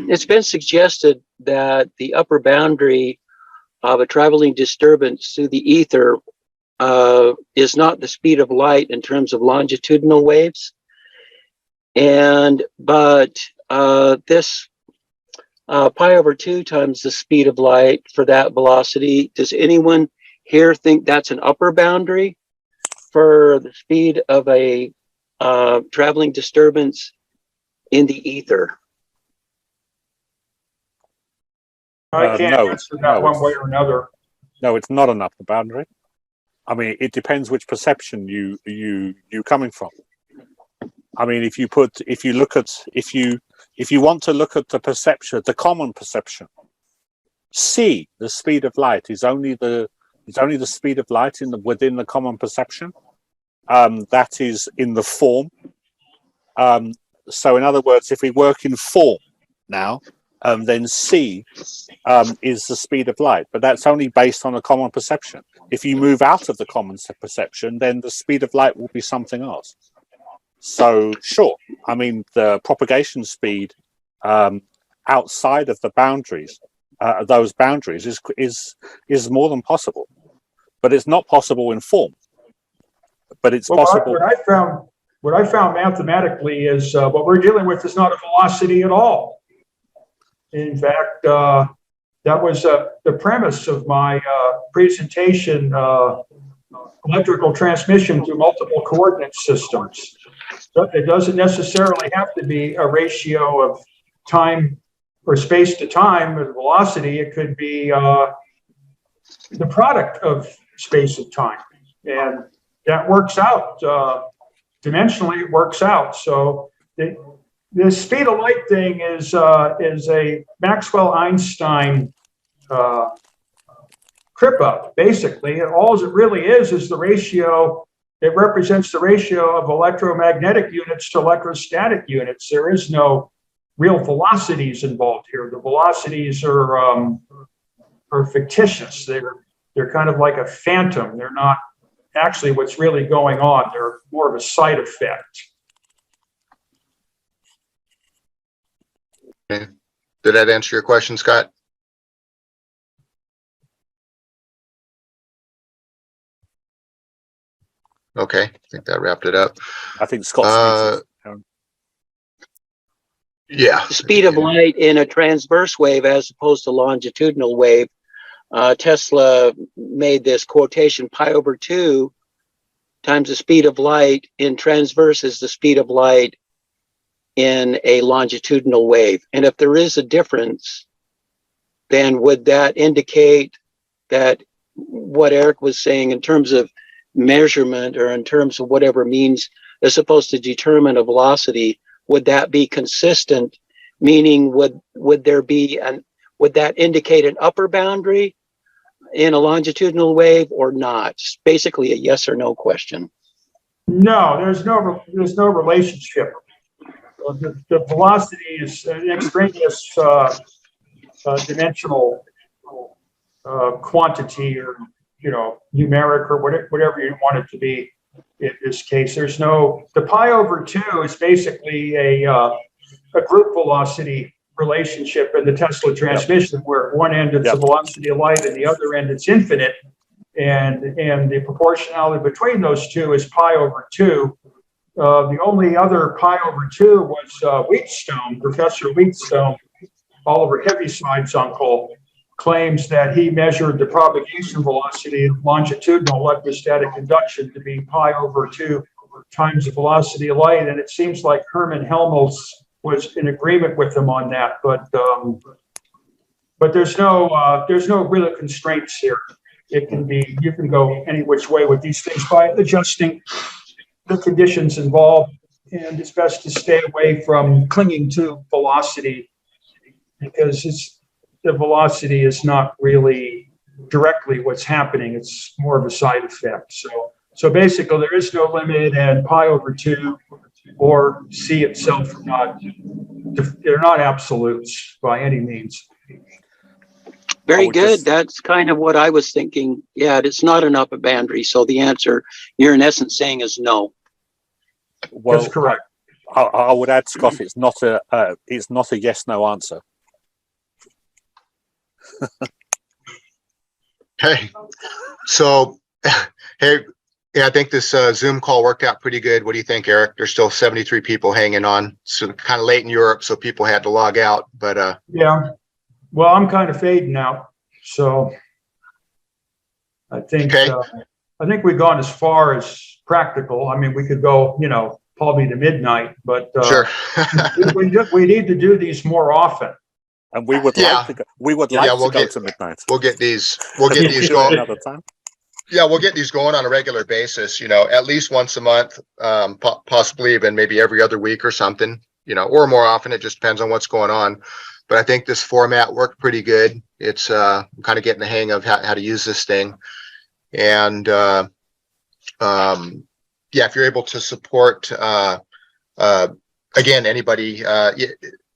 It's been suggested that the upper boundary of a traveling disturbance through the ether is not the speed of light in terms of longitudinal waves. But this pi over 2 times the speed of light for that velocity, does anyone here think that's an upper boundary for the speed of a traveling disturbance in the ether? I can't answer that one way or another. No, it's not an upper boundary. I mean, it depends which perception you coming from. I mean, if you want to look at the perception, the common perception, c, the speed of light, is only the speed of light within the common perception. That is in the form. So in other words, if we work in form now, then c is the speed of light, but that's only based on a common perception. If you move out of the common perception, then the speed of light will be something else. So sure, I mean, the propagation speed outside of the boundaries, those boundaries, is more than possible, but it's not possible in form. But it's possible. What I found mathematically is what we're dealing with is not a velocity at all. In fact, that was the premise of my presentation, electrical transmission through multiple coordinate systems. It doesn't necessarily have to be a ratio of time or space to time or velocity. It could be the product of space and time, and that works out. Dimensionally, it works out. So the speed of light thing is a Maxwell-Einstein trip up. Basically, all it really is the ratio. It represents the ratio of electromagnetic units to electrostatic units. There is no real velocities involved here. The velocities are fictitious. They're kind of like a phantom. They're not actually what's really going on. They're more of a side effect. Okay. Did that answer your question, Scott? Okay, I think that wrapped it up. I think Scott's muted. Yeah. The speed of light in a transverse wave as opposed to longitudinal wave. Tesla made this quotation: pi over 2 times the speed of light in transverse is the speed of light in a longitudinal wave. And if there is a difference, then would that indicate that what Eric was saying in terms of measurement, or in terms of whatever means is supposed to determine a velocity, would that be consistent? Meaning, would that indicate an upper boundary in a longitudinal wave or not? It's basically a yes or no question. No, there's no relationship. The velocity is an extraneous dimensional quantity, or numeric, or whatever you want it to be. In this case, the pi over 2 is basically a group velocity relationship in the Tesla transmission, where at one end it's the velocity of light and the other end it's infinite, and the proportionality between those two is pi over 2. The only other pi over 2 was Wheatstone. Professor Wheatstone, Oliver Heaviside's uncle, claims that he measured the propagation velocity of longitudinal electrostatic conduction to be pi over 2 times the velocity of light, and it seems like Hermann Helmholtz was in agreement with him on that. But there's no real constraints here. You can go any which way with these things by adjusting the conditions involved, and it's best to stay away from clinging to velocity, because the velocity is not really directly what's happening. It's more of a side effect. So basically, there is no limit, and pi over 2 or C itself they're not absolutes by any means. Very good. That's kind of what I was thinking. Yeah, it's not an upper boundary. So the answer you're in essence saying is no. Well, that's correct. I would add, Scott, it's not a yes/no answer. Okay. So, hey, yeah, I think this Zoom call worked out pretty good. What do you think, Eric? There's still 73 people hanging on. So kind of late in Europe, so people had to log out. But yeah. Well, I'm kind of fading out, so I think we've gone as far as practical. I mean, we could go, probably to midnight, but sure. we need to do these more often. And we would like to go. We would like to go to midnight. We'll get these going another time. Yeah, we'll get these going on a regular basis. At least once a month, possibly even maybe every other week or something. Or more often. It just depends on what's going on. But I think this format worked pretty good. It's I'm kind of getting the hang of how to use this thing. And if you're able to support, again, anybody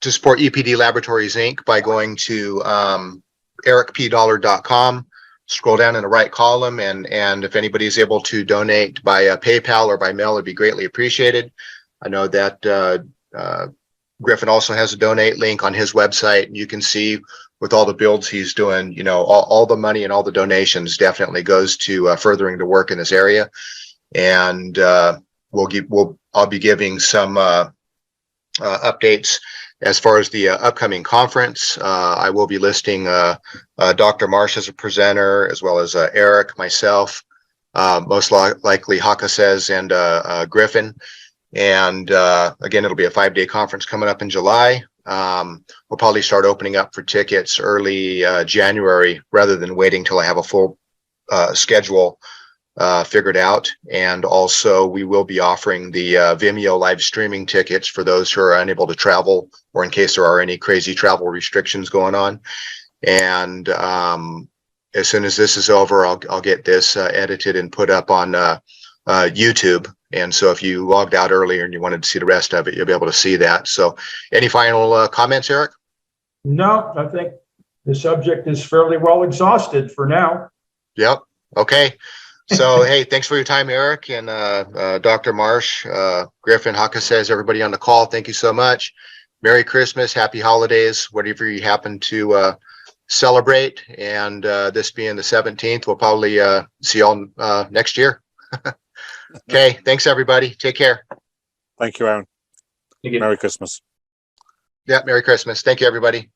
to support EPD Laboratories Inc. by going to ericpdollar.com, scroll down in the right column, and if anybody's able to donate by PayPal or by mail, it'd be greatly appreciated. I know that Griffin also has a donate link on his website, and you can see with all the builds he's doing, all the money and all the donations definitely goes to furthering the work in this area. And I'll be giving some updates as far as the upcoming conference. I will be listing Dr. Marsh as a presenter, as well as Eric, myself, most likely Hakasays and Griffin. And again, it'll be a 5-day conference coming up in July. we'll probably start opening up for tickets early January rather than waiting till I have a full schedule figured out. And also we will be offering the Vimeo live streaming tickets for those who are unable to travel, or in case there are any crazy travel restrictions going on. And as soon as this is over, I'll get this edited and put up on YouTube. And so if you logged out earlier and you wanted to see the rest of it, you'll be able to see that. So any final comments, Eric? No, I think the subject is fairly well exhausted for now. Yep. Okay. So, hey, thanks for your time, Eric, and Dr. Marsh, Griffin, Hakasays, everybody on the call. Thank you so much. Merry Christmas, happy holidays, whatever you happen to celebrate. And this being the 17th, we'll probably see you all next year. Okay. Thanks, everybody. Take care. Thank you, Aaron. Thank you. Merry Christmas. Yeah. Merry Christmas. Thank you, everybody.